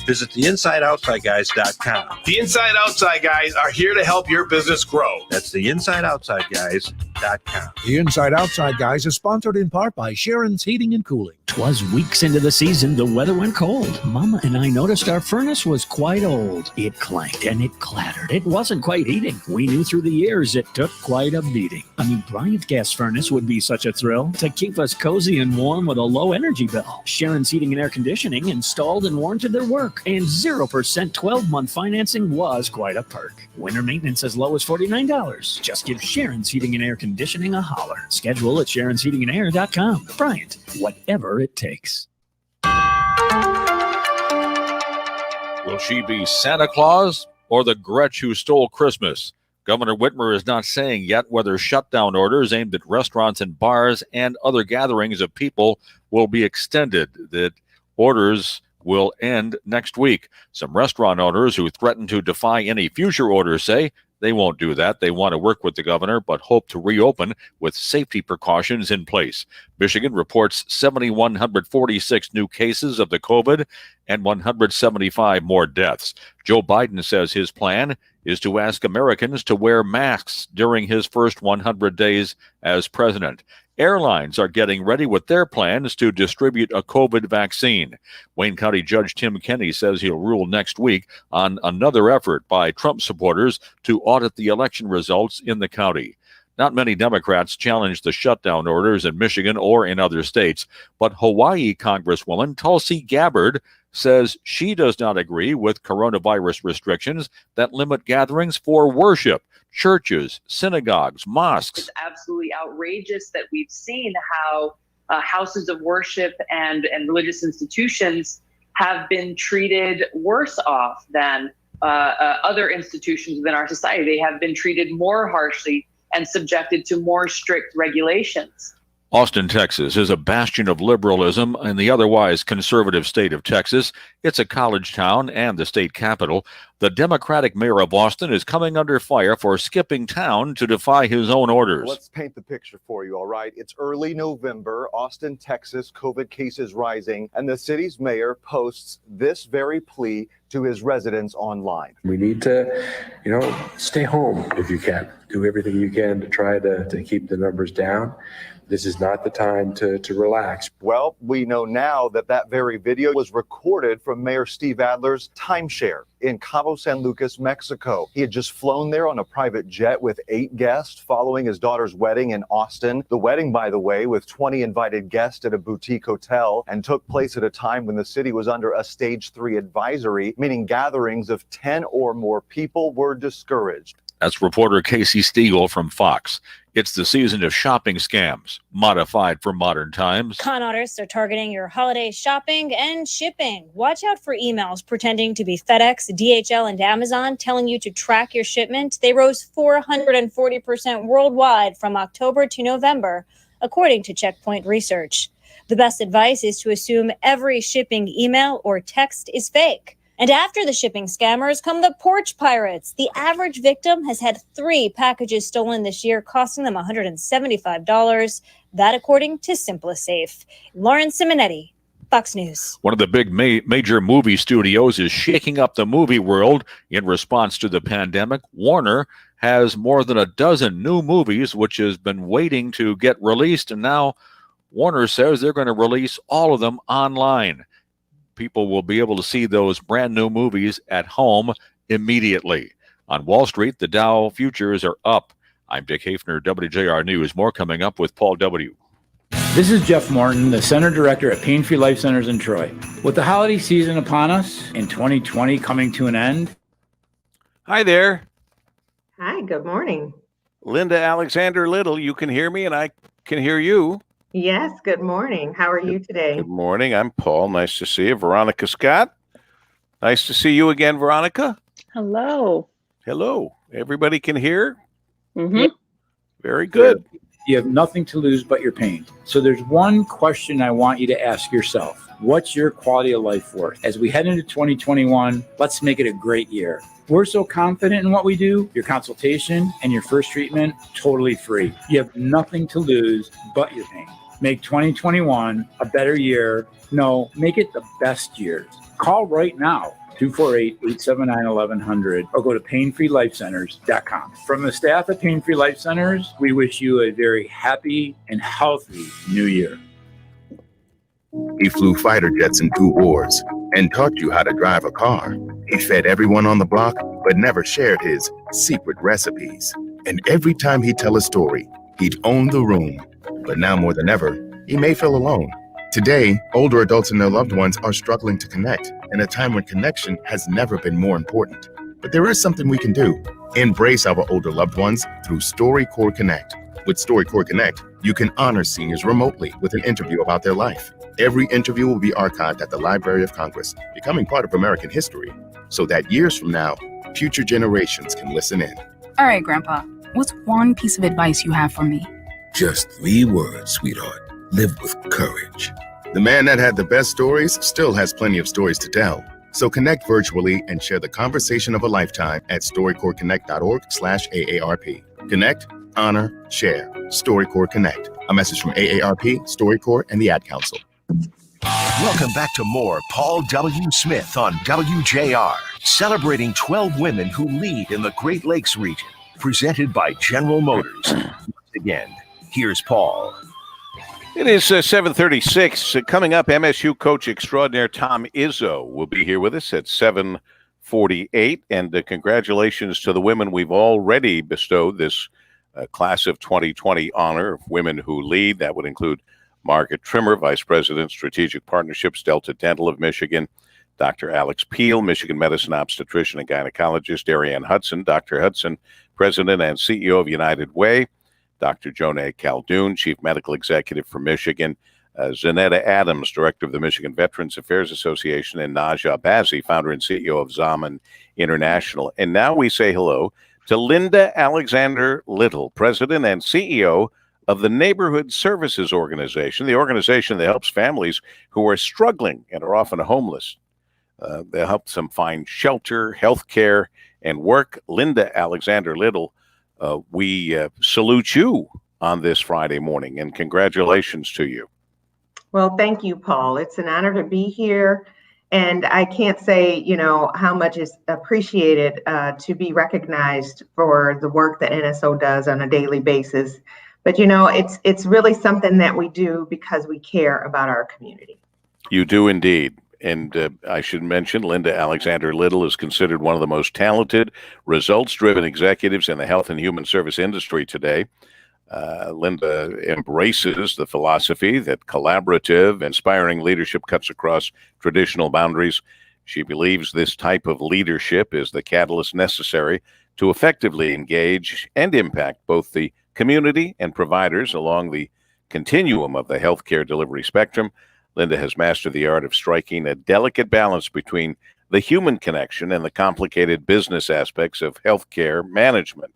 visit theinsideoutsideguys.com.
The Inside Outside Guys are here to help your business grow.
That's theinsideoutsideguys.com.
The Inside Outside Guys is sponsored in part by Sharon's Heating and Cooling.
'Twas weeks into the season, the weather went cold. Mama and I noticed our furnace was quite old. It clanked and it clattered. It wasn't quite heating. We knew through the years it took quite a beating. A new Bryant gas furnace would be such a thrill to keep us cozy and warm with a low energy bill. Sharon's Heating and Air Conditioning installed and warranted their work, and 0% 12-month financing was quite a perk. Winter maintenance as low as $49. Just give Sharon's Heating and Air Conditioning a holler. Schedule at SharonsHeatingandAir.com. Bryant, whatever it takes.
Will she be Santa Claus or the Gretch who stole Christmas? Governor Whitmer is not saying yet whether shutdown orders aimed at restaurants and bars and other gatherings of people will be extended. That orders will end next week. Some restaurant owners who threaten to defy any future orders say they won't do that. They want to work with the governor, but hope to reopen with safety precautions in place. Michigan reports 7,146 new cases of the COVID and 175 more deaths. Joe Biden says his plan is to ask Americans to wear masks during his first 100 days as president. Airlines are getting ready with their plans to distribute a COVID vaccine. Wayne County Judge Tim Kenney says he'll rule next week on another effort by Trump supporters to audit the election results in the county. Not many Democrats challenged the shutdown orders in Michigan or in other states, but Hawaii Congresswoman Tulsi Gabbard says she does not agree with coronavirus restrictions that limit gatherings for worship. Churches, synagogues, mosques.
It's absolutely outrageous that we've seen how houses of worship and religious institutions have been treated worse off than other institutions within our society. They have been treated more harshly and subjected to more strict regulations.
Austin, Texas is a bastion of liberalism in the otherwise conservative state of Texas. It's a college town and the state capital. The Democratic mayor of Austin is coming under fire for skipping town to defy his own orders.
Let's paint the picture for you, all right? It's early November, Austin, Texas, COVID cases rising, and the city's mayor posts this very plea to his residents online.
We need to, stay home if you can. Do everything you can to try to keep the numbers down. This is not the time to relax.
Well, we know now that very video was recorded from Mayor Steve Adler's timeshare in Cabo San Lucas, Mexico. He had just flown there on a private jet with 8 guests following his daughter's wedding in Austin. The wedding, by the way, with 20 invited guests at a boutique hotel, and took place at a time when the city was under a stage 3 advisory, meaning gatherings of 10 or more people were discouraged.
That's reporter Casey Stiegel from Fox. It's the season of shopping scams, modified for modern times.
Con artists are targeting your holiday shopping and shipping. Watch out for emails pretending to be FedEx, DHL, and Amazon telling you to track your shipment. They rose 440% worldwide from October to November, according to Checkpoint Research. The best advice is to assume every shipping email or text is fake. And after the shipping scammers come the porch pirates. The average victim has had 3 packages stolen this year, costing them $175. That according to SimpliSafe. Lauren Simonetti, Fox News.
One of the big major movie studios is shaking up the movie world in response to the pandemic. Warner has more than a dozen new movies which has been waiting to get released, and now Warner says they're going to release all of them online. People will be able to see those brand new movies at home immediately. On Wall Street, the Dow futures are up. I'm Dick Hafner, WJR News. More coming up with Paul W.
This is Jeff Martin, the Center Director at Pain Free Life Centers in Troy. With the holiday season upon us and 2020 coming to an end.
Hi there.
Hi, good morning.
Linda Alexander Little, you can hear me and I can hear you.
Yes, good morning. How are you today?
Good morning. I'm Paul. Nice to see you. Veronica Scott. Nice to see you again, Veronica.
Hello.
Hello. Everybody can hear?
Mm-hmm.
Very good.
You have nothing to lose but your pain. So there's one question I want you to ask yourself. What's your quality of life worth? As we head into 2021, let's make it a great year. We're so confident in what we do. Your consultation and your first treatment, totally free. You have nothing to lose but your pain. Make 2021 a better year. No, make it the best year. Call right now, 248-879-1100, or go to painfreelifecenters.com. From the staff at Pain Free Life Centers, we wish you a very happy and healthy new year.
He flew fighter jets in 2 wars and taught you how to drive a car. He fed everyone on the block, but never shared his secret recipes. And every time he'd tell a story, he'd own the room. But now more than ever, he may feel alone. Today, older adults and their loved ones are struggling to connect in a time when connection has never been more important. But there is something we can do. Embrace our older loved ones through StoryCorps Connect. With StoryCorps Connect, you can honor seniors remotely with an interview about their life. Every interview will be archived at the Library of Congress, becoming part of American history, so that years from now, future generations can listen in.
All right, Grandpa, what's one piece of advice you have for me?
Just 3 words, sweetheart. Live with courage. The man that had the best stories still has plenty of stories to tell. So connect virtually and share the conversation of a lifetime at StoryCorpsConnect.org/AARP. Connect, honor, share. StoryCorps Connect. A message from AARP, StoryCorps, and the Ad Council.
Welcome back to more Paul W. Smith on WJR, celebrating 12 women who lead in the Great Lakes region, presented by General Motors. Once again, here's Paul.
It is 7:36. Coming up, MSU coach extraordinaire Tom Izzo will be here with us at 7:48. And congratulations to the women we've already bestowed this class of 2020 honor of women who lead. That would include Margaret Trimmer, Vice President, Strategic Partnerships, Delta Dental of Michigan, Dr. Alex Peel, Michigan Medicine Obstetrician and Gynecologist, Darian Hudson, Dr. Hudson, President and CEO of United Way, Dr. Jonah Caldoun, Chief Medical Executive for Michigan, Zanetta Adams, Director of the Michigan Veterans Affairs Association, and Naja Bazzi, Founder and CEO of Zaman International. And now we say hello to Linda Alexander Little, President and CEO of the Neighborhood Services Organization, the organization that helps families who are struggling and are often homeless. They help them find shelter, health care, and work. Linda Alexander Little, we salute you on this Friday morning, and congratulations to you.
Well, thank you, Paul. It's an honor to be here. And I can't say, how much is appreciated to be recognized for the work that NSO does on a daily basis. But, it's really something that we do because we care about our community.
You do indeed. And I should mention, Linda Alexander Little is considered one of the most talented, results-driven executives in the health and human service industry today. Linda embraces the philosophy that collaborative, inspiring leadership cuts across traditional boundaries. She believes this type of leadership is the catalyst necessary to effectively engage and impact both the community and providers along the continuum of the healthcare delivery spectrum. Linda has mastered the art of striking a delicate balance between the human connection and the complicated business aspects of healthcare management.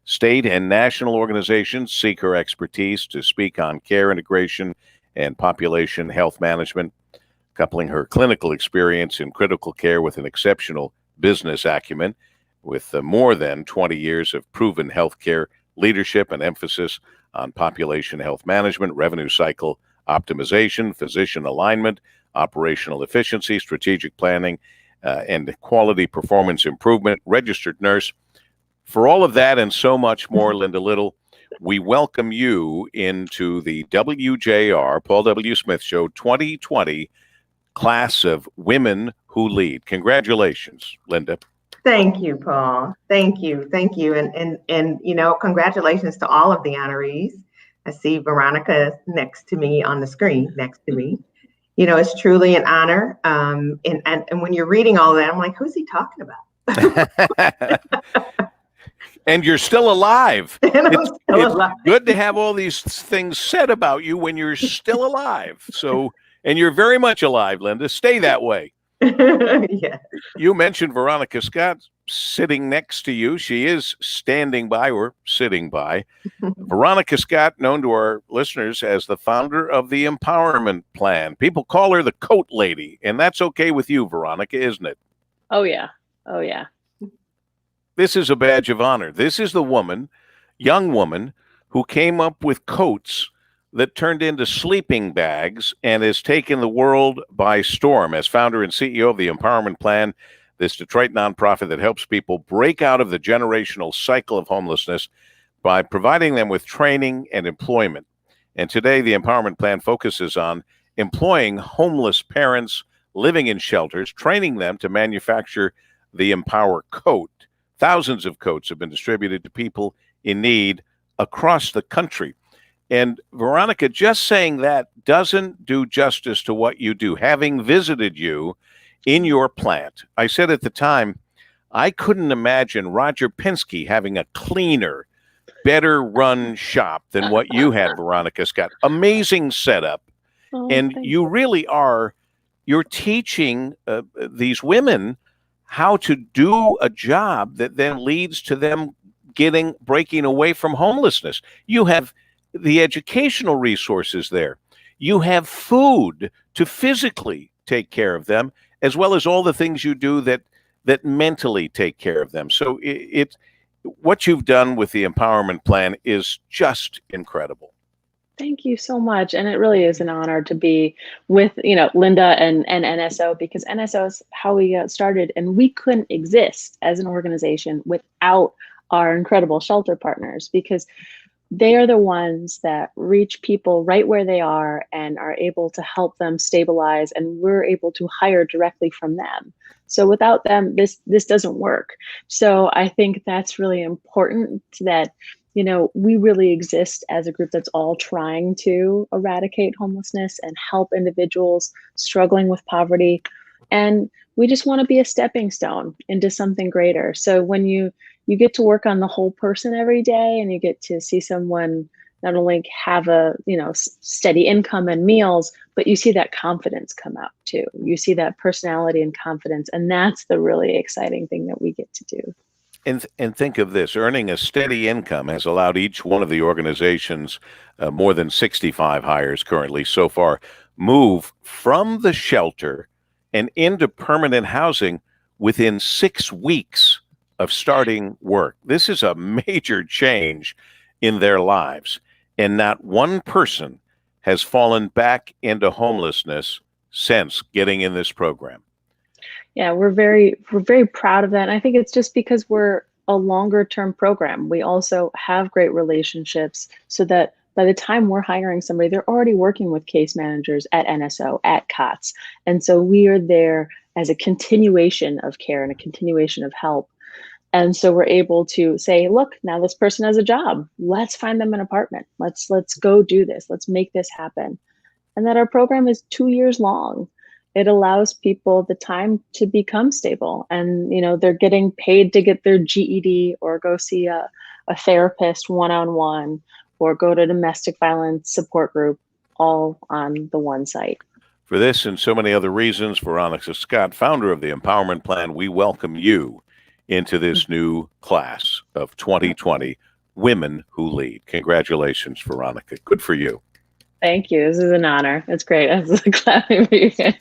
State and national organizations seek her expertise to speak on care integration and population health management, coupling her clinical experience in critical care with an exceptional business acumen. With more than 20 years of proven healthcare leadership and emphasis on population health management, revenue cycle optimization, physician alignment, operational efficiency, strategic planning, and quality performance improvement, registered nurse. For all of that and so much more, Linda Little, we welcome you into the WJR, Paul W. Smith Show 2020 class of Women Who Lead. Congratulations, Linda.
Thank you, Paul. Thank you. Thank you. And congratulations to all of the honorees. I see Veronica next to me on the screen, next to me. It's truly an honor. And when you're reading all that, I'm like, who's he talking about?
And you're still alive.
It's
good to have all these things said about you when you're still alive. And you're very much alive, Linda. Stay that way.
Yeah.
You mentioned Veronica Scott sitting next to you. She is standing by or sitting by. Veronica Scott, known to our listeners as the founder of the Empowerment Plan. People call her the coat lady, and that's okay with you, Veronica, isn't it?
Oh, yeah. Oh, yeah.
This is a badge of honor. This is the young woman, who came up with coats that turned into sleeping bags and has taken the world by storm. As founder and CEO of the Empowerment Plan, this Detroit nonprofit that helps people break out of the generational cycle of homelessness by providing them with training and employment. And today, the Empowerment Plan focuses on employing homeless parents living in shelters, training them to manufacture the Empower coat. Thousands of coats have been distributed to people in need across the country. And Veronica, just saying that doesn't do justice to what you do. Having visited you in your plant, I said at the time, I couldn't imagine Roger Penske having a cleaner, better run shop than what you had, Veronica Scott. Amazing setup. And you really are, you're teaching these women how to do a job that then leads to them breaking away from homelessness. You have the educational resources there. You have food to physically take care of them, as well as all the things you do that mentally take care of them. So what you've done with the Empowerment Plan is just incredible.
Thank you so much. And it really is an honor to be with, Linda and NSO, because NSO is how we got started, and we couldn't exist as an organization without our incredible shelter partners, because they are the ones that reach people right where they are and are able to help them stabilize, and we're able to hire directly from them. So without them, this doesn't work. So I think that's really important, that we really exist as a group that's all trying to eradicate homelessness and help individuals struggling with poverty. And we just want to be a stepping stone into something greater. So when you get to work on the whole person every day, and you get to see someone not only have a steady income and meals, but you see that confidence come out too. You see that personality and confidence, and that's the really exciting thing that we get to do.
And think of this, earning a steady income has allowed each one of the organizations, more than 65 hires currently so far, move from the shelter and into permanent housing within 6 weeks of starting work. This is a major change in their lives. And not one person has fallen back into homelessness since getting in this program.
Yeah, we're very proud of that. And I think it's just because we're a longer term program. We also have great relationships so that by the time we're hiring somebody, they're already working with case managers at NSO, at Tots. And so we are there as a continuation of care and a continuation of help. And so we're able to say, look, now this person has a job. Let's find them an apartment. Let's go do this. Let's make this happen. And that our program is 2 years long. It allows people the time to become stable. And, they're getting paid to get their GED or go see a therapist one-on-one or go to domestic violence support group, all on the one site.
For this and so many other reasons, Veronica Scott, founder of the Empowerment Plan, we welcome you into this new class of 2020 Women Who Lead. Congratulations, Veronica. Good for you.
Thank you. This is an honor. It's great. I was clapping for you guys.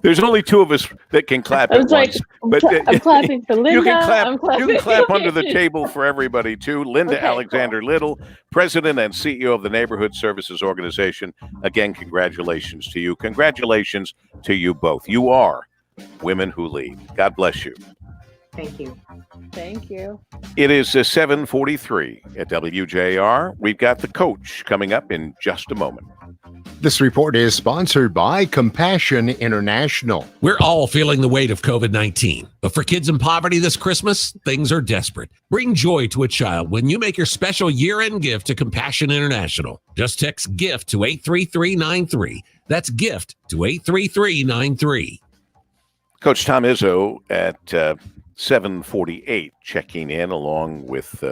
There's only two of us that can clap at once. But
I'm clapping for Linda.
You can clap under the table for everybody too. Linda Alexander Little, President and CEO of the Neighborhood Services Organization. Again, congratulations to you. Congratulations to you both. You are Women Who Lead. God bless you.
Thank you.
Thank you.
It is 7:43 at WJR. We've got the coach coming up in just a moment.
This report is sponsored by Compassion International.
We're all feeling the weight of COVID-19, but for kids in poverty this Christmas, things are desperate. Bring joy to a child when you make your special year-end gift to Compassion International. Just text GIFT to 83393. That's GIFT to 83393.
Coach Tom Izzo at 7:48 checking in, along with,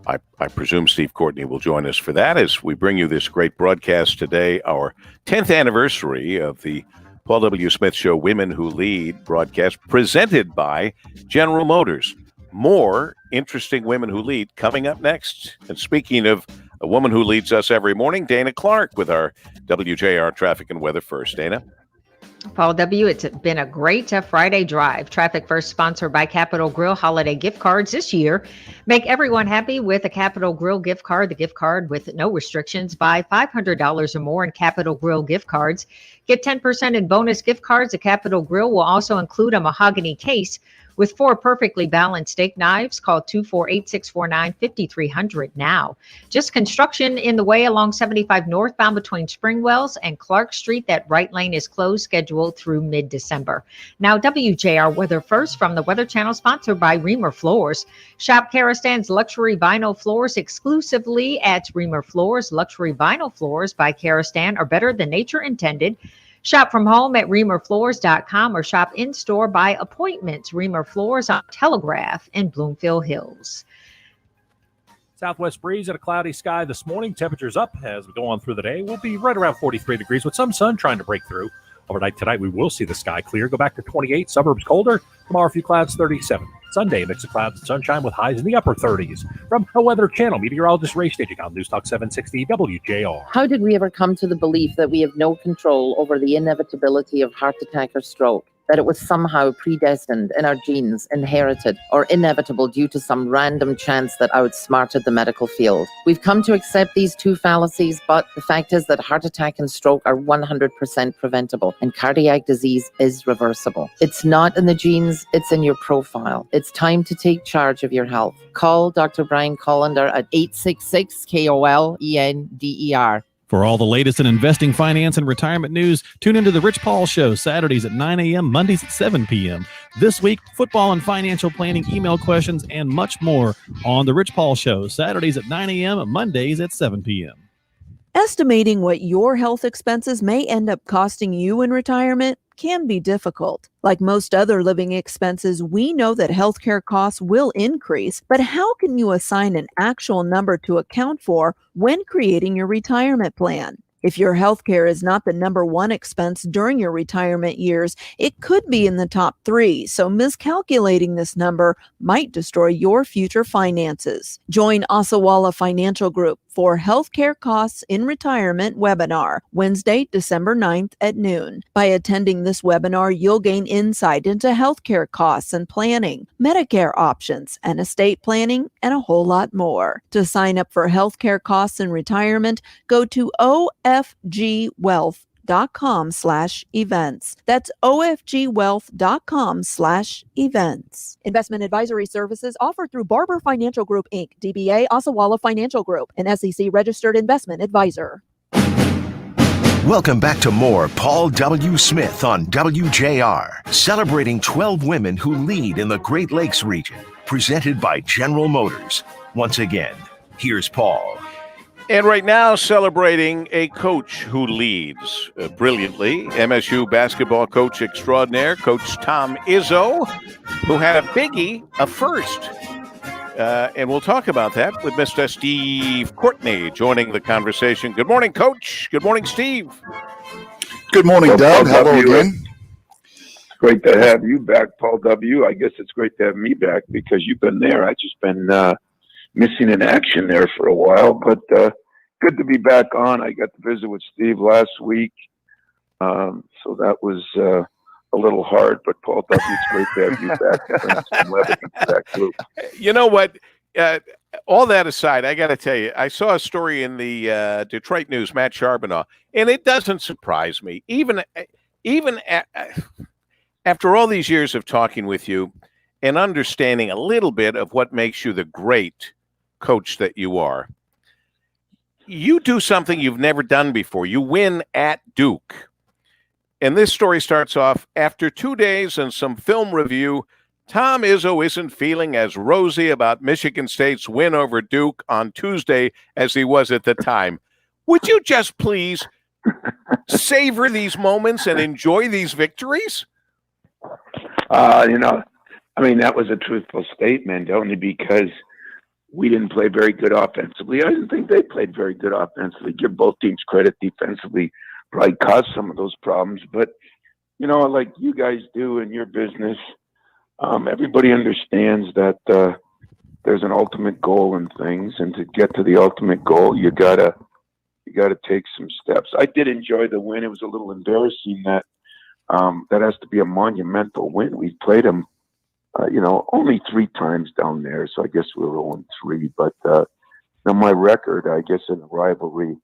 I presume Steve Courtney will join us for that as we bring you this great broadcast today, our 10th anniversary of the Paul W. Smith Show Women Who Lead broadcast presented by General Motors. More interesting women who lead coming up next. And speaking of a woman who leads us every morning, Dana Clark with our WJR Traffic and Weather First. Dana?
Paul W., it's been a great Friday drive. Traffic First sponsored by Capital Grill holiday gift cards this year. Make everyone happy with a Capital Grill gift card. The gift card with no restrictions. Buy $500 or more in Capital Grill gift cards. Get 10% in bonus gift cards. The Capital Grill will also include a mahogany case with 4 perfectly balanced steak knives. Call 248-649-5300 now. Just construction in the way along 75 northbound between Springwells and Clark Street. That right lane is closed, scheduled through mid-December. Now, WJR Weather First from the Weather Channel, sponsored by Reamer Floors. Shop Karastan's luxury vinyl floors exclusively at Reamer Floors. Luxury vinyl floors by Karastan are better than nature intended. Shop from home at reamerfloors.com or shop in-store by appointment. Reamer Floors on Telegraph in Bloomfield Hills.
Southwest breeze and a cloudy sky this morning. Temperatures up as we go on through the day. We'll be right around 43 degrees with some sun trying to break through. Overnight tonight, we will see the sky clear. Go back to 28, suburbs colder. Tomorrow, a few clouds, 37. Sunday, a mix of clouds and sunshine with highs in the upper 30s. From the Weather Channel, meteorologist Ray Staging on News Talk 760 WJR.
How did we ever come to the belief that we have no control over the inevitability of heart attack or stroke? That it was somehow predestined in our genes, inherited, or inevitable due to some random chance that outsmarted the medical field. We've come to accept these two fallacies, but the fact is that heart attack and stroke are 100% preventable, and cardiac disease is reversible. It's not in the genes, it's in your profile. It's time to take charge of your health. Call Dr. Brian Collender at 866-KOLENDER.
For all the latest in investing, finance, and retirement news, tune into The Rich Paul Show, Saturdays at 9 a.m., Mondays at 7 p.m. This week, football and financial planning, email questions, and much more on The Rich Paul Show, Saturdays at 9 a.m., Mondays at 7 p.m.
Estimating what your health expenses may end up costing you in retirement can be difficult. Like most other living expenses, we know that healthcare costs will increase, but how can you assign an actual number to account for when creating your retirement plan? If your healthcare is not the number one expense during your retirement years, it could be in the top 3, so miscalculating this number might destroy your future finances. Join Osawala Financial Group for Healthcare Costs in Retirement webinar, Wednesday, December 9th at noon. By attending this webinar, you'll gain insight into healthcare costs and planning, Medicare options, and estate planning, and a whole lot more. To sign up for healthcare costs in retirement, go to ofgwealth.com/events. That's ofgwealth.com/events. Investment advisory services offered through Barber Financial Group, Inc., DBA Osawala Financial Group, an SEC registered investment advisor.
Welcome back to more Paul W. Smith on WJR, celebrating 12 women who lead in the Great Lakes region, presented by General Motors. Once again, here's Paul.
And right now, celebrating a coach who leads brilliantly, MSU basketball coach extraordinaire, Coach Tom Izzo, who had a biggie, a first. And we'll talk about that with Mr. Steve Courtney joining the conversation. Good morning, Coach. Good morning, Steve.
Good morning, Doug. Hello again.
It's great to have you back, Paul W. I guess it's great to have me back because you've been there. I've just been missing in action there for a while, but good to be back on. I got to visit with Steve last week, so that was a little hard, but Paul W., it's great to have you back. Some leather into that group.
You know what? All that aside, I got to tell you, I saw a story in the Detroit News, Matt Charbonneau, and it doesn't surprise me. Even after all these years of talking with you and understanding a little bit of what makes you the great coach that you are, you do something you've never done before. You win at Duke. And this story starts off, after 2 days and some film review, Tom Izzo isn't feeling as rosy about Michigan State's win over Duke on Tuesday as he was at the time. Would you just please savor these moments and enjoy these victories?
That was a truthful statement, only because we didn't play very good offensively. I didn't think they played very good offensively. Give both teams credit defensively, probably caused some of those problems. But, like you guys do in your business, everybody understands that there's an ultimate goal in things, and to get to the ultimate goal, you gotta take some steps. I did enjoy the win. It was a little embarrassing that that has to be a monumental win. We played them, only 3 times down there, so I guess we were 0-3. But my record, I guess, in the rivalry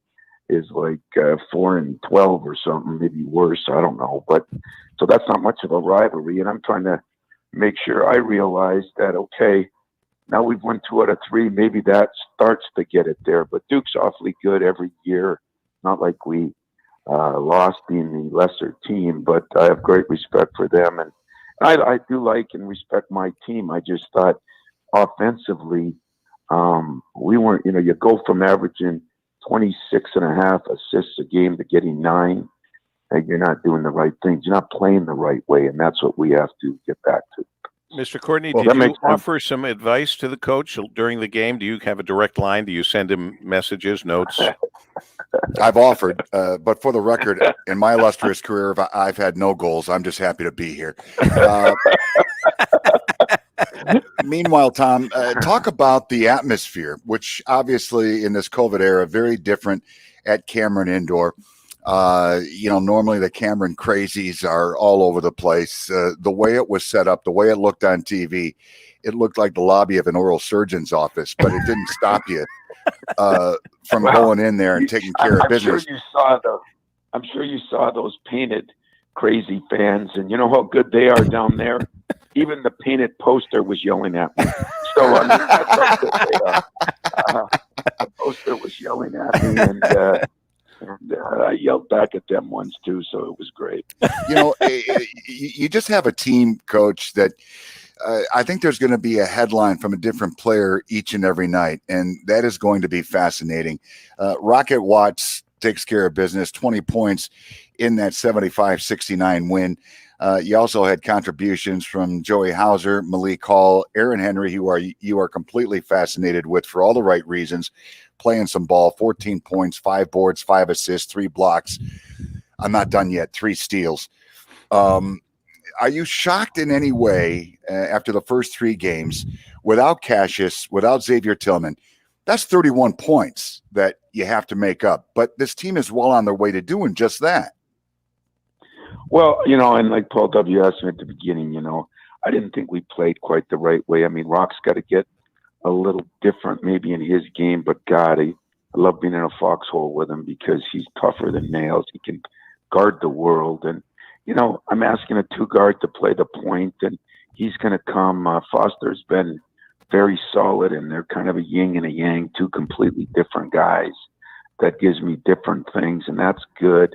is like 4-12 or something, maybe worse. I don't know, but so that's not much of a rivalry, and I'm trying to make sure I realize that, okay, now we've won 2 out of 3. Maybe that starts to get it there. But Duke's awfully good every year. Not like we lost being the lesser team, but I have great respect for them. And I do like and respect my team. I just thought offensively, we weren't, you go from averaging 26.5 assists a game to getting 9, and you're not doing the right things. You're not playing the right way, and that's what we have to get back to.
Mr. Courtney, did you offer some advice to the coach during the game? Do you have a direct line? Do you send him messages, notes?
I've offered, but for the record, in my illustrious career, I've had no goals. I'm just happy to be here. Meanwhile, Tom, talk about the atmosphere, which obviously in this COVID era, very different at Cameron Indoor. Normally the Cameron crazies are all over the place. The way it was set up, the way it looked on TV, it looked like the lobby of an oral surgeon's office, but it didn't stop you from going in there and taking care of business.
I'm sure you saw those painted crazy fans, and you know how good they are down there. Even the painted poster was yelling at me. So that's how good they are. The poster was yelling at me, and I yelled back at them once too, so it was great.
You just have a team, Coach, that I think there's going to be a headline from a different player each and every night, and that is going to be fascinating. Rocket Watts takes care of business, 20 points in that 75-69 win. You also had contributions from Joey Hauser, Malik Hall, Aaron Henry, who you are completely fascinated with for all the right reasons. playing some ball, 14 points, 5 boards, 5 assists, 3 blocks. I'm not done yet, 3 steals. Are you shocked in any way after the first 3 games without Cassius, without Xavier Tillman? That's 31 points that you have to make up. But this team is well on their way to doing just that.
Well, you know, and like Paul W. asked me at the beginning, you know, I didn't think we played quite the right way. I mean, Rock's got to get a little different maybe in his game, but God, I love being in a foxhole with him because he's tougher than nails. He can guard the world. And, you know, I'm asking a 2-guard to play the point, and he's going to come. Foster's been very solid, and they're kind of a yin and a yang, 2 completely different guys. That gives me different things, and that's good.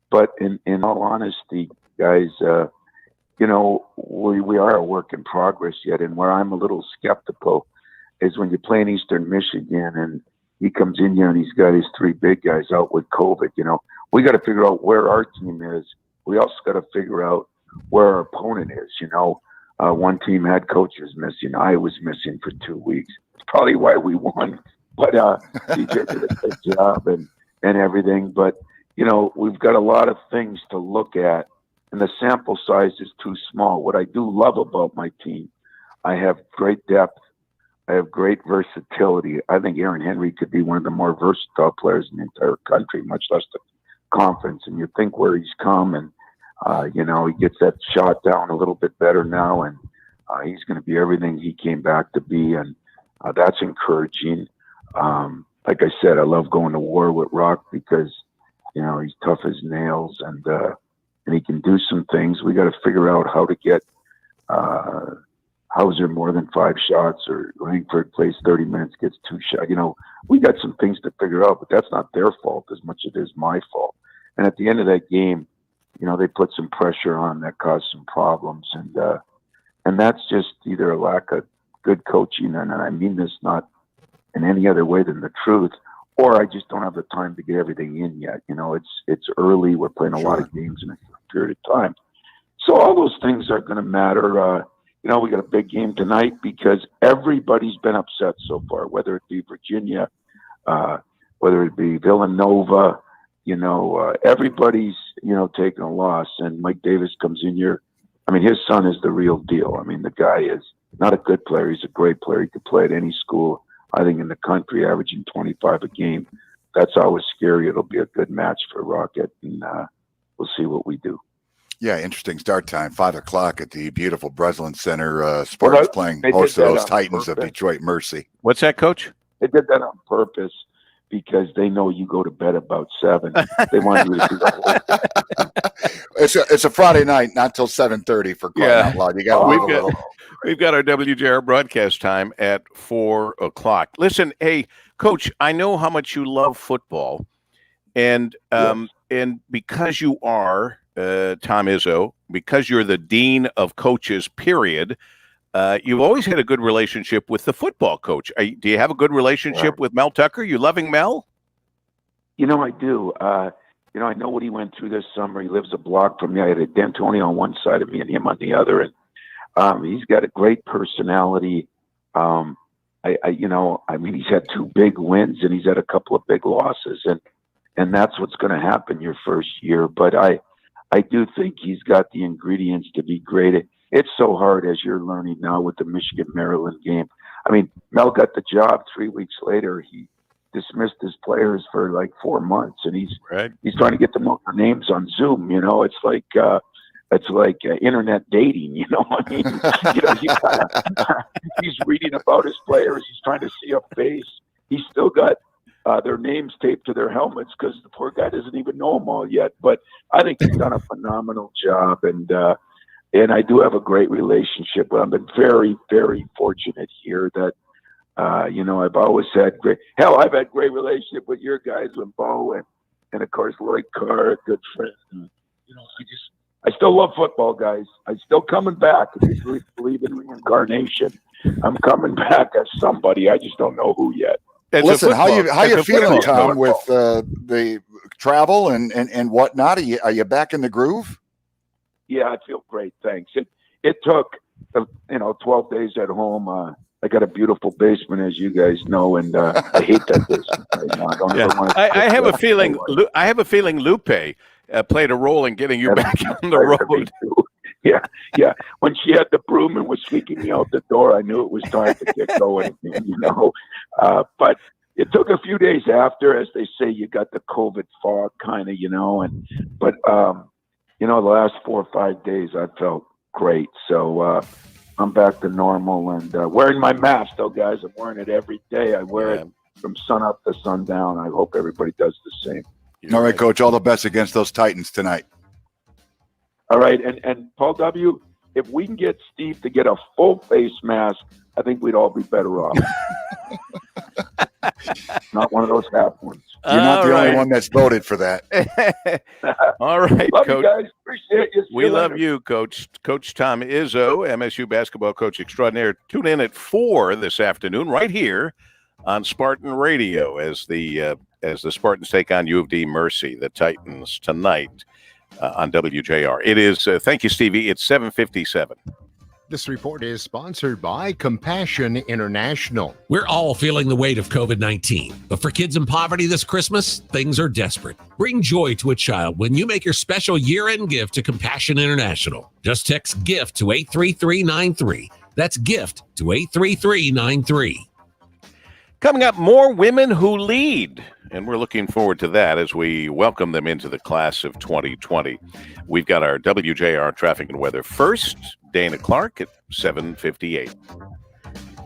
But in all honesty, guys, you know, we are a work in progress yet. And where I'm a little skeptical is when you play in Eastern Michigan and he comes in here and he's got his 3 big guys out with COVID. You know, we got to figure out where our team is. We also got to figure out where our opponent is. You know, one team had coaches missing. I was missing for 2 weeks. It's probably why we won. But DJ did a good job and everything. But, you know, we've got a lot of things to look at, and the sample size is too small. What I do love about my team, I have great depth. I have great versatility. I think Aaron Henry could be one of the more versatile players in the entire country, much less the conference. And you think where he's come, and, you know, he gets that shot down a little bit better now, and he's going to be everything he came back to be, and that's encouraging. Like I said, I love going to war with Rock because, you know, he's tough as nails, and he can do some things. We got to figure out how to get Hauser more than 5 shots, or Langford plays 30 minutes, gets 2 shots. You know, we got some things to figure out, but that's not their fault as much as it is my fault. And at the end of that game, you know, they put some pressure on that caused some problems, and that's just either a lack of good coaching, and I mean this not in any other way than the truth, or I just don't have the time to get everything in yet. You know, it's early. We're playing a lot of games in a period of time. So all those things are going to matter. You know, we got a big game tonight because everybody's been upset so far, whether it be Virginia, whether it be Villanova, you know, everybody's, you know, taking a loss. And Mike Davis comes in here. I mean, his son is the real deal. I mean, the guy is not a good player. He's a great player. He could play at any school, I think, in the country, averaging 25 a game. That's always scary. It'll be a good match for Rocket, and we'll see what we do.
Yeah, interesting start time, 5 o'clock at the beautiful Breslin Center. Spartans playing host to those Titans of Detroit Mercy.
What's that, Coach?
They did that on purpose because they know you go to bed about 7. They want you to do the whole thing.
It's a Friday night, not till 7:30 for crying out loud. You got
we've got our WJR broadcast time at 4 o'clock. Listen, hey, Coach, I know how much you love football, and and because you are Tom Izzo, because you're the dean of coaches, period, you've always had a good relationship with the football coach. Do you have a good relationship with Mel Tucker? You loving Mel?
You know, I do. You know, I know what he went through this summer. He lives a block from me. I had a D'Antoni on one side of me and him on the other. And he's got a great personality. You know, I mean, he's had 2 big wins and he's had a couple of big losses. And that's what's going to happen your first year. But I do think he's got the ingredients to be great. It's so hard, as you're learning now with the Michigan-Maryland game. I mean, Mel got the job 3 weeks later. He dismissed his players for like 4 months, and he's trying to get them all their names on Zoom. You know, it's like internet dating. You know, I mean, you know, he's reading about his players. He's trying to see a face. He's still got their names taped to their helmets because the poor guy doesn't even know them all yet. But I think he's done a phenomenal job, and I do have a great relationship. But I've been very, very fortunate here that, you know, I've always had I've had great relationship with your guys, with Bo and of course Lloyd Carr, a good friend. You know, I still love football, guys. I'm still coming back. If you believe in reincarnation, I'm coming back as somebody. I just don't know who yet.
Listen, how you feeling, Tom, with the travel and whatnot? Are you back in the groove?
Yeah, I feel great. Thanks. It took, 12 days at home. I got a beautiful basement, as you guys know, and I hate that basement right now. I don't ever want to.
I have a feeling. I have a feeling Lupe played a role in getting you back on the road.
Yeah. When she had the broom and was sneaking me out the door, I knew it was time to get going. But it took a few days after, as they say, you got the COVID fog kind of, but the last 4 or 5 days I felt great. So I'm back to normal and wearing my mask though, guys. I'm wearing it every day. I wear it from sun up to sundown. I hope everybody does the same.
All right, Coach. All the best against those Titans tonight.
All right, and Paul W., if we can get Steve to get a full face mask, I think we'd all be better off. Not one of those half ones.
You're not the only one that's voted for that.
All right,
love
Coach.
You guys. Appreciate you.
We love you, Coach. Coach Tom Izzo, MSU basketball coach extraordinaire. Tune in at 4 this afternoon, right here on Spartan Radio, as the Spartans take on U of D Mercy, the Titans, tonight on WJR. It is. Thank you, Stevie. It's 7:57.
This report is sponsored by Compassion International.
We're all feeling the weight of COVID-19, but for kids in poverty this Christmas, things are desperate. Bring joy to a child when you make your special year-end gift to Compassion International. Just text GIFT to 83393. That's GIFT to 83393.
Coming up, more women who lead, and we're looking forward to that as we welcome them into the class of 2020. We've got our WJR Traffic and Weather first. Dana Clark at 7:58.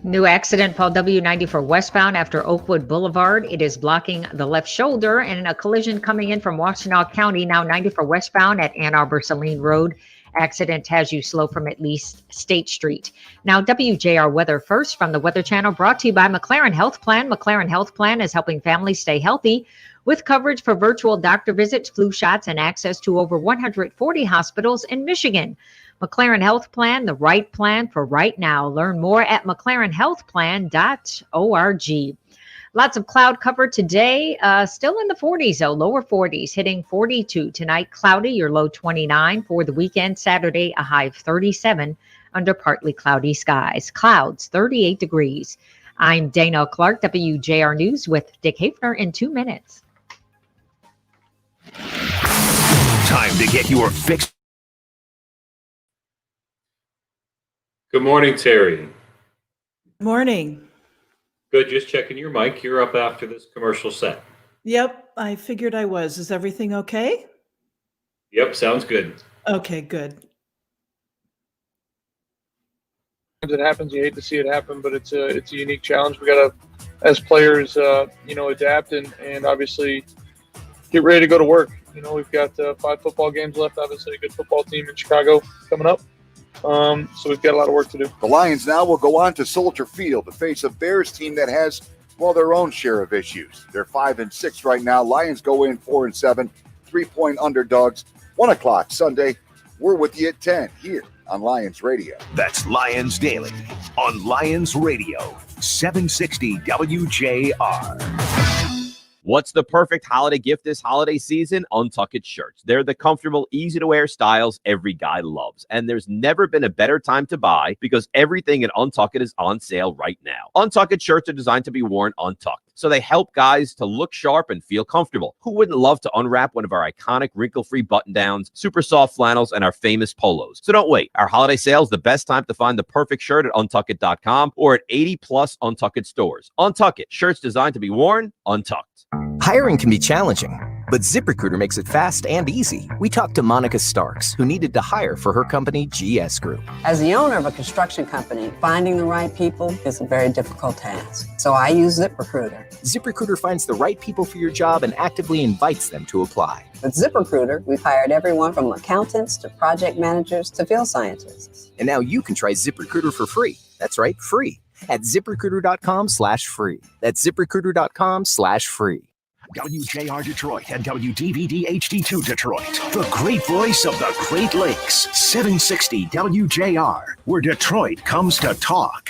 New accident, Paul W. 94 westbound after Oakwood Boulevard. It is blocking the left shoulder, and a collision coming in from Washtenaw County, now 94 westbound at Ann Arbor Saline Road. Accident has you slow from at least State Street. Now, WJR Weather first from the Weather Channel, brought to you by Mclaren Health Plan. Mclaren Health Plan is helping families stay healthy with coverage for virtual doctor visits, flu shots, and access to over 140 hospitals in Michigan. Mclaren Health Plan, the right plan for right now. Learn more at mclarenhealthplan.org. Lots of cloud cover today, still in the 40s, though, lower 40s, hitting 42 tonight. Cloudy, your low 29 for the weekend. Saturday, a high of 37 under partly cloudy skies. Clouds, 38 degrees. I'm Dana Clark, WJR News with Dick Hafner in 2 minutes.
Time to get your fix.
Good morning, Terry.
Morning.
Good, just checking your mic. You're up after this commercial set.
Yep, I figured I was. Is everything okay?
Yep, sounds good.
Okay, good.
It happens. You hate to see it happen, but it's a unique challenge. We got to, as players, adapt and obviously get ready to go to work. We've got 5 football games left. Obviously, a good football team in Chicago coming up. So we've got a lot of work to do.
The Lions now will go on to Soldier Field to face a Bears team that has, their own share of issues. They're 5-6 right now. Lions go in 4-7, 3-point underdogs. 1 o'clock Sunday. We're with you at 10 here on Lions Radio.
That's Lions Daily on Lions Radio, 760 WJR.
What's the perfect holiday gift this holiday season? Untucked shirts. They're the comfortable, easy-to-wear styles every guy loves. And there's never been a better time to buy because everything at Untucked is on sale right now. Untucked shirts are designed to be worn untucked, so they help guys to look sharp and feel comfortable. Who wouldn't love to unwrap one of our iconic wrinkle-free button-downs, super soft flannels, and our famous polos? So don't wait. Our holiday sale is the best time to find the perfect shirt at untucked.com or at 80-plus Untucked stores. Untucked, shirts designed to be worn untucked.
Hiring can be challenging, but ZipRecruiter makes it fast and easy. We talked to Monica Starks, who needed to hire for her company, GS Group.
As the owner of a construction company, finding the right people is a very difficult task. So I use ZipRecruiter.
ZipRecruiter finds the right people for your job and actively invites them to apply.
With ZipRecruiter, we've hired everyone from accountants to project managers to field scientists.
And now you can try ZipRecruiter for free. That's right, free. At ZipRecruiter.com/free. That's ZipRecruiter.com/free.
WJR Detroit and WDVD HD2 Detroit. The great voice of the Great Lakes. 760 WJR, where Detroit comes to talk.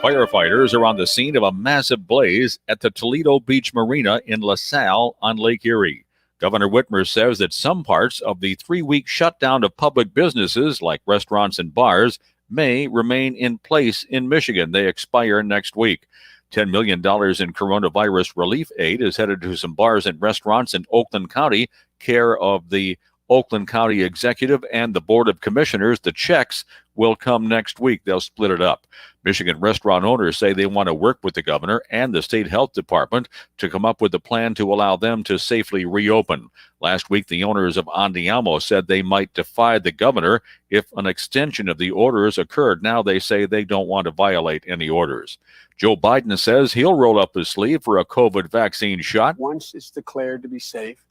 Firefighters are on the scene of a massive blaze at the Toledo Beach Marina in LaSalle on Lake Erie. Governor Whitmer says that some parts of the 3-week shutdown of public businesses like restaurants and bars may remain in place in Michigan. They expire next week. $10 million in coronavirus relief aid is headed to some bars and restaurants in Oakland County, care of the Oakland County Executive and the Board of Commissioners. The checks will come next week. They'll split it up. Michigan restaurant owners say they want to work with the governor and the state health department to come up with a plan to allow them to safely reopen. Last week, the owners of Andiamo said they might defy the governor if an extension of the orders occurred. Now they say they don't want to violate any orders. Joe Biden says he'll roll up his sleeve for a COVID vaccine shot.
Once it's declared to be safe,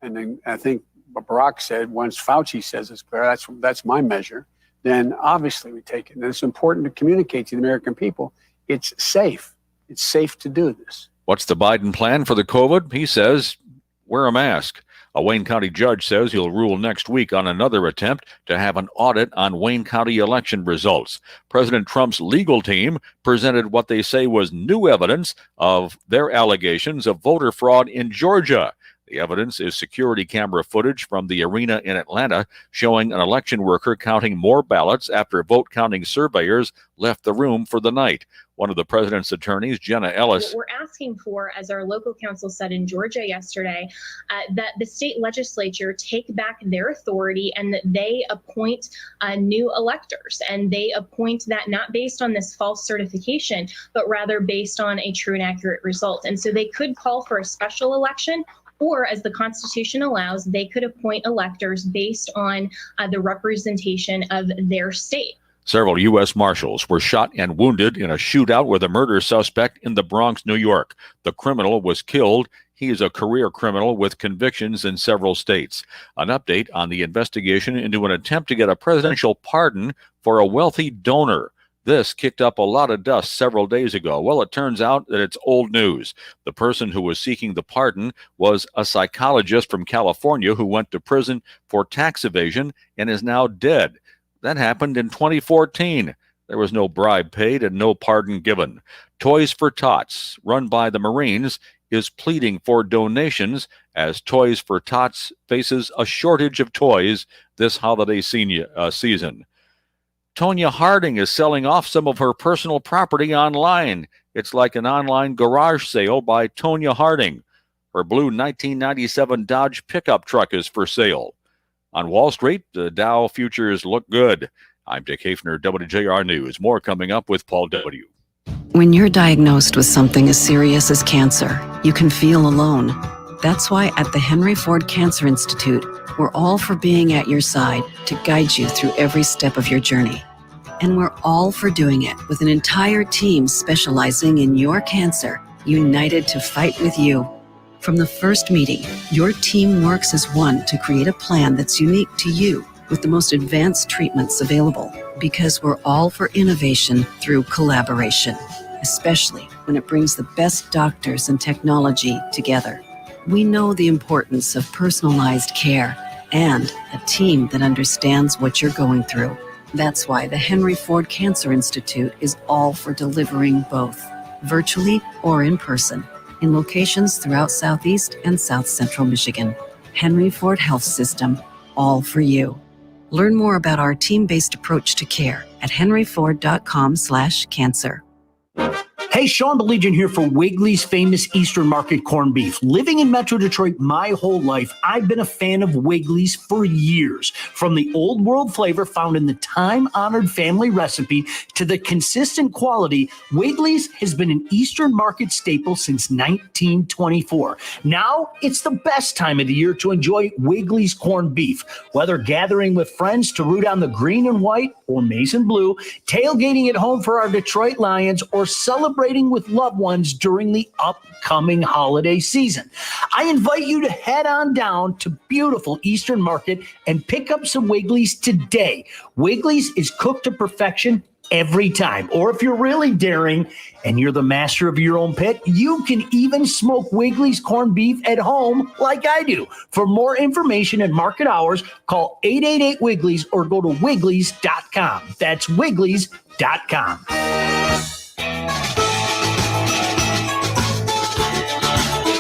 and then I think Barack said once Fauci says it's clear, that's my measure, then obviously we take it. And it's important to communicate to the American people it's safe. It's safe to do this.
What's the Biden plan for the COVID? He says, wear a mask. A Wayne County judge says he'll rule next week on another attempt to have an audit on Wayne County election results. President Trump's legal team presented what they say was new evidence of their allegations of voter fraud in Georgia. The evidence is security camera footage from the arena in Atlanta showing an election worker counting more ballots after vote counting surveyors left the room for the night. One of the president's attorneys, Jenna Ellis.
What we're asking for, as our local counsel said in Georgia yesterday, that the state legislature take back their authority and that they appoint new electors. And they appoint that not based on this false certification, but rather based on a true and accurate result. And so they could call for a special election, or, as the Constitution allows, they could appoint electors based on the representation of their state.
Several U.S. Marshals were shot and wounded in a shootout with a murder suspect in the Bronx, New York. The criminal was killed. He is a career criminal with convictions in several states. An update on the investigation into an attempt to get a presidential pardon for a wealthy donor. This kicked up a lot of dust several days ago. Well, it turns out that it's old news. The person who was seeking the pardon was a psychologist from California who went to prison for tax evasion and is now dead. That happened in 2014. There was no bribe paid and no pardon given. Toys for Tots, run by the Marines, is pleading for donations as Toys for Tots faces a shortage of toys this holiday season. Tonya Harding is selling off some of her personal property online. It's like an online garage sale by Tonya Harding. Her blue 1997 Dodge pickup truck is for sale. On Wall Street, the Dow futures look good. I'm Dick Hafner, WJR News. More coming up with Paul W.
When you're diagnosed with something as serious as cancer, you can feel alone. That's why at the Henry Ford Cancer Institute, we're all for being at your side to guide you through every step of your journey. And we're all for doing it with an entire team specializing in your cancer, united to fight with you. From the first meeting, your team works as one to create a plan that's unique to you with the most advanced treatments available, because we're all for innovation through collaboration, especially when it brings the best doctors and technology together. We know the importance of personalized care and a team that understands what you're going through. That's why the Henry Ford Cancer Institute is all for delivering both, virtually or in person, in locations throughout Southeast and South Central Michigan. Henry Ford Health System, all for you. Learn more about our team-based approach to care at henryford.com/cancer.
Hey, Sean Belegian here for Wigley's famous Eastern Market corned beef. Living in Metro Detroit my whole life, I've been a fan of Wigley's for years. From the old world flavor found in the time-honored family recipe to the consistent quality, Wigley's has been an Eastern Market staple since 1924. Now, it's the best time of the year to enjoy Wigley's corned beef. Whether gathering with friends to root on the green and white or maize and blue, tailgating at home for our Detroit Lions, or celebrating with loved ones during the upcoming holiday season. I invite you to head on down to beautiful Eastern Market and pick up some Wigley's today. Wigley's is cooked to perfection every time. Or if you're really daring and you're the master of your own pit, you can even smoke Wigley's corned beef at home like I do. For more information and market hours, call 888-WIGGLEYS or go to Wiggleys.com. That's Wiggleys.com.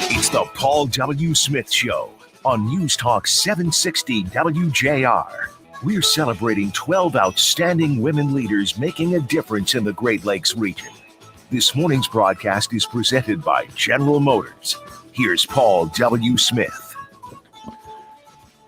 It's the Paul W. Smith Show on News Talk 760 WJR. We're celebrating 12 outstanding women leaders making a difference in the Great Lakes region. This morning's broadcast is presented by General Motors. Here's Paul W. Smith.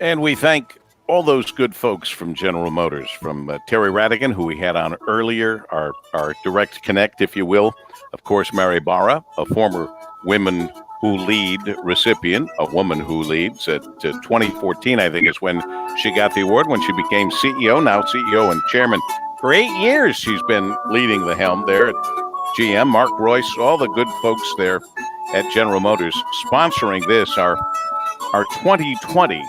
And we thank all those good folks from General Motors, from Terry Radigan, who we had on earlier, our direct connect, if you will. Of course, Mary Barra, a former Women Who Lead recipient, a woman who leads. At 2014, I think, is when she got the award, when she became CEO, now CEO and chairman. For 8 years, she's been leading the helm there at GM. Mark Royce, all the good folks there at General Motors, sponsoring this, our 2020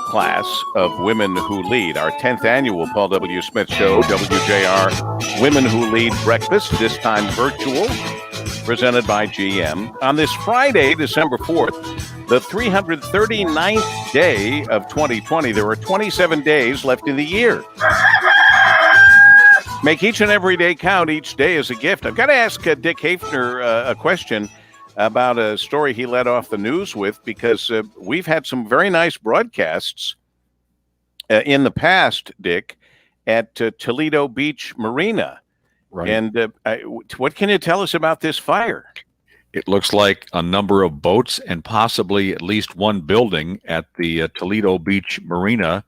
class of Women Who Lead, our 10th annual Paul W. Smith Show, WJR Women Who Lead Breakfast, this time virtual, presented by GM. On this Friday, December 4th, the 339th day of 2020, there are 27 days left in the year. Make each and every day count. Each day is a gift. I've got to ask Dick Hafner a question about a story he led off the news with, because we've had some very nice broadcasts in the past, Dick, at Toledo Beach Marina. Right. And what can you tell us about this fire?
It looks like a number of boats and possibly at least one building at the Toledo Beach Marina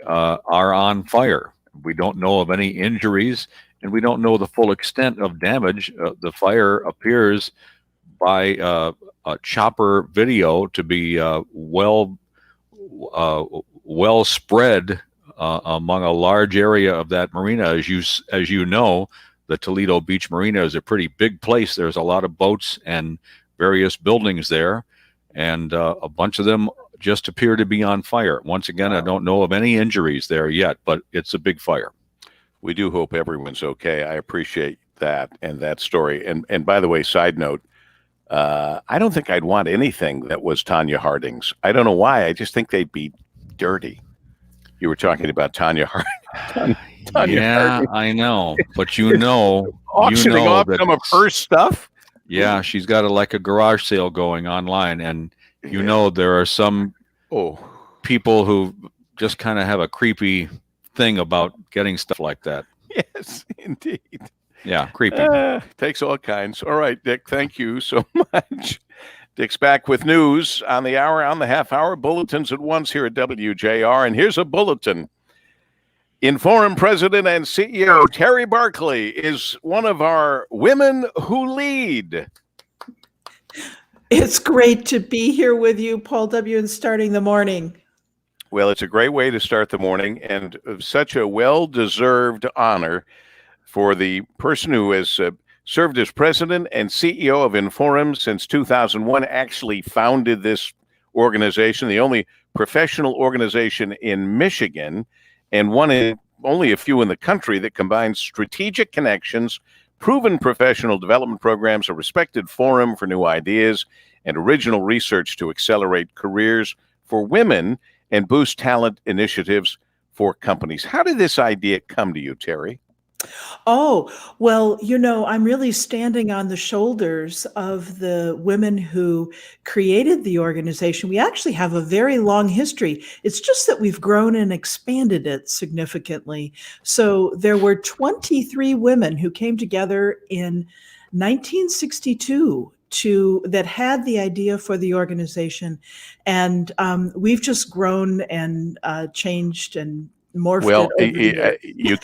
are on fire. We don't know of any injuries, and we don't know the full extent of damage. The fire appears by a chopper video to be well spread among a large area of that marina. As you know, the Toledo Beach Marina is a pretty big place. There's a lot of boats and various buildings there, and a bunch of them just appear to be on fire. Once again, I don't know of any injuries there yet, but it's a big fire.
We do hope everyone's okay. I appreciate that and that story. And by the way, side note, I don't think I'd want anything that was Tanya Harding's. I don't know why. I just think they'd be dirty. You were talking about Tanya Harding.
Yeah, Harding. I know. But
auctioning off some of her stuff?
Yeah, she's got like a garage sale going online. And you know there are some people who just kind of have a creepy thing about getting stuff like that.
Yes, indeed.
Yeah, creepy.
Takes all kinds. All right, Dick, thank you so much. Dick's back with news on the hour, on the half hour, bulletins at once here at WJR. And here's a bulletin. Inforum President and CEO Terry Barkley is one of our Women Who Lead.
It's great to be here with you, Paul W., and starting the morning.
Well, it's a great way to start the morning, and such a well-deserved honor for the person who has served as president and CEO of Inforum since 2001, actually founded this organization, the only professional organization in Michigan, and one in only a few in the country that combines strategic connections, proven professional development programs, a respected forum for new ideas, and original research to accelerate careers for women and boost talent initiatives for companies. How did this idea come to you, Terry?
Oh, well, I'm really standing on the shoulders of the women who created the organization. We actually have a very long history. It's just that we've grown and expanded it significantly. So there were 23 women who came together in 1962 that had the idea for the organization. And we've just grown and changed and morphed.
Well, you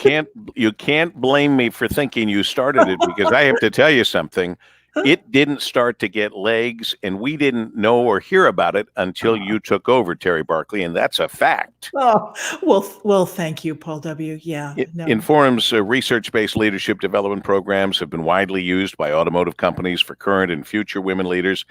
can't blame me for thinking you started it, because I have to tell you something. It didn't start to get legs, and we didn't know or hear about it until you took over, Terry Barkley, and that's a fact.
Oh, well, thank you, Paul W. Yeah.
Inforum's research-based leadership development programs have been widely used by automotive companies for current and future women leaders.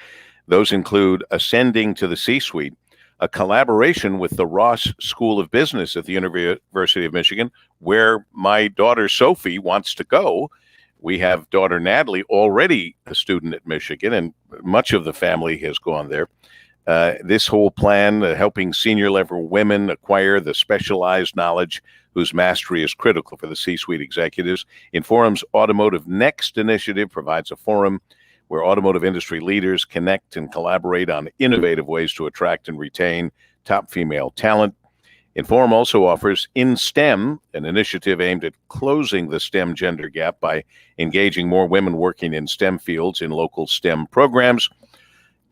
Those include Ascending to the C-Suite, a collaboration with the Ross School of Business at the University of Michigan, where my daughter Sophie wants to go. We have daughter Natalie, already a student at Michigan, and much of the family has gone there. This whole plan, helping senior level women acquire the specialized knowledge whose mastery is critical for the C-suite executives. Inforum's Automotive Next initiative provides a forum where automotive industry leaders connect and collaborate on innovative ways to attract and retain top female talent. Inforum also offers In STEM, an initiative aimed at closing the STEM gender gap by engaging more women working in STEM fields in local STEM programs.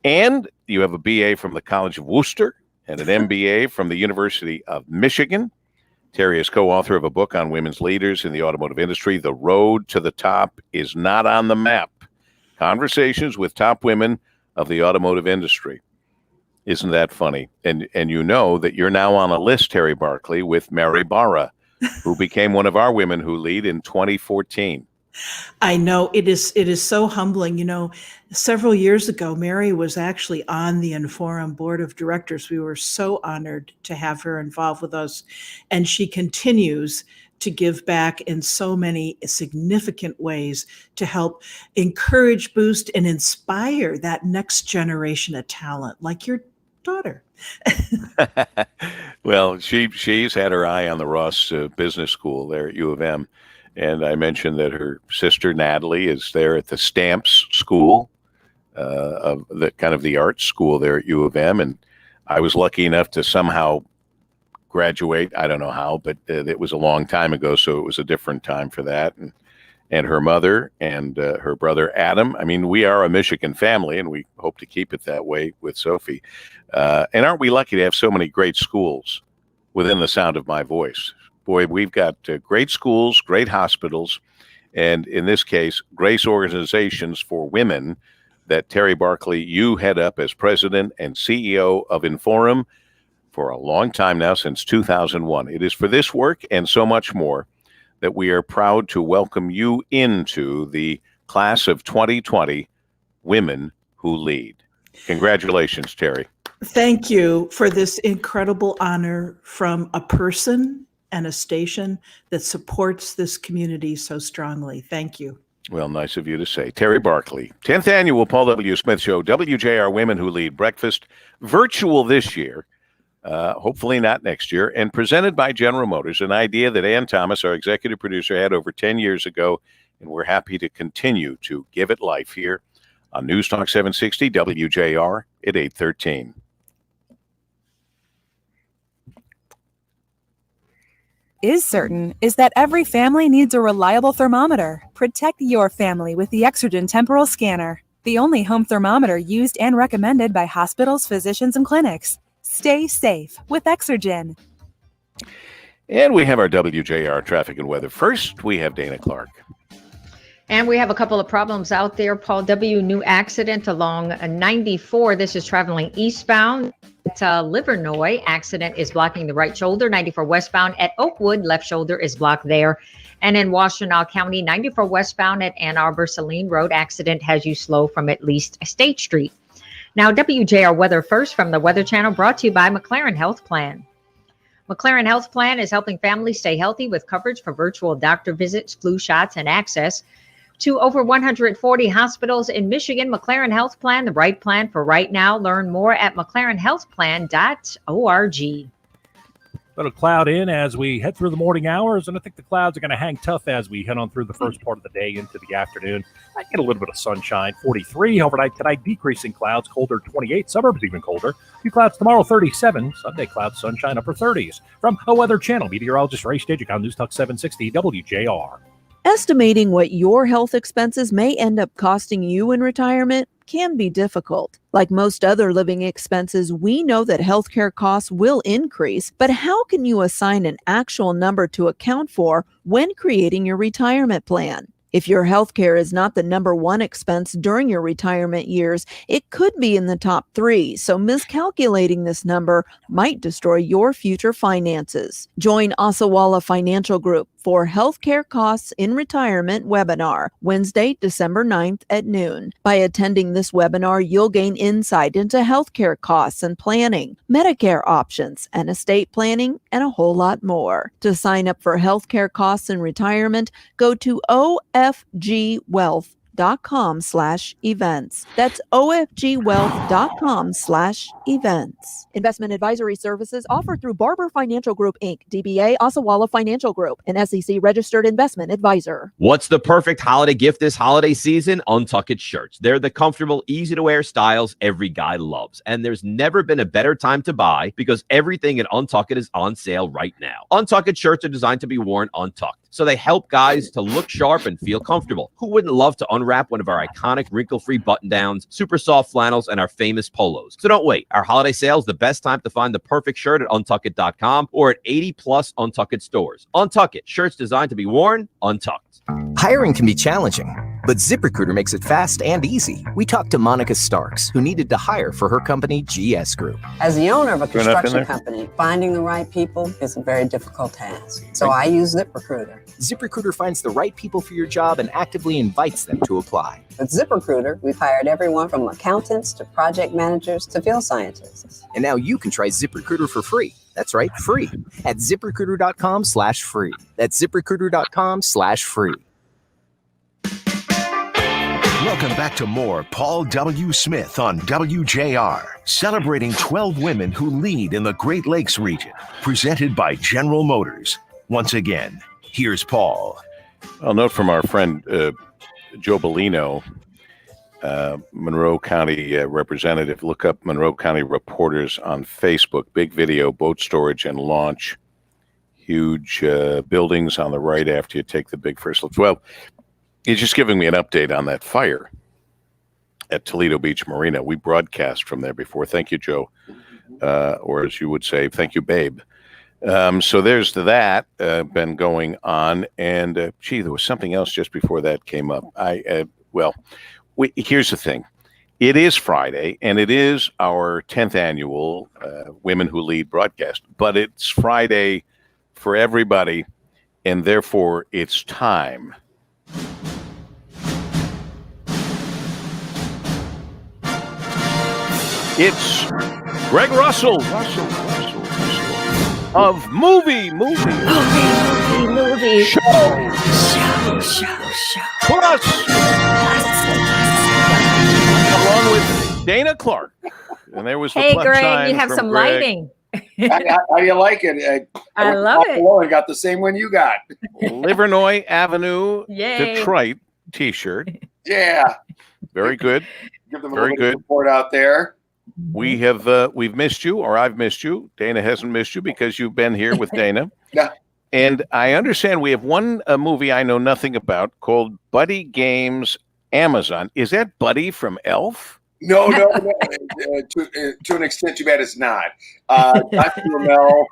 And you have a BA from the College of Worcester and an MBA from the University of Michigan. Terry is co-author of a book on women's leaders in the automotive industry. The Road to the Top is Not on the Map. Conversations with top women of the automotive industry. Isn't that funny? And you know that you're now on a list, Terry Barkley, with Mary Barra, who became one of our women who lead in 2014.
I know it is so humbling. You know, several years ago, Mary was actually on the Inforum board of directors. We were so honored to have her involved with us, and she continues to give back in so many significant ways to help encourage, boost, and inspire that next generation of talent, like your daughter.
Well, she's had her eye on the Ross Business School there at U of M. And I mentioned that her sister Natalie is there at the Stamps School, of the kind of the art school there at U of M. And I was lucky enough to somehow graduate. I don't know how, but it was a long time ago, so it was a different time for that. And her mother and her brother Adam. I mean, we are a Michigan family, and we hope to keep it that way with Sophie. And aren't we lucky to have so many great schools within the sound of my voice? Boy, we've got great schools, great hospitals, and in this case, great organizations for women that Terry Barkley, you head up as president and CEO of Inforum for a long time now, since 2001. It is for this work and so much more that we are proud to welcome you into the class of 2020 Women Who Lead. Congratulations, Terry.
Thank you for this incredible honor from a person and a station that supports this community so strongly. Thank you.
Well, nice of you to say. Terry Barkley, 10th Annual Paul W. Smith Show, WJR Women Who Lead Breakfast, virtual this year, hopefully not next year, and presented by General Motors, an idea that Ann Thomas, our executive producer, had over 10 years ago, and we're happy to continue to give it life here on News Talk 760 WJR at 8:13.
Is certain is that every family needs a reliable thermometer. Protect your family with the Exergen Temporal Scanner, the only home thermometer used and recommended by hospitals, physicians, and clinics. Stay safe with Exergen.
And we have our WJR Traffic and Weather. First, we have Dana Clark.
And we have a couple of problems out there. Paul W. New accident along 94. This is traveling eastbound. It's a Livernois. Accident is blocking the right shoulder. 94 westbound at Oakwood. Left shoulder is blocked there. And in Washtenaw County, 94 westbound at Ann Arbor Saline Road. Accident has you slow from at least State Street. Now, WJR Weather first from the Weather Channel, brought to you by Mclaren Health Plan. Mclaren Health Plan is helping families stay healthy with coverage for virtual doctor visits, flu shots, and access to over 140 hospitals in Michigan. Mclaren Health Plan, the right plan for right now. Learn more at mclarenhealthplan.org.
Little cloud in as we head through the morning hours, and I think the clouds are going to hang tough as we head on through the first part of the day into the afternoon. I get a little bit of sunshine, 43 overnight tonight, decreasing clouds, colder 28, suburbs even colder. Few clouds tomorrow, 37, Sunday clouds, sunshine, upper 30s. From a Weather Channel, meteorologist Ray Stajic on News Talk 760 WJR.
Estimating what your health expenses may end up costing you in retirement can be difficult. Like most other living expenses, we know that healthcare costs will increase, but how can you assign an actual number to account for when creating your retirement plan? If your healthcare is not the number one expense during your retirement years, it could be in the top 3, so miscalculating this number might destroy your future finances. Join Osawala Financial Group for Healthcare Costs in Retirement webinar, Wednesday, December 9th at noon. By attending this webinar, you'll gain insight into healthcare costs and planning, Medicare options, and estate planning, and a whole lot more. To sign up for healthcare costs in retirement, go to ofgwealth.com. ofgwealth.com/events. That's ofgwealth.com/events. Investment advisory services offered through Barber Financial Group, Inc., DBA Osawala Financial Group, an SEC registered investment advisor.
What's the perfect holiday gift this holiday season? Untucked shirts. They're the comfortable, easy-to-wear styles every guy loves. And there's never been a better time to buy because everything in Untucked is on sale right now. Untucked shirts are designed to be worn untucked, so they help guys to look sharp and feel comfortable. Who wouldn't love to unwrap one of our iconic wrinkle-free button-downs, super soft flannels, and our famous polos? So don't wait. Our holiday sale is the best time to find the perfect shirt at untuckit.com or at 80-plus Untucked stores. Untucked, shirts designed to be worn untucked.
Hiring can be challenging, but ZipRecruiter makes it fast and easy. We talked to Monica Starks, who needed to hire for her company, GS Group.
As the owner of a construction company, finding the right people is a very difficult task. So I use ZipRecruiter.
ZipRecruiter finds the right people for your job and actively invites them to apply.
With ZipRecruiter, we've hired everyone from accountants to project managers to field scientists.
And now you can try ZipRecruiter for free. That's right, free. At ZipRecruiter.com/free. That's ZipRecruiter.com/free.
Welcome back to more Paul W. Smith on WJR, celebrating 12 women who lead in the Great Lakes region, presented by General Motors. Once again, here's Paul.
I'll note from our friend Joe Bellino, Monroe County representative. Look up Monroe County Reporters on Facebook. Big video, boat storage and launch. Huge buildings on the right after you take the big first look. Well, he's just giving me an update on that fire at Toledo Beach Marina. We broadcast from there before. Thank you, Joe. Or as you would say, thank you, babe. So there's that been going on. And, there was something else just before that came up. Here's the thing. It is Friday, and it is our 10th annual Women Who Lead broadcast. But it's Friday for everybody, and therefore it's time. It's Greg Russell of Movie Show. Plus, along with Dana Clark. And there was the
Hey,
plus
Greg,
sign
you have
from
some
Greg.
lighting.
How do you like it?
I love it.
I got the same one you got.
Livernois Avenue,
Yay.
Detroit T-shirt.
Yeah.
Very good.
Give them a
Very
little bit of
good.
support out there.
We've missed you, or I've missed you. Dana hasn't missed you because you've been here with Dana.
Yeah.
And I understand we have one movie I know nothing about called Buddy Games Amazon. Is that Buddy from Elf?
No. To an extent, too bad it's not. Dr. Ramel.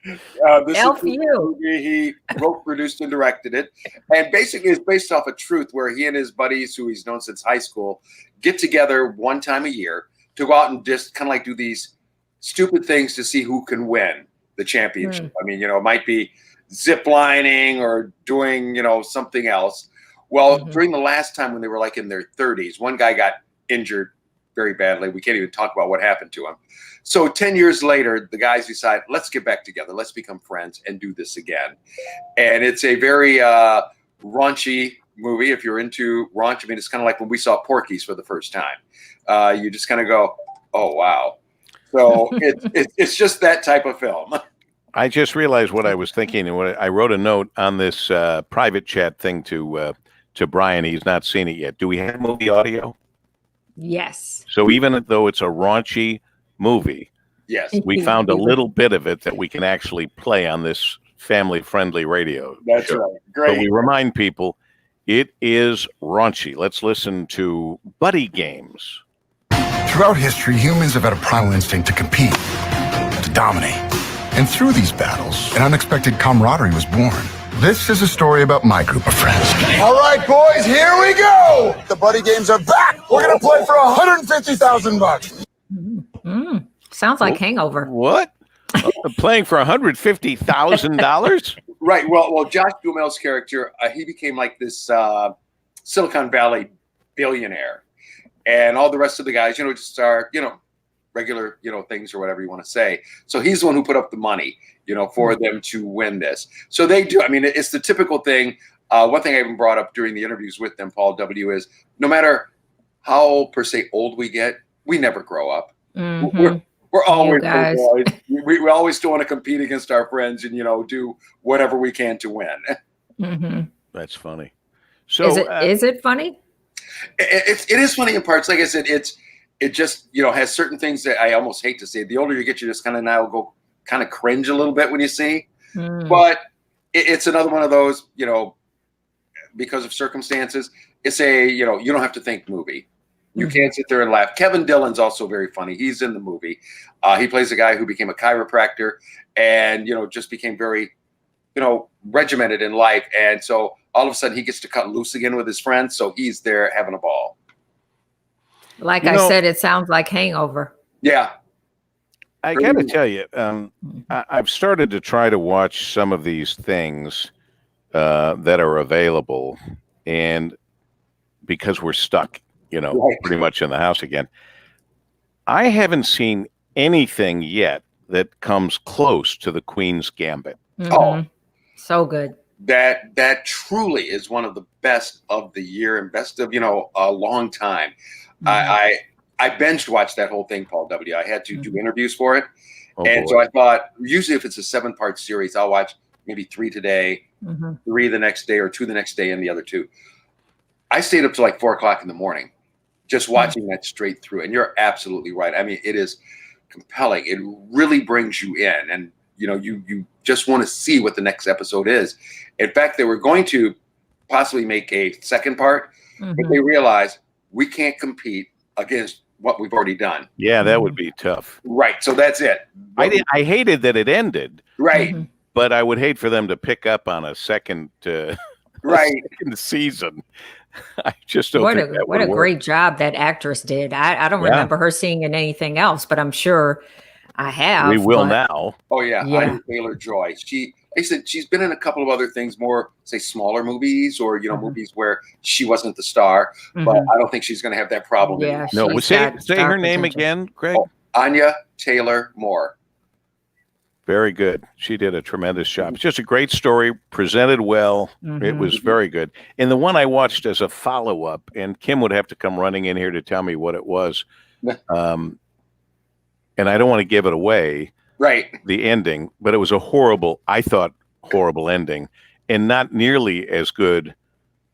This
Elf
is the
you.
movie. He wrote, produced, and directed it. And basically, it's based off of truth where he and his buddies, who he's known since high school, get together one time a year to go out and just kind of like do these stupid things to see who can win the championship. I mean, it might be zip lining or doing, something else. Well, during the last time when they were like in their 30s, one guy got injured very badly. We can't even talk about what happened to him. So 10 years later, the guys decide, let's get back together. Let's become friends and do this again. And it's a very raunchy movie. If you're into raunch, I mean, it's kind of like when we saw Porky's for the first time. You just kind of go, oh, wow. So it's just that type of film.
I just realized what I was thinking, and I wrote a note on this private chat thing to Brian. He's not seen it yet. Do we have movie audio?
Yes.
So even though it's a raunchy movie,
yes,
we found a little bit of it that we can actually play on this family-friendly radio.
That's
show.
right. Great.
But we remind people it is raunchy. Let's listen to Buddy Games.
Throughout history, humans have had a primal instinct to compete, to dominate. And through these battles, an unexpected camaraderie was born. This is a story about my group of friends.
All right, boys, here we go. The Buddy Games are back. We're going to play for $150,000.
Sounds like Hangover.
What? Playing for $150,000?
Right. Well, Josh Duhamel's character, he became like this Silicon Valley billionaire. And all the rest of the guys, just are, regular, things or whatever you want to say. So he's the one who put up the money, for them to win this. So they do. I mean, it's the typical thing. One thing I even brought up during the interviews with them, Paul W., is no matter how per se old we get, we never grow up.
Mhm.
We're always
guys.
boys. We always still want to compete against our friends and do whatever we can to win.
Mhm.
That's funny. So
Is it funny?
It is funny in parts. Like I said, it just has certain things that I almost hate to say. The older you get, you just kind of now go kind of cringe a little bit when you see. But it's another one of those, because of circumstances. It's you don't have to think movie. You can't sit there and laugh. Kevin Dillon's also very funny. He's in the movie. He plays a guy who became a chiropractor and, just became very, regimented in life. And so all of a sudden he gets to cut loose again with his friends. So he's there having a ball.
Like I said, it sounds like Hangover.
Yeah.
I got to tell you, I've started to try to watch some of these things that are available. And because we're stuck, pretty much in the house again, I haven't seen anything yet that comes close to the Queen's Gambit.
Oh,
so good.
That truly is one of the best of the year and best of, a long time. I binge watched that whole thing, Paul W. I had to do interviews for it. So I thought, usually if it's a 7-part series, I'll watch maybe 3 today, 3 the next day, or 2 the next day, and the other 2. I stayed up till like 4 o'clock in the morning just watching that straight through. And you're absolutely right. I mean, it is compelling. It really brings you in, and you just want to see what the next episode is. In fact, they were going to possibly make a second part, but they realized we can't compete against what we've already done.
Yeah, that would be tough.
Right. So that's it.
I hated that it ended.
Right.
But I would hate for them to pick up on a second second season. I just don't think that
what
would
a
work.
great job that actress did. I don't remember her seeing in anything else, but I'm sure I have.
We will now.
Oh yeah,
Yeah.
Anya Taylor-Joy. They said she's been in a couple of other things, more say smaller movies or movies where she wasn't the star. But I don't think she's going to have that problem.
Yeah,
No,
she's
say
got
her
star
name
potential.
again, Greg.
Anya Taylor-Moore.
Very good. She did a tremendous job. It's just a great story, presented well. It was very good. And the one I watched as a follow-up, and Kim would have to come running in here to tell me what it was. And I don't want to give it away, the ending, but it was a horrible ending, and not nearly as good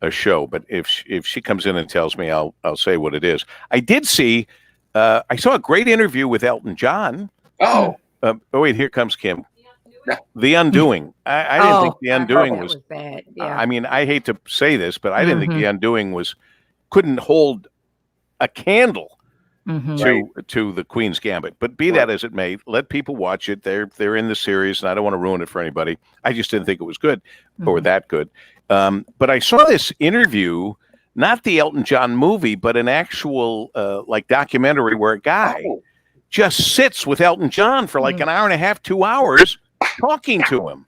a show. But if she comes in and tells me, I'll say what it is. I did see, I saw a great interview with Elton John.
Oh.
Wait, here comes Kim. The Undoing. I didn't think The Undoing was
bad. Yeah.
I mean, I hate to say this, but I didn't think The Undoing couldn't hold a candle to the Queen's Gambit. But be that as it may, let people watch it. They're in the series, and I don't want to ruin it for anybody. I just didn't think it was good or that good. But I saw this interview, not the Elton John movie, but an actual like documentary where a guy just sits with Elton John for like an hour and a half, 2 hours, talking to him.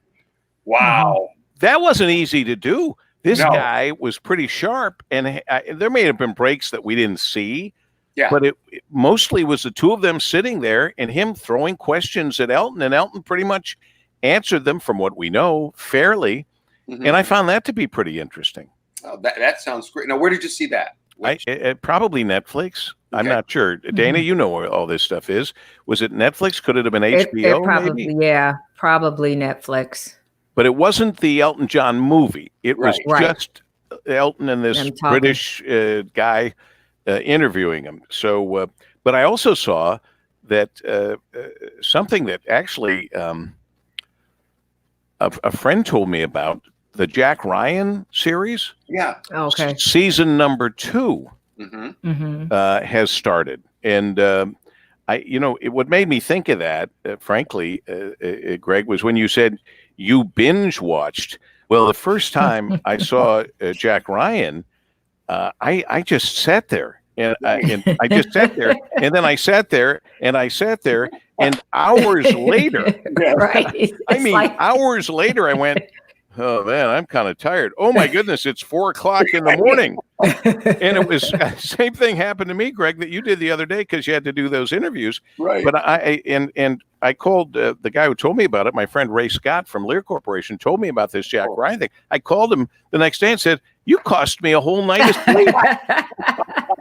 Wow.
That wasn't easy to do. This guy was pretty sharp, and there may have been breaks that we didn't see.
Yeah.
But it mostly was the two of them sitting there and him throwing questions at Elton, and Elton pretty much answered them, from what we know, fairly. And I found that to be pretty interesting.
Oh, that sounds great. Now, where did you see that?
Probably Netflix. I'm not sure. Dana, you know where all this stuff is. Was it Netflix? Could it have been HBO?
It probably,
maybe?
yeah, probably Netflix.
But it wasn't the Elton John movie. It was just Elton and this British guy interviewing him. So, but I also saw that something that actually a friend told me about, the Jack Ryan series.
Yeah.
Okay.
Season number 2 has started, and what made me think of that, frankly, Greg, was when you said you binge watched. Well, the first time I saw Jack Ryan, I just sat there. And I just sat there, and then I sat there, and I sat there, and hours later, hours later, I went, oh man, I'm kind of tired. Oh my goodness, it's 4 o'clock in the morning. And it was same thing happened to me, Greg, that you did the other day, because you had to do those interviews.
Right.
But I I called the guy who told me about it. My friend Ray Scott from Lear Corporation told me about this Jack Ryan thing. I called him the next day and said, "You cost me a whole night of sleep."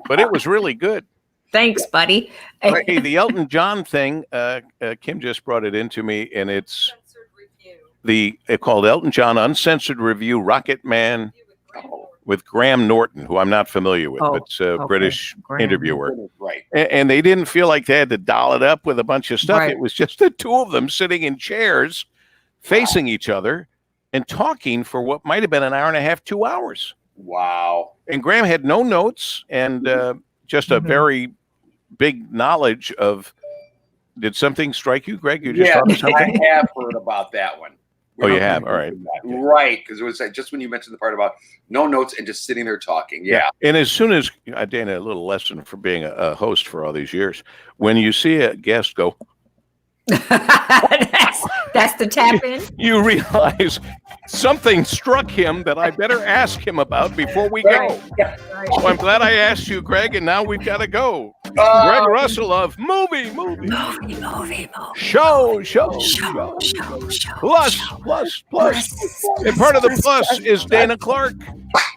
But it was really good.
Thanks, buddy.
Hey, the Elton John thing, Kim just brought it into me, and it's called Elton John Uncensored Review, Rocket Man with Graham Norton, who I'm not familiar with, but it's a British interviewer.
Right.
And they didn't feel like they had to doll it up with a bunch of stuff.
Right.
It was just the two of them sitting in chairs facing each other and talking for what might have been an hour and a half, 2 hours.
Wow.
And Graham had no notes and just a very big knowledge of. Did something strike you, Greg? You just thought of something?
I have heard about that one.
Oh, you have? All right.
Right, because it was just when you mentioned the part about no notes and just sitting there talking. Yeah.
And as soon as, Dana, a little lesson for being a host for all these years, when you see a guest go,
that's the tap in.
You realize something struck him that I better ask him about before we go.
Right.
So I'm glad I asked you, Greg, and now we've got to go. Greg Russell of movie. Show. Plus. And part of the plus is Dana Clark.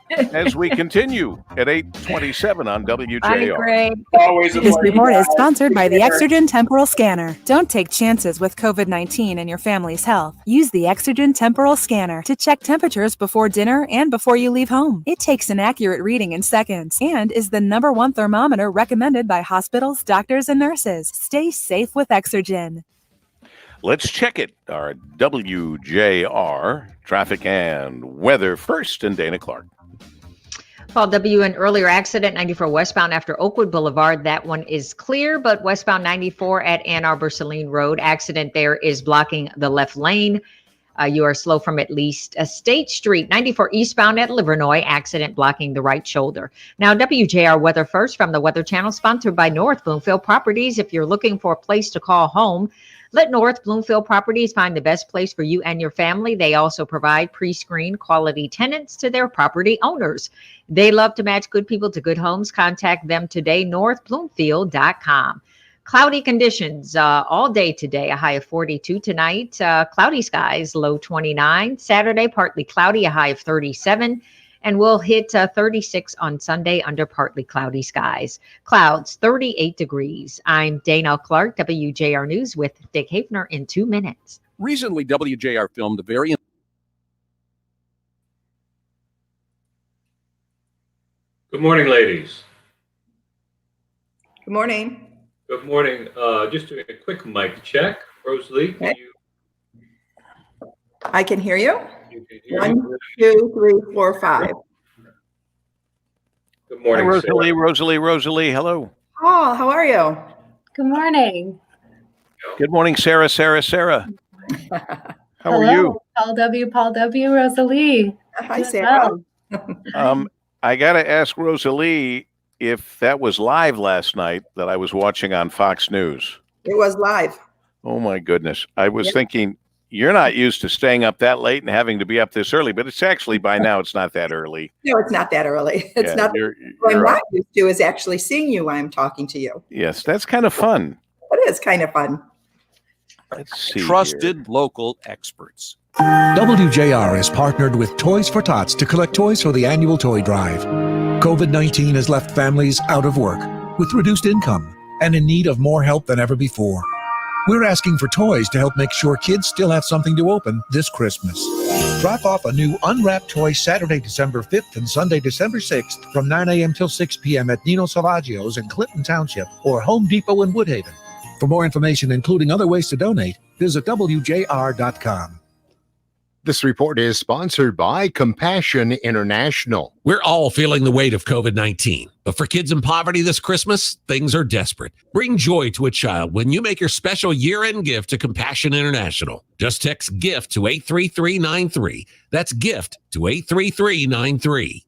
As we continue at 8:27 on WJR.
Always a
This
pleasure.
report is sponsored by the Exergen Temporal Scanner. Don't take chances with COVID-19 and your family's health. Use the Exergen Temporal Scanner to check temperatures before dinner and before you leave home. It takes an accurate reading in seconds and is the #1 thermometer recommended by hospitals, doctors, and nurses. Stay safe with Exergen.
Let's check it. Our WJR Traffic and Weather first, and Dana Clark.
Paul W., an earlier accident, 94 westbound after Oakwood Boulevard. That one is clear, but westbound 94 at Ann Arbor Saline Road. Accident there is blocking the left lane. You are slow from at least State Street. 94 eastbound at Livernois. Accident blocking the right shoulder. Now, WJR Weather first from the Weather Channel, sponsored by North Bloomfield Properties. If you're looking for a place to call home, let North Bloomfield Properties find the best place for you and your family. They also provide pre-screened quality tenants to their property owners. They love to match good people to good homes. Contact them today, northbloomfield.com. Cloudy conditions all day today, a high of 42 tonight. Cloudy skies, low 29. Saturday, partly cloudy, a high of 37. And we'll hit 36 on Sunday under partly cloudy skies. Clouds, 38 degrees. I'm Dana Clark, WJR News with Dick Hafner in 2 minutes.
Recently, WJR filmed a very...
Good morning, ladies.
Good morning.
Good morning. Just doing a quick mic check. Rosalie, can you...
I can hear you.
You can hear
1,
me?
2, 3, 4, 5.
Good morning,
Hi,
Sarah.
Rosalie. Hello.
Paul, how are you?
Good morning.
Good morning, Sarah. How are you?
Paul W, Rosalie.
Hi, Sarah.
I got to ask Rosalie if that was live last night that I was watching on Fox News.
It was live.
Oh, my goodness. I was thinking, you're not used to staying up that late and having to be up this early, but it's actually by now it's not that early.
No, it's not that early. It's not. What I'm not used to is actually seeing you while I'm talking to you.
Yes, that's kind of fun.
It is kind of fun.
Let's see.
Trusted local experts.
WJR is partnered with Toys for Tots to collect toys for the annual toy drive. COVID-19 has left families out of work, with reduced income, and in need of more help than ever before. We're asking for toys to help make sure kids still have something to open this Christmas. Drop off a new unwrapped toy Saturday, December 5th and Sunday, December 6th from 9 a.m. till 6 p.m. at Nino Salvaggio's in Clinton Township or Home Depot in Woodhaven. For more information, including other ways to donate, visit WJR.com.
This report is sponsored by Compassion International.
We're all feeling the weight of COVID-19, but for kids in poverty this Christmas, things are desperate. Bring joy to a child when you make your special year-end gift to Compassion International. Just text GIFT to 83393. That's GIFT to 83393.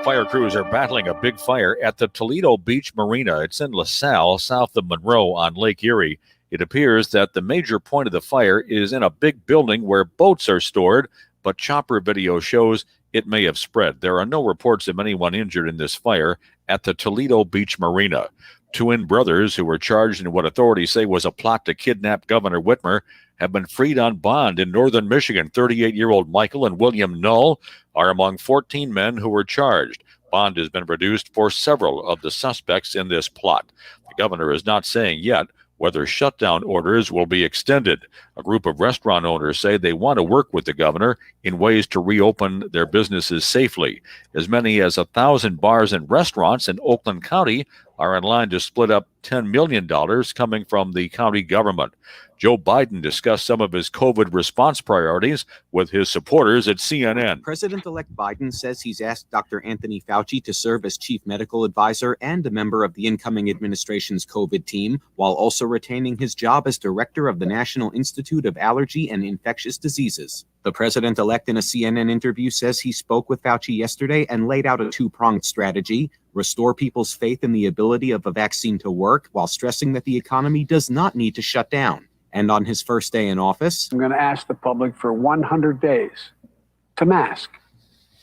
Fire crews are battling a big fire at the Toledo Beach Marina. It's in LaSalle, south of Monroe on Lake Erie. It appears that the major point of the fire is in a big building where boats are stored, but chopper video shows it may have spread. There are no reports of anyone injured in this fire at the Toledo Beach Marina. twin brothers who were charged in what authorities say was a plot to kidnap Governor Whitmer have been freed on bond in northern Michigan. 38-year-old Michael and William Null are among 14 men who were charged. Bond has been reduced for several of the suspects in this plot. The governor is not saying yet whether shutdown orders will be extended. A group of restaurant owners say they want to work with the governor in ways to reopen their businesses safely. As many as 1,000 bars and restaurants in Oakland County are in line to split up $10 million coming from the county government. Joe Biden discussed some of his COVID response priorities with his supporters at CNN.
President-elect Biden says he's asked Dr. Anthony Fauci to serve as chief medical advisor and a member of the incoming administration's COVID team, while also retaining his job as director of the National Institute of Allergy and Infectious Diseases. The president-elect in a CNN interview says he spoke with Fauci yesterday and laid out a two-pronged strategy: restore people's faith in the ability of a vaccine to work, while stressing that the economy does not need to shut down. And on his first day in office,
I'm going to ask the public for 100 days to mask.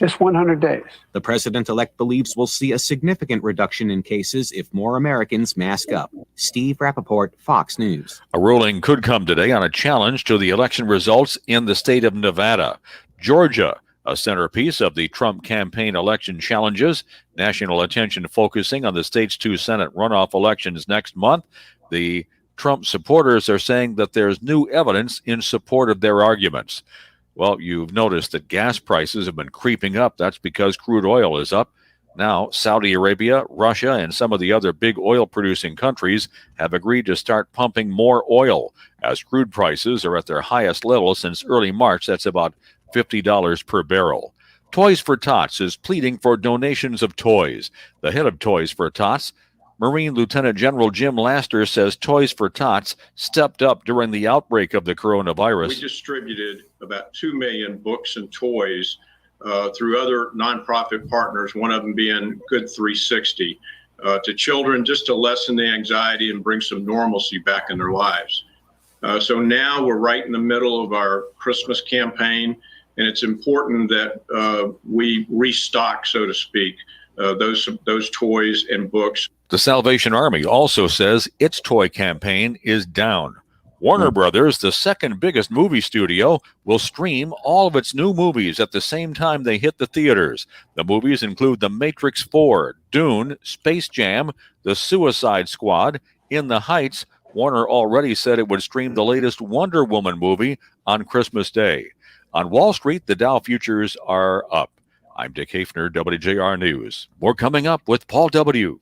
Just 100 days.
The president-elect believes we'll see a significant reduction in cases if more Americans mask up. Steve Rappaport, Fox News.
A ruling could come today on a challenge to the election results in the state of Nevada. Georgia, a centerpiece of the Trump campaign election challenges. National attention focusing on the state's 2 Senate runoff elections next month. The Trump supporters are saying that there's new evidence in support of their arguments. Well, you've noticed that gas prices have been creeping up. That's because crude oil is up. Now, Saudi Arabia, Russia, and some of the other big oil-producing countries have agreed to start pumping more oil as crude prices are at their highest level since early March. That's about $50 per barrel. Toys for Tots is pleading for donations of toys. The head of Toys for Tots, Marine Lieutenant General Jim Laster, says Toys for Tots stepped up during the outbreak of the coronavirus.
We distributed about 2 million books and toys through other nonprofit partners, one of them being Good 360, to children just to lessen the anxiety and bring some normalcy back in their lives. So now we're right in the middle of our Christmas campaign, and it's important that we restock, so to speak, those toys and books.
The Salvation Army also says its toy campaign is down. Warner Brothers, the second biggest movie studio, will stream all of its new movies at the same time they hit the theaters. The movies include The Matrix 4, Dune, Space Jam, The Suicide Squad, In the Heights. Warner already said it would stream the latest Wonder Woman movie on Christmas Day. On Wall Street, the Dow futures are up. I'm Dick Hafner, WJR News. More coming up with Paul W.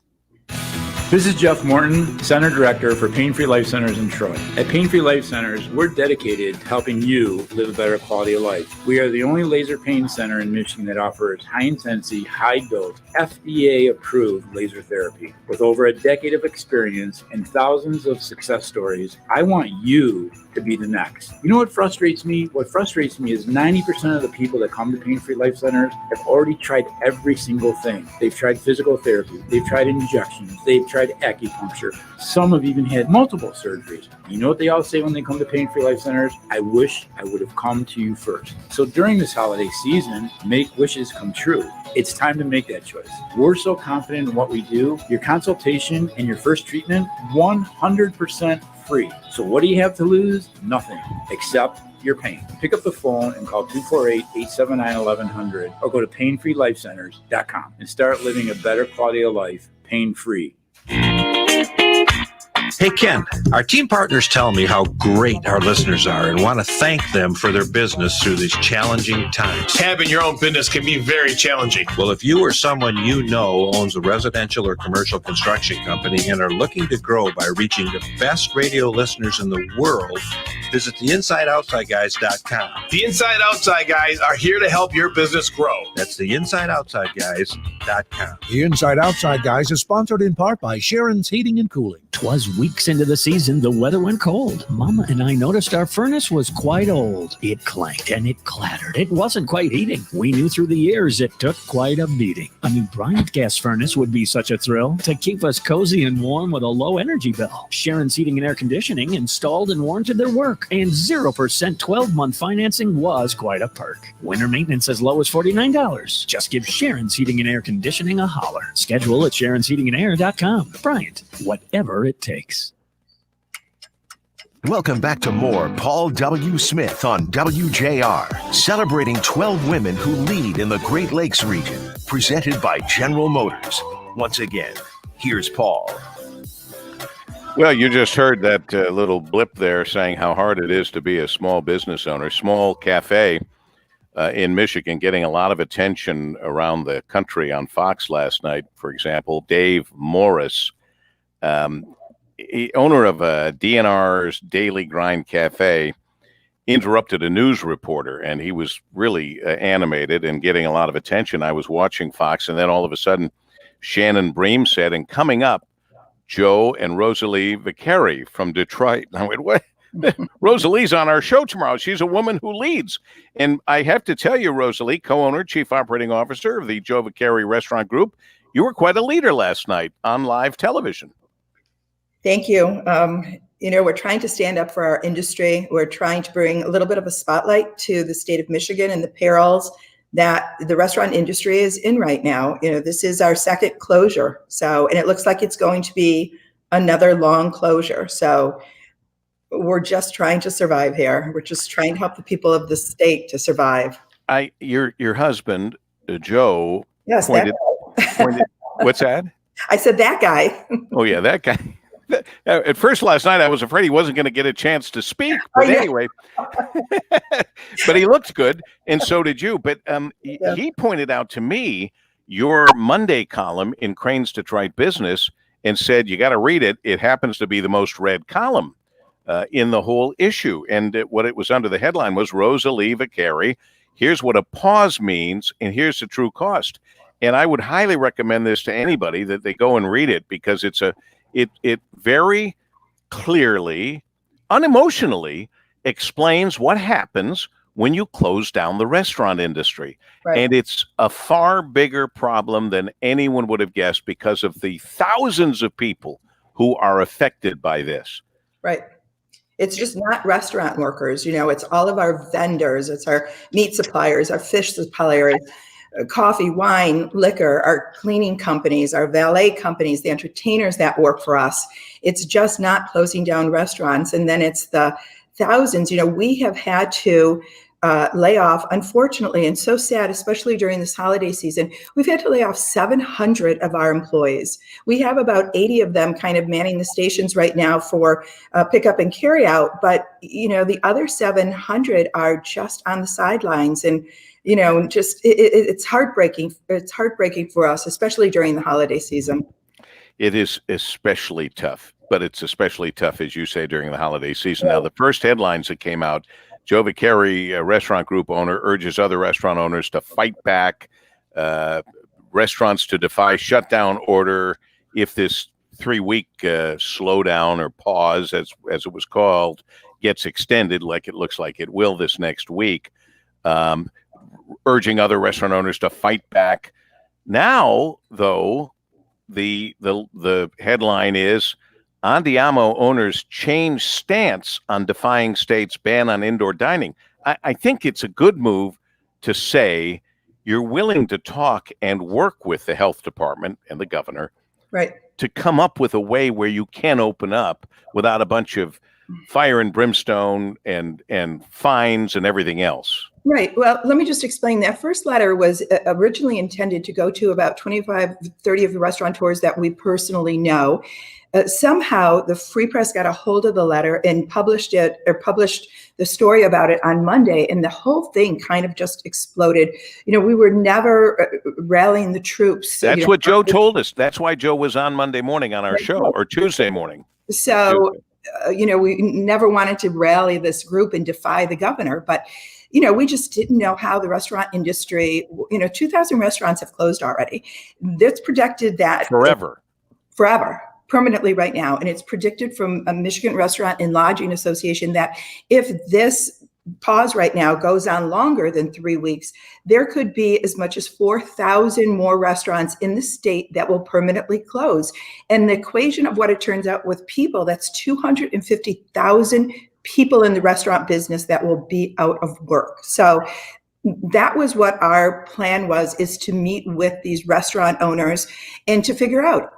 This is Jeff Morton, Center Director for Pain Free Life Centers in Troy. At Pain Free Life Centers, we're dedicated to helping you live a better quality of life. We are the only laser pain center in Michigan that offers high-intensity, high-dose, FDA-approved laser therapy. With over a decade of experience and thousands of success stories, I want you to be the next. You know what frustrates me? What frustrates me is 90% of the people that come to Pain Free Life Centers have already tried every single thing. They've tried physical therapy, they've tried injections, they've tried acupuncture. Some have even had multiple surgeries. You know what they all say when they come to Pain Free Life Centers? I wish I would have come to you first. So during this holiday season, make wishes come true. It's time to make that choice. We're so confident in what we do. Your consultation and your first treatment, 100% free. So what do you have to lose? Nothing, except your pain. Pick up the phone and call 248-879-1100 or go to painfreelifecenters.com and start living a better quality of life, pain-free.
Hey, Ken, our team partners tell me how great our listeners are and want to thank them for their business through these challenging times.
Having your own business can be very challenging.
Well, if you or someone you know owns a residential or commercial construction company and are looking to grow by reaching the best radio listeners in the world, visit theinsideoutsideguys.com.
The Inside Outside Guys are here to help your business grow.
That's theinsideoutsideguys.com.
The Inside Outside Guys is sponsored in part by Sharon's Heating and Cooling.
'Twas weeks into the season, the weather went cold. Mama and I noticed our furnace was quite old. It clanked and it clattered. It wasn't quite heating. We knew through the years it took quite a beating. A new Bryant gas furnace would be such a thrill to keep us cozy and warm with a low energy bill. Sharon's Heating and Air Conditioning installed and warranted their work. work, and 0% 12-month financing was quite a perk. Winter maintenance as low as $49. Just give Sharon's Heating and Air Conditioning a holler. Schedule at Sharon'sHeatingandAir.com. Bryant, whatever it takes.
Welcome back to more Paul W. Smith on WJR, celebrating 12 women who lead in the Great Lakes region, presented by General Motors. Once again, here's Paul.
Well, you just heard that little blip there saying how hard it is to be a small business owner. Small cafe in Michigan getting a lot of attention around the country on Fox last night. For example, Dave Morris, owner of DNR's Daily Grind Cafe, interrupted a news reporter, and he was really animated and getting a lot of attention. I was watching Fox, and then all of a sudden, Shannon Bream said, and coming up, Joe and Rosalie Vicari from Detroit. I went, what? Rosalie's on our show tomorrow. She's a woman who leads. And I have to tell you, Rosalie, co-owner, chief operating officer of the Joe Vicari Restaurant Group, you were quite a leader last night on live television.
Thank you. We're trying to stand up for our industry. We're trying to bring a little bit of a spotlight to the state of Michigan and the perils that the restaurant industry is in right now. This is our second closure. And it looks like it's going to be another long closure. So we're just trying to survive here. We're just trying to help the people of the state to survive.
Your husband, Joe,
yes,
pointed, what's that?
I said that guy.
Oh, yeah, that guy. At first last night, I was afraid he wasn't going to get a chance to speak. But anyway, but he looked good, and so did you. But he pointed out to me your Monday column in Crane's Detroit Business and said, you got to read it. It happens to be the most read column in the whole issue. And what it was under the headline was Rosalie Vicari. Here's what a pause means, and here's the true cost. And I would highly recommend this to anybody, that they go and read it, because it very clearly, unemotionally explains what happens when you close down the restaurant industry. Right. And it's a far bigger problem than anyone would have guessed, because of the thousands of people who are affected by this.
Right. It's just not restaurant workers. It's all of our vendors. It's our meat suppliers, our fish suppliers, coffee, wine, liquor, our cleaning companies, our valet companies, the entertainers that work for us. It's just not closing down restaurants. And then it's the thousands. We have had to lay off, unfortunately, and so sad, especially during this holiday season, we've had to lay off 700 of our employees. We have about 80 of them kind of manning the stations right now for pickup and carry out. But, the other 700 are just on the sidelines. And it's heartbreaking. It's heartbreaking for us, especially during the holiday season.
It is especially tough, but it's especially tough, as you say, during the holiday season. Now, the first headlines that came out, Joe Vicari, restaurant group owner, urges other restaurant owners to fight back, restaurants to defy shutdown order if this 3-week slowdown or pause, as it was called, gets extended, like it looks like it will this next week. Urging other restaurant owners to fight back. Now, though, the headline is, Andiamo owners change stance on defying state's ban on indoor dining. I think it's a good move to say you're willing to talk and work with the health department and the governor,
right,
to come up with a way where you can open up without a bunch of fire and brimstone and fines and everything else.
Right. Well, let me just explain. That first letter was originally intended to go to about 25, 30 of the restaurateurs that we personally know. Somehow the Free Press got a hold of the letter and published the story about it on Monday, and the whole thing kind of just exploded. We were never rallying the troops.
That's what Joe told us. That's why Joe was on Monday morning on our show, or Tuesday morning.
So, we never wanted to rally this group and defy the governor, but we just didn't know how the restaurant industry, 2,000 restaurants have closed already. It's predicted that
forever,
permanently right now. And it's predicted from a Michigan Restaurant and Lodging Association that if this pause right now goes on longer than 3 weeks, there could be as much as 4,000 more restaurants in the state that will permanently close. And the equation of what it turns out with people, that's 250,000 people in the restaurant business that will be out of work. So that was what our plan was, is to meet with these restaurant owners and to figure out,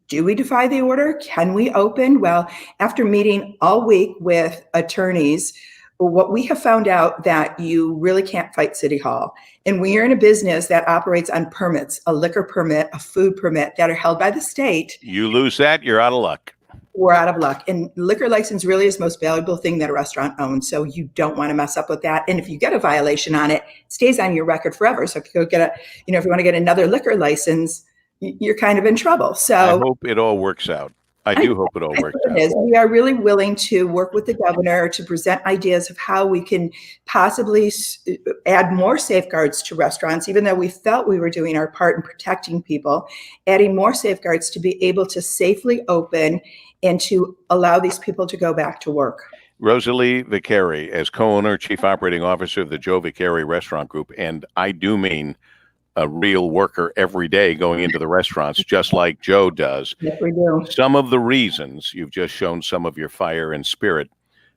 do we defy the order? Can we open? Well, after meeting all week with attorneys, what we have found out that you really can't fight City Hall. And when you're in a business that operates on permits, a liquor permit, a food permit that are held by the state,
You lose that, you're out of luck.
we're out of luck. And liquor license really is the most valuable thing that a restaurant owns. So you don't want to mess up with that. And if you get a violation on it, it stays on your record forever. So if you go get if you want to get another liquor license, you're kind of in trouble. So
I hope it all works out. I do hope it all works out.
it is. We are really willing to work with the governor to present ideas of how we can possibly add more safeguards to restaurants, even though we felt we were doing our part in protecting people, adding more safeguards to be able to safely open and to allow these people to go back to work.
Rosalie Vicari, as co-owner, chief operating officer of the Joe Vicari Restaurant Group, and I do mean a real worker every day going into the restaurants, just like Joe does.
Yes, we do.
Some of the reasons, you've just shown some of your fire and spirit,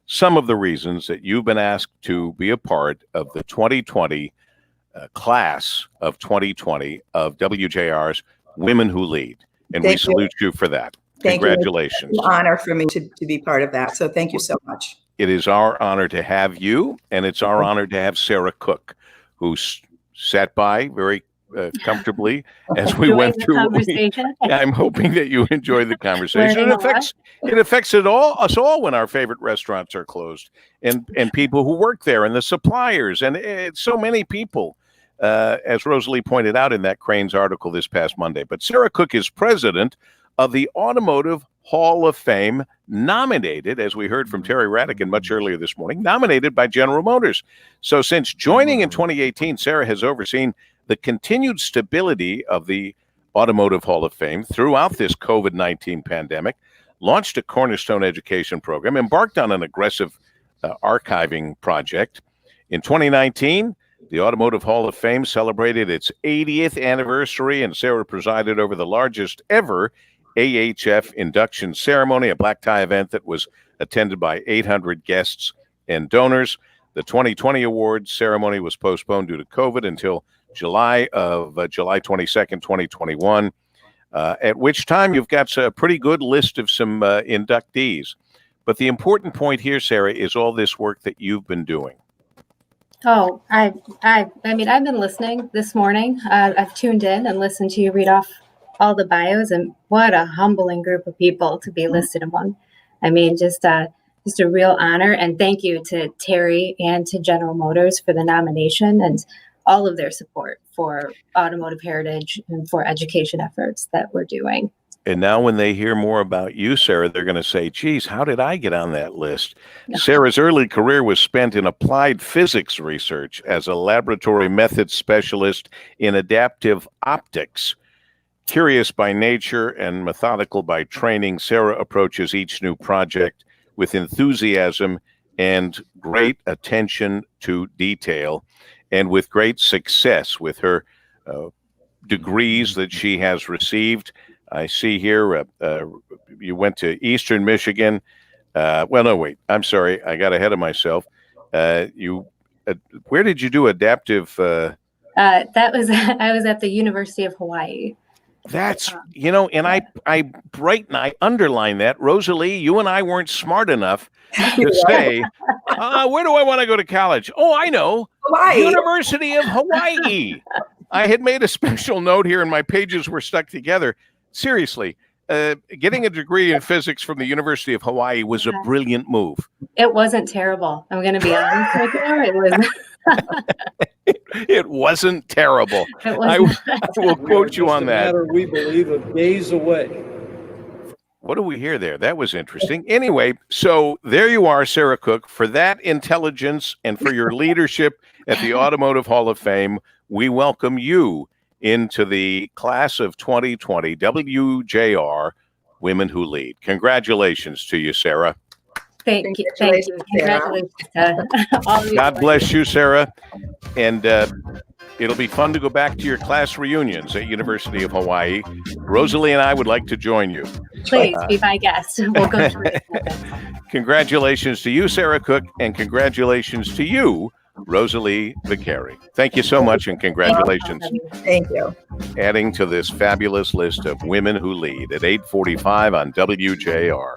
some of the reasons that you've been asked to be a part of the 2020 class of 2020 of WJR's Women Who Lead. And we salute you for that.
Thank
Congratulations.
you. It's an honor for me to be part of that. So thank you so much.
It is our honor to have you, and it's our honor to have Sarah Cook, who sat by very comfortably as we went through.
Conversation.
I'm hoping that you enjoyed the conversation. It affects us all when our favorite restaurants are closed, and people who work there, and the suppliers, and it's so many people, as Rosalie pointed out in that Cranes article this past Monday. But Sarah Cook is president of the Automotive Hall of Fame, nominated, as we heard from Terry Radican much earlier this morning, nominated by General Motors. So since joining in 2018, Sarah has overseen the continued stability of the Automotive Hall of Fame throughout this COVID-19 pandemic, launched a cornerstone education program, embarked on an aggressive archiving project. In 2019, the Automotive Hall of Fame celebrated its 80th anniversary, and Sarah presided over the largest ever AHF induction ceremony, a black tie event that was attended by 800 guests and donors. The 2020 awards ceremony was postponed due to COVID until July 22nd, 2021, at which time you've got a pretty good list of some inductees. But the important point here, Sarah, is all this work that you've been doing.
Oh, I mean, I've been listening this morning. I've tuned in and listened to you read off all the bios, and what a humbling group of people to be listed among. I mean, just a real honor, and thank you to Terry and to General Motors for the nomination and all of their support for automotive heritage and for education efforts that we're doing.
And now when they hear more about you, Sarah, they're going to say, geez, how did I get on that list? Sarah's early career was spent in applied physics research as a laboratory methods specialist in adaptive optics. Curious by nature and methodical by training, Sarah approaches each new project with enthusiasm and great attention to detail, and with great success with her degrees that she has received. I see here you went to Eastern Michigan. Well, no, wait. I'm sorry. I got ahead of myself. Where did you do adaptive?
I was at the University of Hawaii.
That's, and I underline that. Rosalie, you and I weren't smart enough to say, where do I want to go to college? Oh, I know. Hawaii. University of Hawaii. I had made a special note here and my pages were stuck together. Seriously, getting a degree in physics from the University of Hawaii was a brilliant move.
It wasn't terrible. I'm going to be honest with you. It was.
It wasn't terrible. I will quote you on that.
We believe of days away.
What do we hear there? That was interesting. Anyway, so there you are, Sarah Cook. For that intelligence and for your leadership at the Automotive Hall of Fame, we welcome you into the class of 2020 WJR Women Who Lead. Congratulations to you, Sarah.
Thank you. Congratulations to all of you.
God bless you, Sarah. And it'll be fun to go back to your class reunions at University of Hawaii. Rosalie and I would like to join you.
Please be my guest. We'll go through it.
Congratulations to you, Sarah Cook, and congratulations to you, Rosalie Vicari. Thank you so much, and congratulations.
Thank you.
Adding to this fabulous list of women who lead at 8:45 on WJR.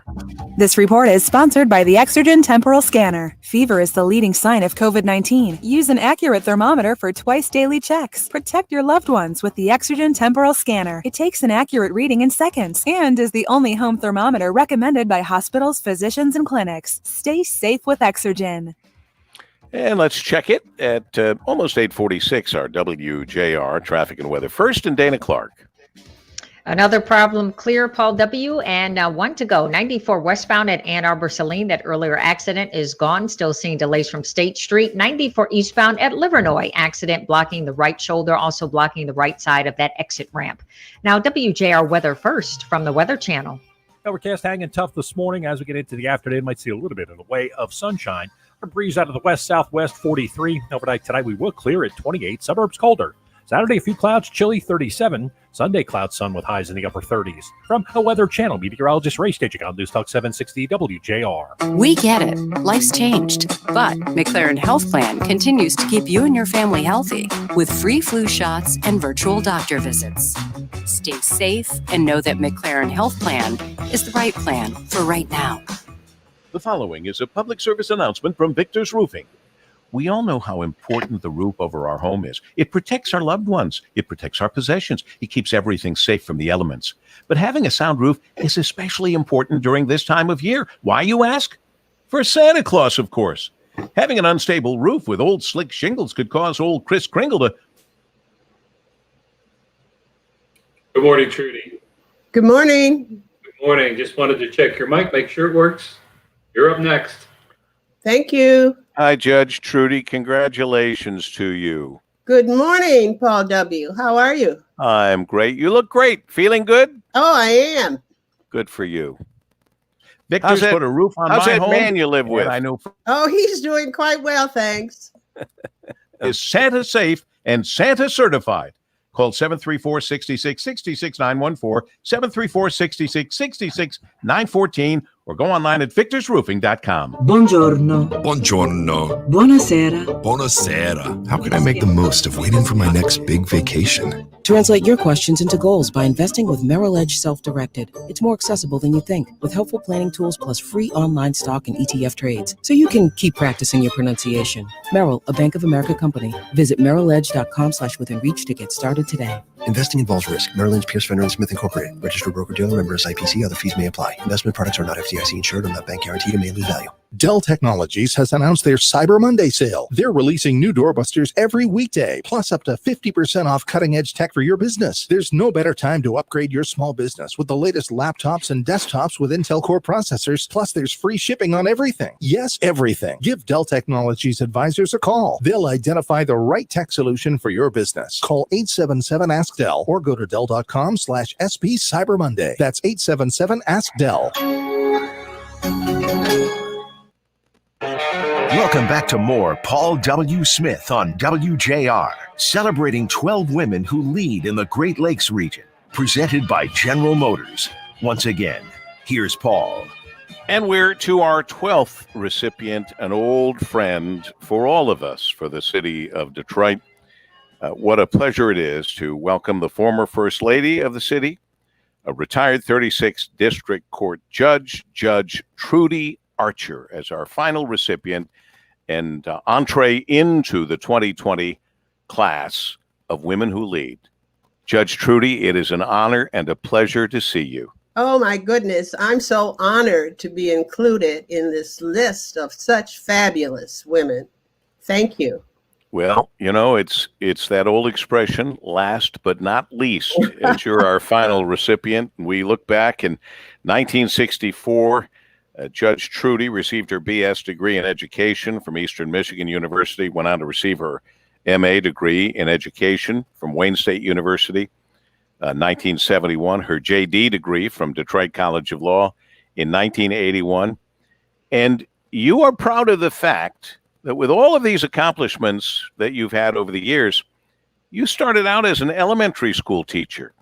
This report is sponsored by the Exergen Temporal Scanner. Fever is the leading sign of COVID-19. Use an accurate thermometer for twice daily checks. Protect your loved ones with the Exergen Temporal Scanner. It takes an accurate reading in seconds and is the only home thermometer recommended by hospitals, physicians, and clinics. Stay safe with Exergen.
And let's check it at almost 8:46, our WJR Traffic and Weather. First, and Dana Clark.
Another problem clear, Paul W. And one to go. 94 westbound at Ann Arbor Saline. That earlier accident is gone. Still seeing delays from State Street. 94 eastbound at Livernois. Accident blocking the right shoulder, also blocking the right side of that exit ramp. Now, WJR weather first from the Weather Channel.
Overcast hanging tough this morning. As we get into the afternoon, might see a little bit in the way of sunshine. A breeze out of the west-southwest, 43. Overnight tonight, we will clear at 28. Suburbs colder. Saturday, a few clouds, chilly, 37. Sunday, cloud sun with highs in the upper 30s. From the Weather Channel, meteorologist Ray staging on News Talk 760 WJR.
We get it. Life's changed. But Mclaren Health Plan continues to keep you and your family healthy with free flu shots and virtual doctor visits. Stay safe and know that Mclaren Health Plan is the right plan for right now.
The following is a public service announcement from Victor's Roofing. We all know how important the roof over our home is. It protects our loved ones. It protects our possessions. It keeps everything safe from the elements. But having a sound roof is especially important during this time of year. Why, you ask? For Santa Claus, of course. Having an unstable roof with old slick shingles could cause old Kris Kringle to...
Good morning, Trudy.
Good morning.
Good morning. Just wanted to check your mic, make sure it works. You're up next.
Thank you.
Hi, Judge Trudy. Congratulations to you.
Good morning, Paul W. How are you?
I'm great. You look great. Feeling good?
Oh, I am.
Good for you.
Victor's put a roof on my home.
How's that man you live with?
I know.
Oh, he's doing quite well, thanks.
Is Santa safe and Santa certified? Call 734-6666 914, 734-6666 914, or go online at victorsroofing.com.
Buongiorno.
Buongiorno.
Buonasera.
Buonasera. How can I make the most of waiting for my next big vacation?
Translate your questions into goals by investing with Merrill Edge Self-Directed. It's more accessible than you think, with helpful planning tools plus free online stock and ETF trades, so you can keep practicing your pronunciation. Merrill, a Bank of America company. Visit merrilledge.com/withinreach to get started today.
Investing involves risk. Merrill Lynch, Pierce, Fenner & Smith Incorporated. Registered broker-dealer, member SIPC. Other fees may apply. Investment products are not FDIC insured or not bank guaranteed and may lose value.
Dell Technologies has announced their Cyber Monday sale. They're releasing new doorbusters every weekday, plus up to 50% off cutting-edge tech for your business. There's no better time to upgrade your small business with the latest laptops and desktops with Intel Core processors, plus there's free shipping on everything. Yes, everything. Give Dell Technologies advisors a call. They'll identify the right tech solution for your business. Call 877-ASK-DELL or go to Dell.com/SP Cyber Monday. That's 877-ASK-DELL.
Welcome back to more Paul W. Smith on WJR, celebrating 12 women who lead in the Great Lakes region, presented by General Motors. Once again, here's Paul.
And we're to our 12th recipient, an old friend for all of us, for the city of Detroit. What a pleasure it is to welcome the former First Lady of the city, a retired 36th District Court Judge, Judge Trudy Archer, as our final recipient and entree into the 2020 class of Women Who Lead. Judge Trudy, it is an honor and a pleasure to see you.
Oh, my goodness. I'm so honored to be included in this list of such fabulous women. Thank you.
Well, you know, it's that old expression, last but not least, as you're our final recipient. We look back in 1964, Judge Trudy received her BS degree in education from Eastern Michigan University, went on to receive her MA degree in education from Wayne State University. 1971, her JD degree from Detroit College of Law in 1981. And you are proud of the fact that with all of these accomplishments that you've had over the years, you started out as an elementary school teacher.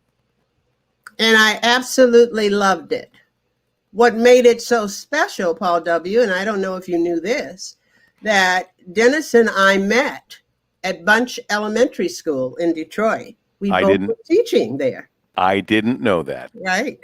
And I absolutely loved it. what made it so special, Paul W., and I don't know if you knew this, that Dennis and I met at Bunch Elementary School in Detroit. We both were teaching there.
I didn't know that.
Right.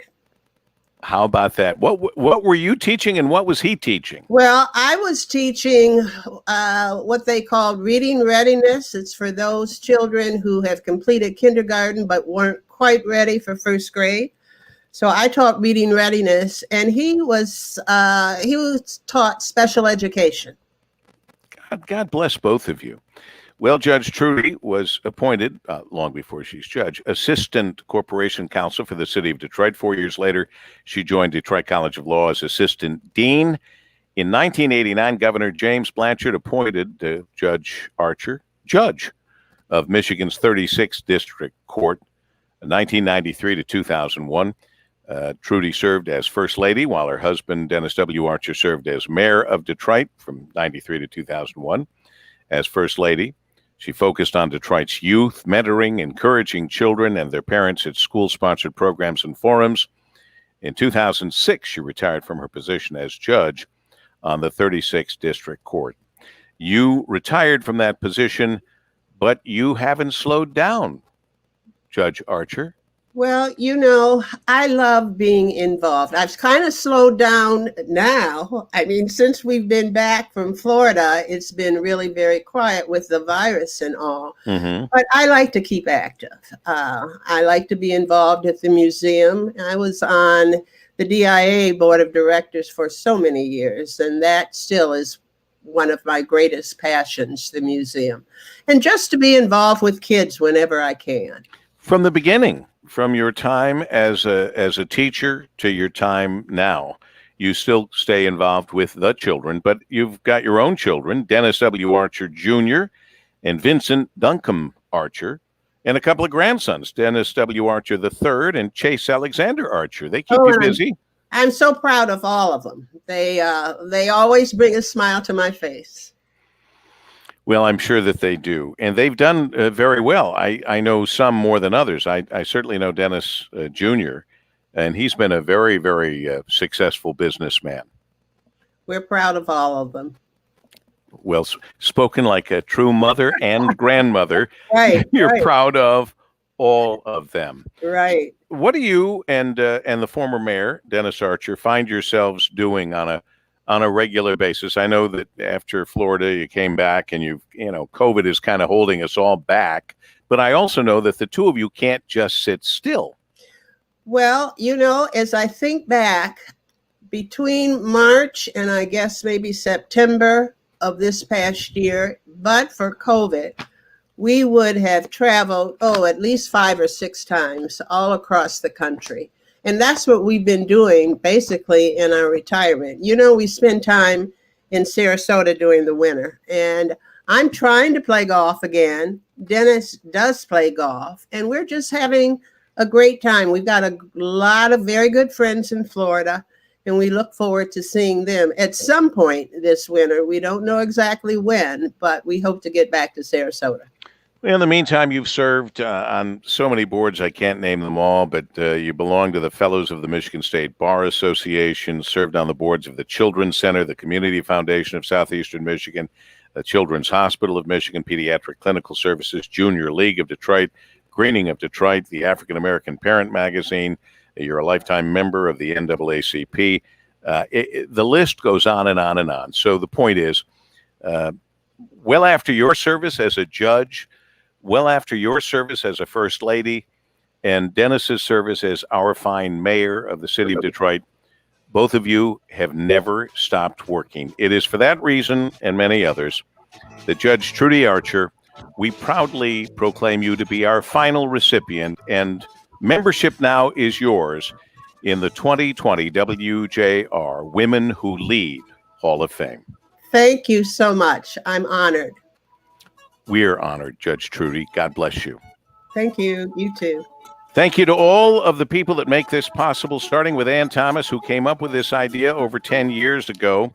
How about that? What were you teaching and what was he teaching?
Well, I was teaching what they call reading readiness. It's for those children who have completed kindergarten but weren't quite ready for first grade. So I taught reading readiness, and he was taught special education.
God bless both of you. Well, Judge Trudy was appointed, long before she's judge, Assistant Corporation Counsel for the City of Detroit. 4 years later, she joined Detroit College of Law as Assistant Dean. In 1989, Governor James Blanchard appointed Judge Archer, judge of Michigan's 36th District Court, 1993 to 2001. Trudy served as First Lady, while her husband, Dennis W. Archer, served as Mayor of Detroit from 93 to 2001. As First Lady, she focused on Detroit's youth, mentoring, encouraging children and their parents at school-sponsored programs and forums. In 2006, she retired from her position as judge on the 36th District Court. You retired from that position, but you haven't slowed down, Judge Archer.
Well, I love being involved. I've kind of slowed down now. I mean, since we've been back from Florida, it's been really very quiet with the virus and all.
Mm-hmm.
But I like to keep active. I like to be involved at the museum. I was on the DIA board of directors for so many years, and that still is one of my greatest passions, the museum. And just to be involved with kids whenever I can.
From the beginning, from your time as a teacher to your time now, you still stay involved with the children, but you've got your own children, Dennis W. Archer Jr. and Vincent Duncombe Archer, and a couple of grandsons, Dennis W. Archer III and Chase Alexander Archer. They keep you busy.
I'm so proud of all of them. They always bring a smile to my face.
Well, I'm sure that they do. And they've done very well. I know some more than others. I certainly know Dennis Jr., and he's been a very, very successful businessman.
We're proud of all of them.
Well, spoken like a true mother and grandmother.
Right.
You're
right.
proud of all of them.
Right.
What do you and the former mayor, Dennis Archer, find yourselves doing on a regular basis? I know that after Florida, you came back and COVID is kind of holding us all back. But I also know that the two of you can't just sit still.
Well, as I think back, between March and I guess maybe September of this past year, but for COVID, we would have traveled, at least 5 or 6 times all across the country. And that's what we've been doing basically in our retirement. We spend time in Sarasota during the winter, and I'm trying to play golf again. Dennis does play golf, and we're just having a great time. We've got a lot of very good friends in Florida, and we look forward to seeing them at some point this winter. We don't know exactly when, but we hope to get back to Sarasota.
In the meantime, you've served on so many boards, I can't name them all, but you belong to the Fellows of the Michigan State Bar Association, served on the boards of the Children's Center, the Community Foundation of Southeastern Michigan, the Children's Hospital of Michigan, Pediatric Clinical Services, Junior League of Detroit, Greening of Detroit, the African American Parent Magazine. You're a lifetime member of the NAACP. The list goes on and on and on. So the point is, well after your service as a judge, well after your service as a First Lady, and Dennis's service as our fine mayor of the city of Detroit, both of you have never stopped working. It is for that reason, and many others, that Judge Trudy Archer, we proudly proclaim you to be our final recipient, and membership now is yours in the 2020 WJR Women Who Lead Hall of Fame.
Thank you so much. I'm honored.
We are honored, Judge Trudy. God bless you.
Thank you. You too.
Thank you to all of the people that make this possible, starting with Ann Thomas, who came up with this idea over 10 years ago,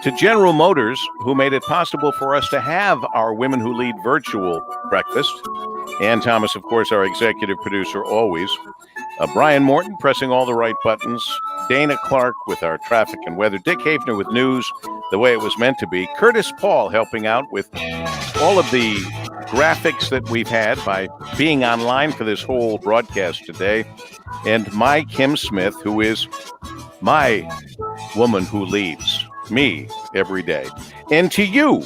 to General Motors, who made it possible for us to have our Women Who Lead virtual breakfast. Ann Thomas, of course, our executive producer always. Brian Morton pressing all the right buttons. Dana Clark with our traffic and weather. Dick Havener with news the way it was meant to be. Curtis Paul helping out with all of the graphics that we've had by being online for this whole broadcast today. And my Kim Smith, who is my woman who leads me every day. And to you,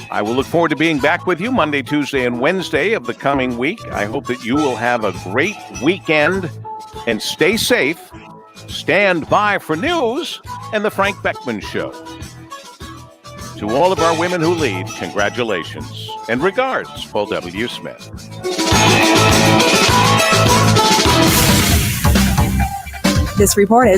I will look forward to being back with you Monday, Tuesday, and Wednesday of the coming week. I hope that you will have a great weekend and stay safe. Stand by for news and the Frank Beckman Show. To all of our women who lead, congratulations and regards, Paul W. Smith.
This report is